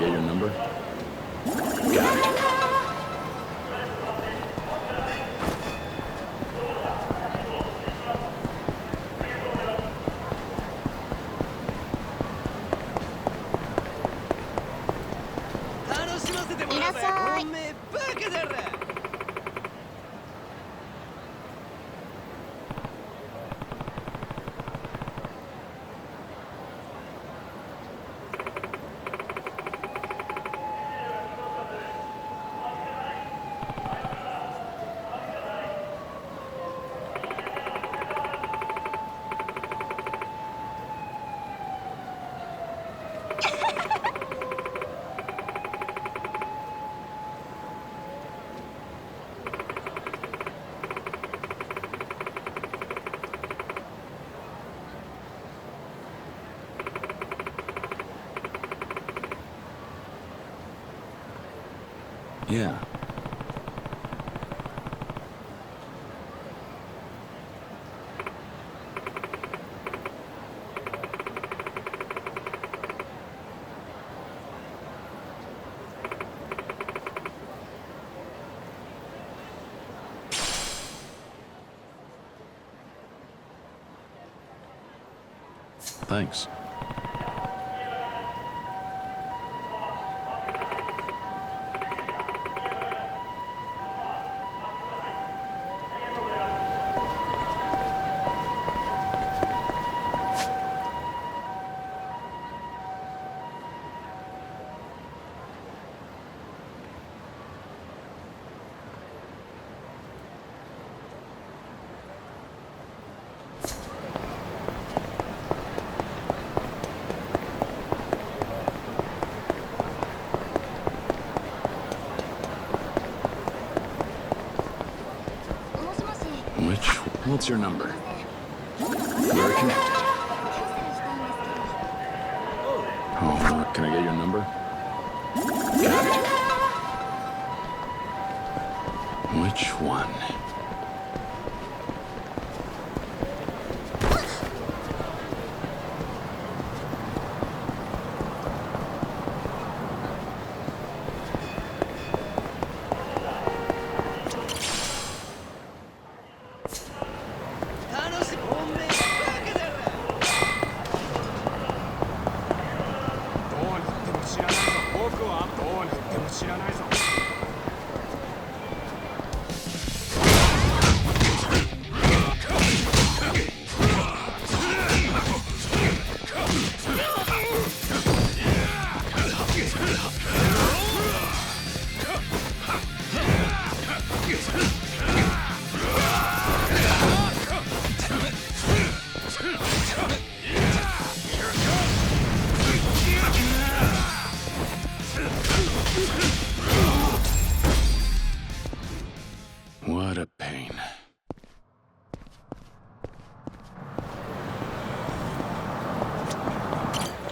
get your number? Got it. Yeah. Thanks. What's your number? We're connected. Oh, can I get your number? Got it. Which one? What a pain.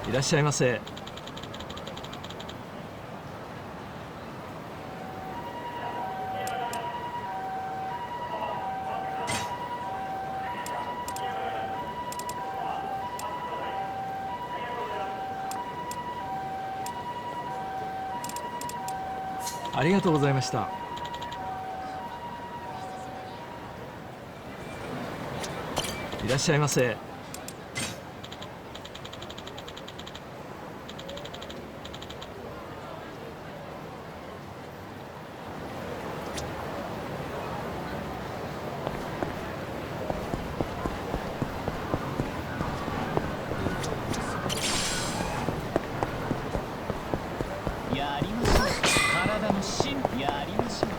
いらっしゃいませ。ありがとうございました。いらっしゃいませ。やりましょう。体の芯やりましょう。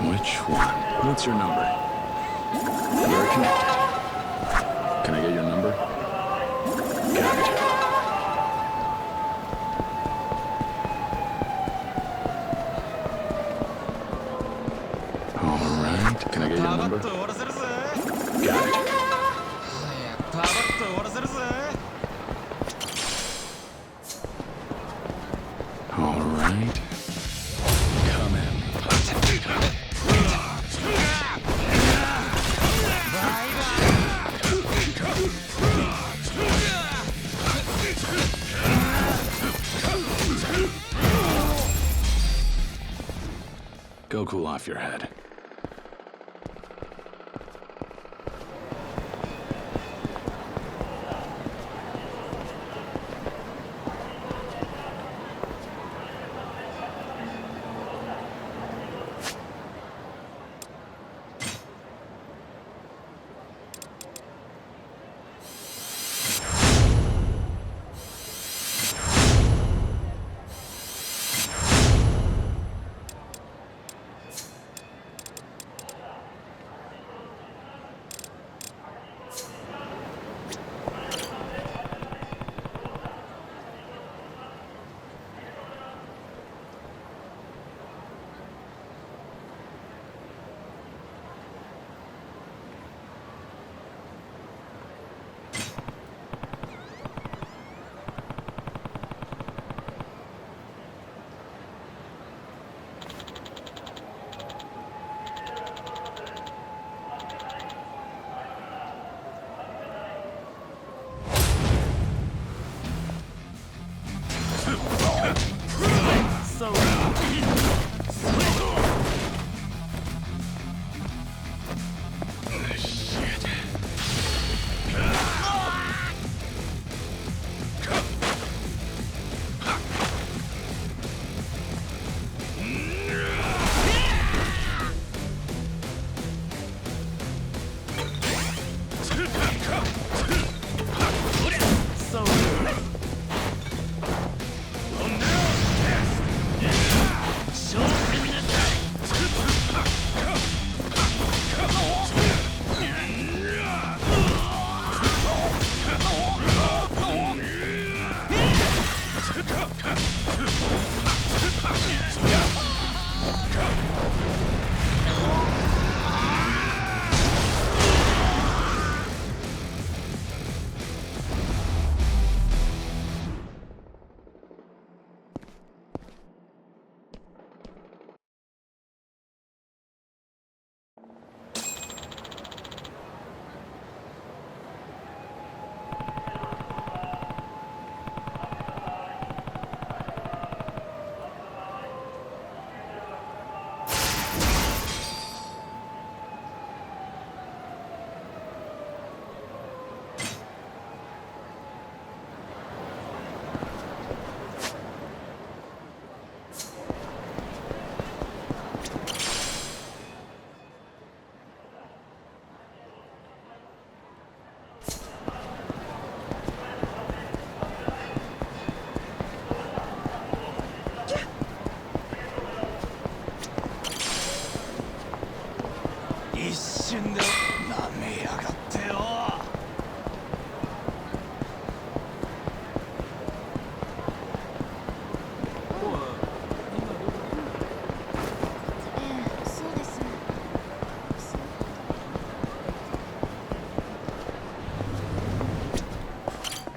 Which one? What's your number? We're connected. Can I get your number? Got it. All right. Can I get your number? Got it. All right. Come in. Go cool off your head.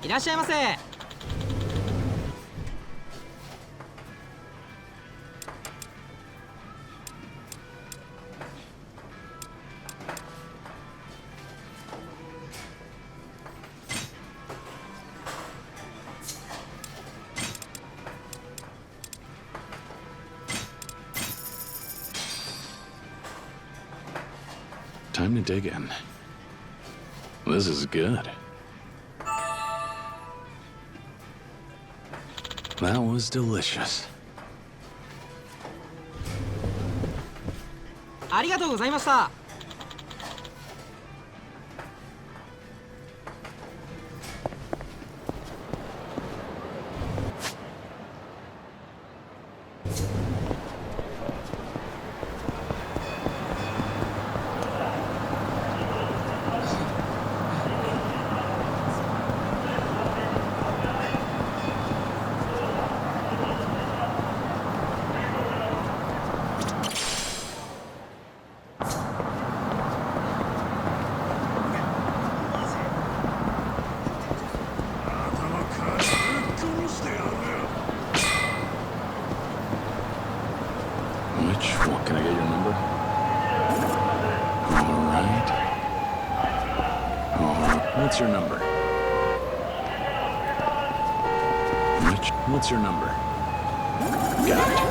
いらっしゃいませ。Time to dig in. This is good. That was delicious. ありがとうございました。Can I get your number? All right. What's your number? What's your number? Got it.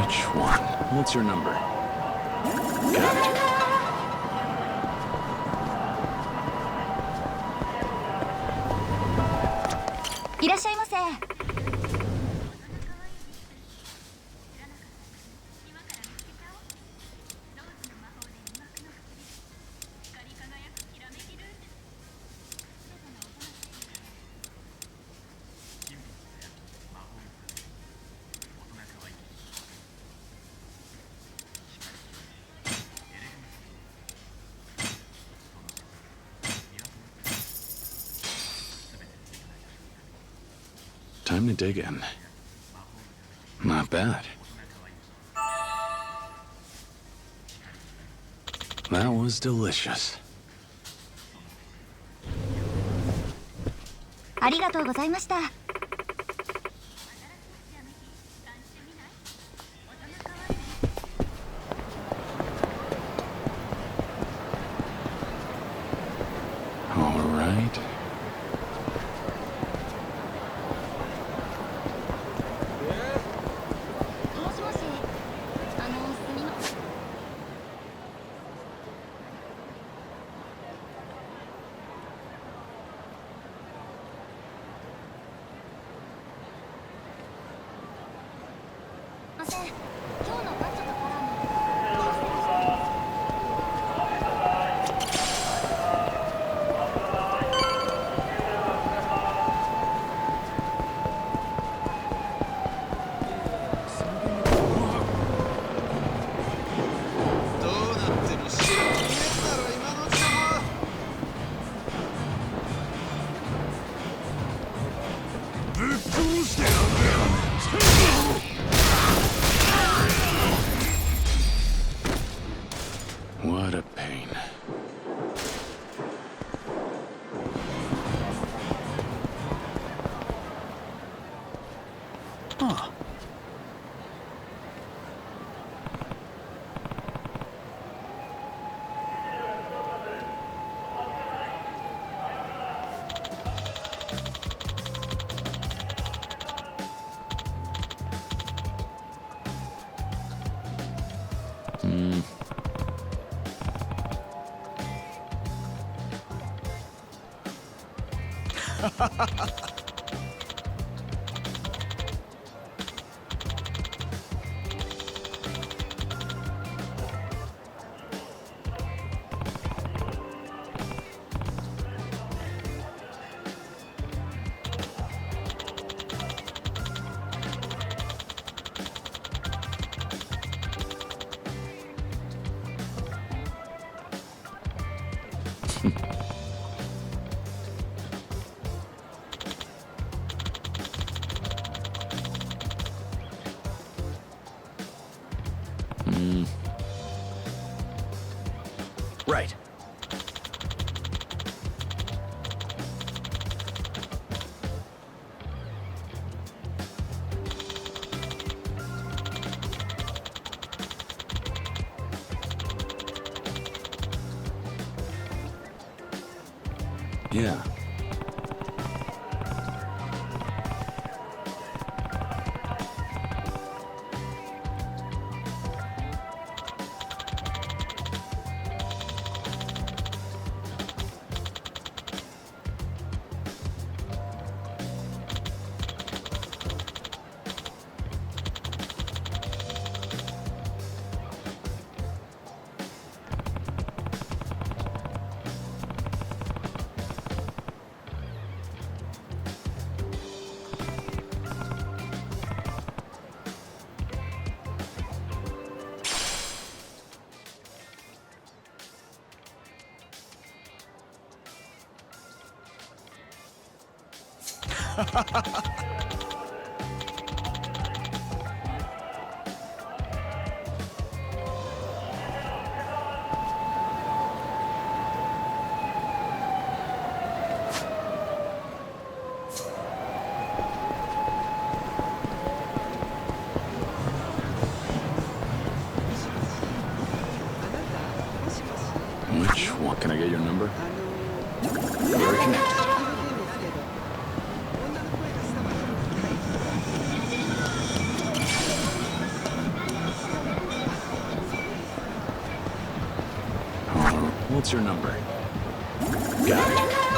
Which one? What's your number? Got it.いらっしゃいませ。Time to dig in. Not bad. That was delicious. ありがとうございました。All right. もしもし、すみません。今日のバッジとコラム。What a pain. Huh. Hmm. Right. Yeah. Which one? Can I get your number? Very connected. What's your number? Got it.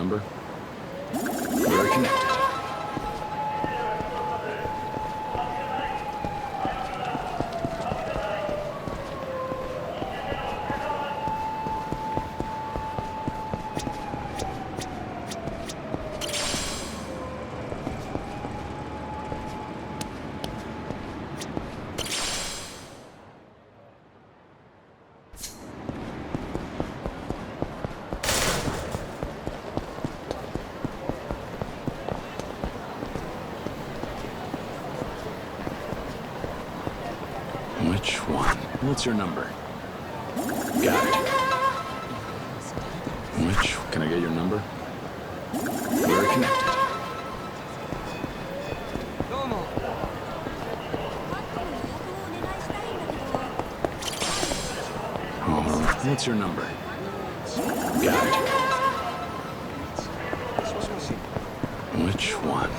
number? We're connected. Which one? What's your number? Got it. Which? Can I get your number? We're connected. Oh, what's your number? Got it. Which one?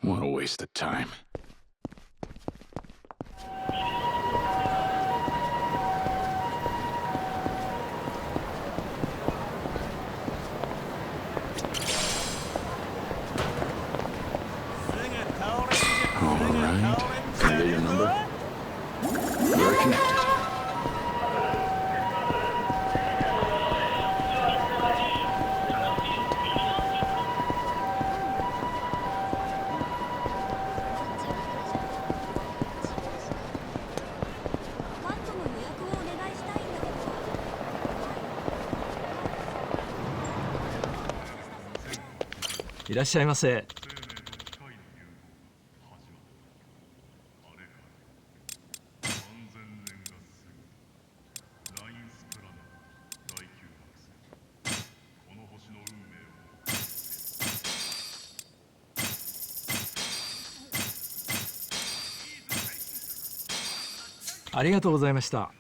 What a waste of time. All right. Can I get your number? We're connected.いらっしゃいませ。ありがとうございました。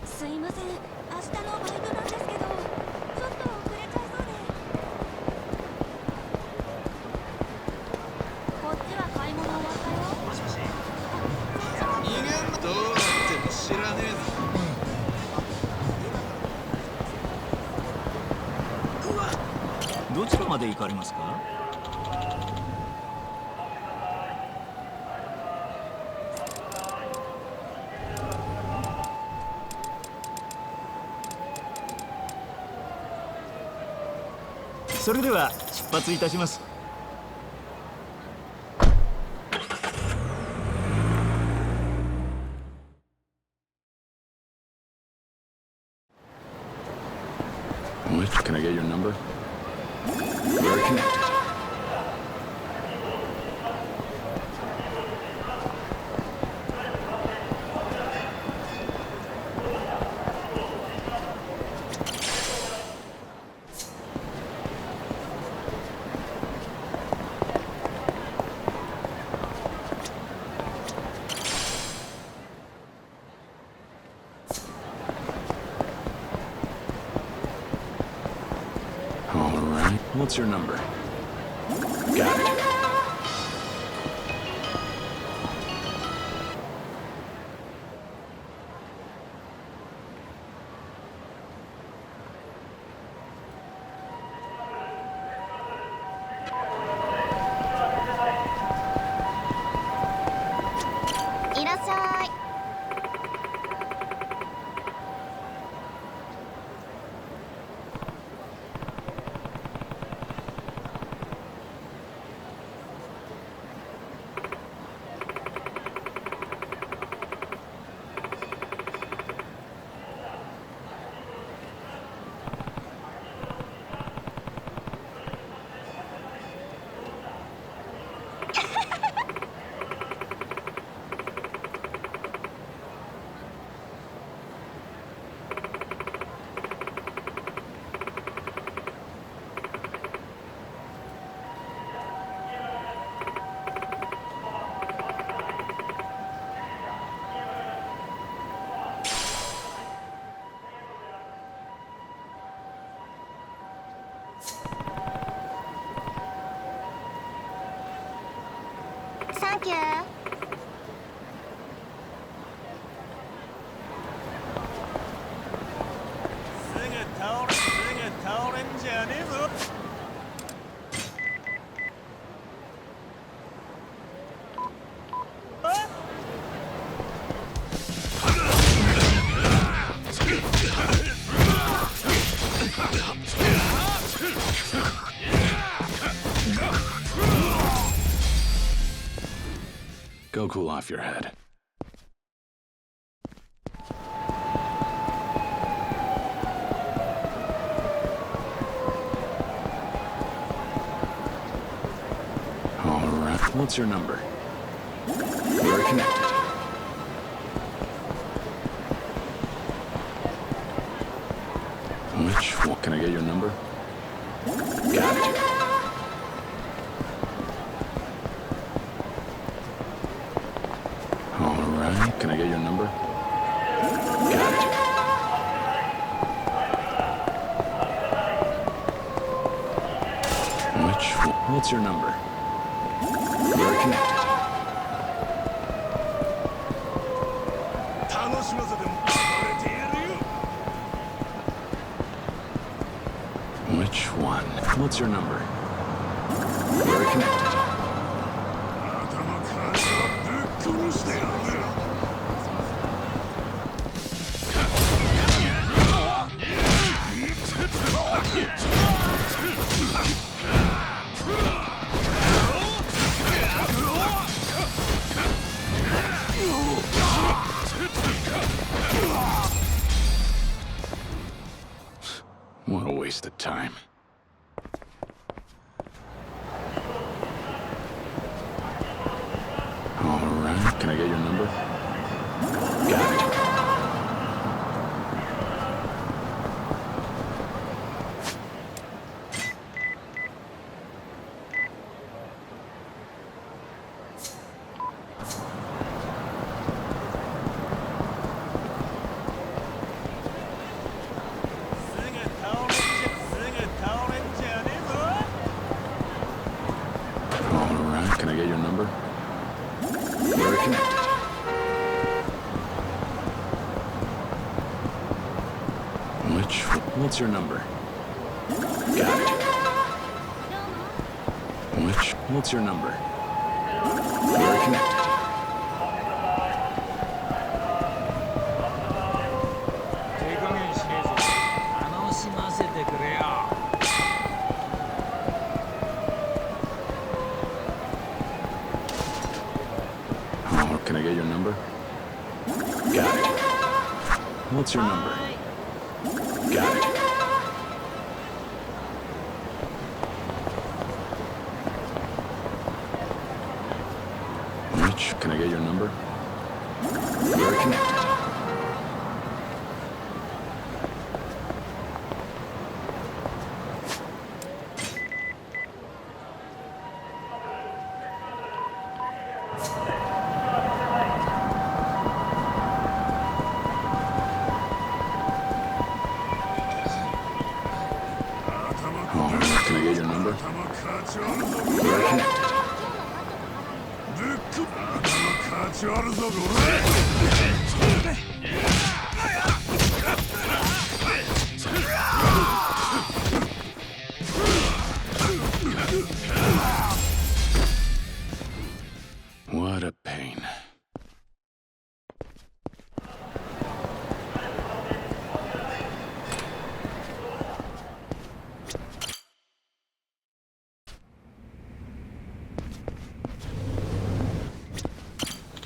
すいません、明日のバイトなんですけど、ちょっと遅れちゃいそうで。こっちは買い物終わったよ。もしもし。逃げんのどうなっても知らねえぞ。どちらまで行かれますか？それでは出発いたします。Which? Can I get your number? We're connected. What's your number? Got it. Thank you. Go cool off your head. All right. What's your number? We're connected. Which one? Can I get your number? Got it. All right. Can I get your number? Got it. Which one? What's your number? We're connected. Which one? What's your number? We're connected. What a waste of time. All right. Can I get your number? Got it. Can I get your number? We're connected. What's your number? Got it. What's your number? We're connected. Can I get your number? Got it. What's your number? Got it. Can I get your number? We're connected. Can I get your number? We're connected. What a pain.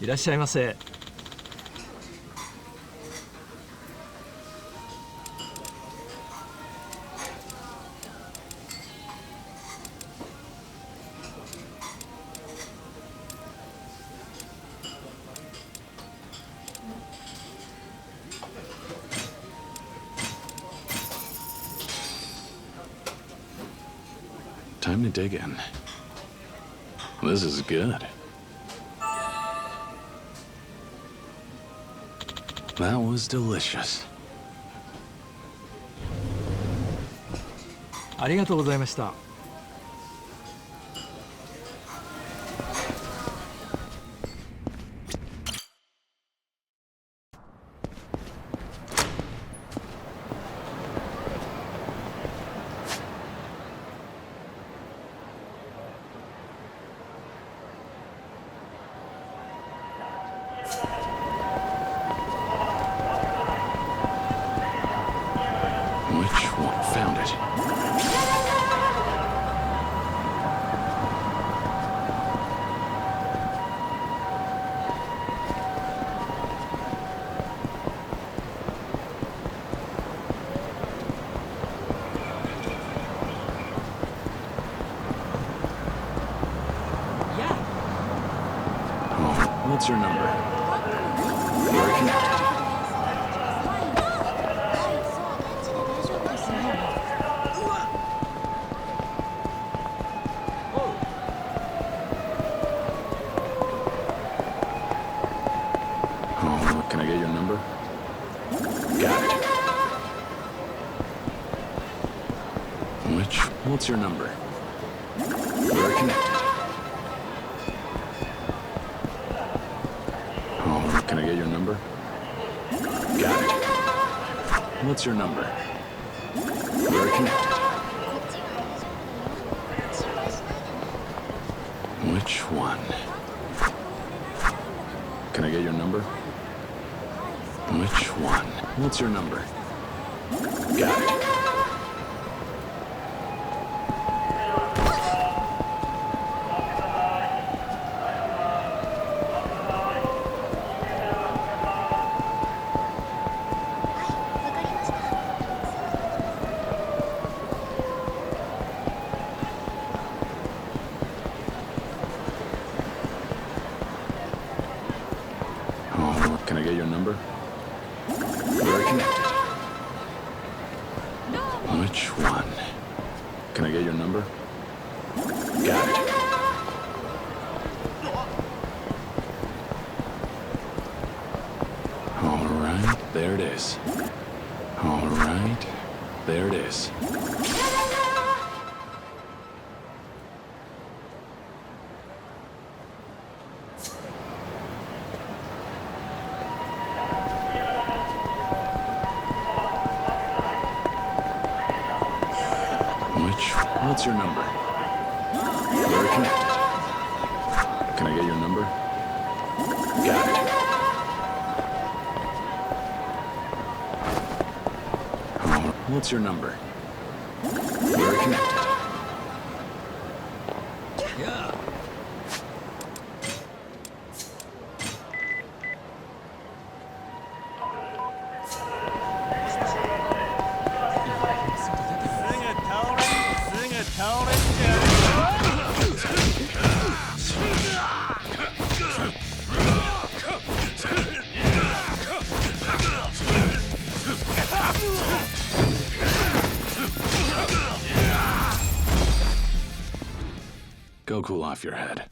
いらっしゃいませ。Time to dig in. This is good. That was delicious. ありがとうございました。Which one? Found it. What's your number? We're connected. Oh, can I get your number? Got it. What's your number? We're connected. Can I get your number? Got it. What's your number? We're connected. Which one? Can I get your number? Which one? What's your number? Got it. Can I get your number? We're connected. Which one? Can I get your number? Got it. All right, there it is. All right, there it is. What's your number? We're connected. Can I get your number? Got it. Oh, what's your number? We're connected. Yeah. Go cool off your head.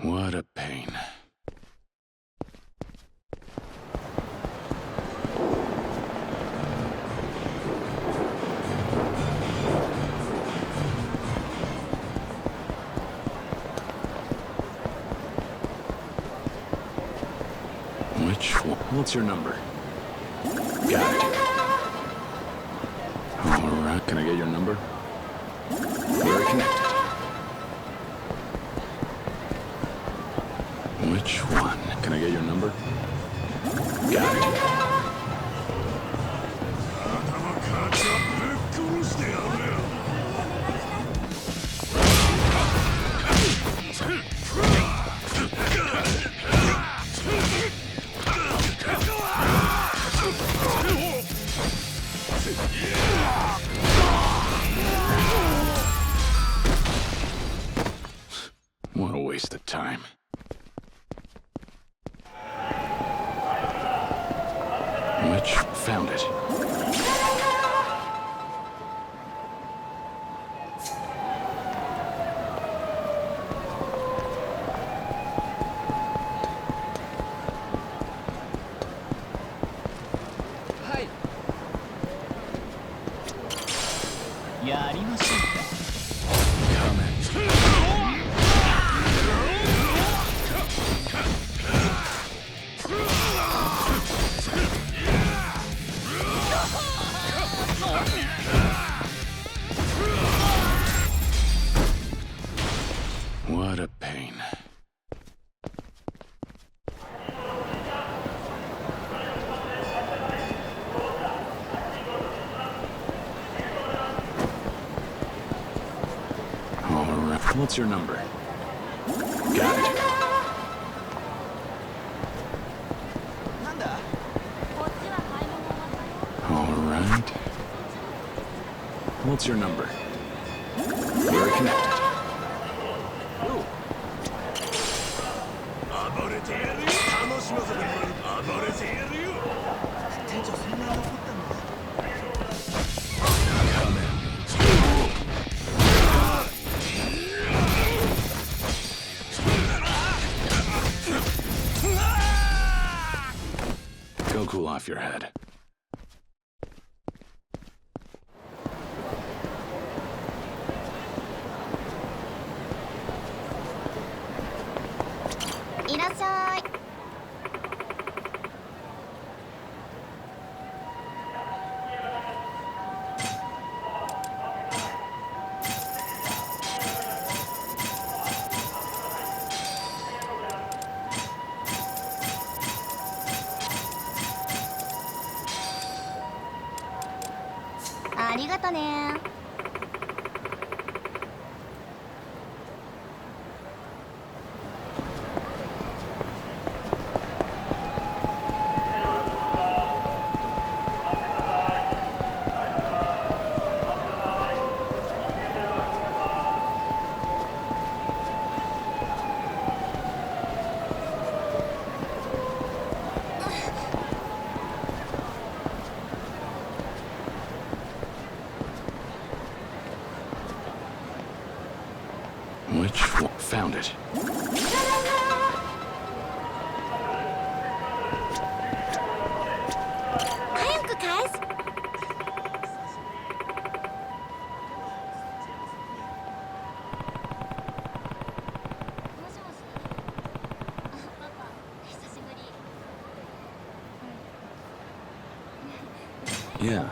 What a pain. What's your number? Got it. All right, can I get your number? We're connected. Which one? Can I get your number? Got it. What a waste of time. Which found it. やりましょうか。 What a pain. All right. What's your number? Got it. All right. What's your number? We're connected. Go cool off your head. Which one? Found it. Yeah.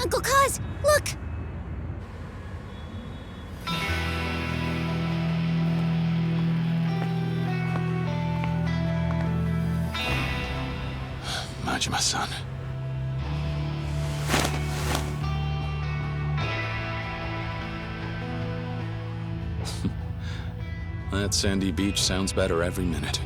Uncle Kaz, look! Majima-san. That sandy beach sounds better every minute.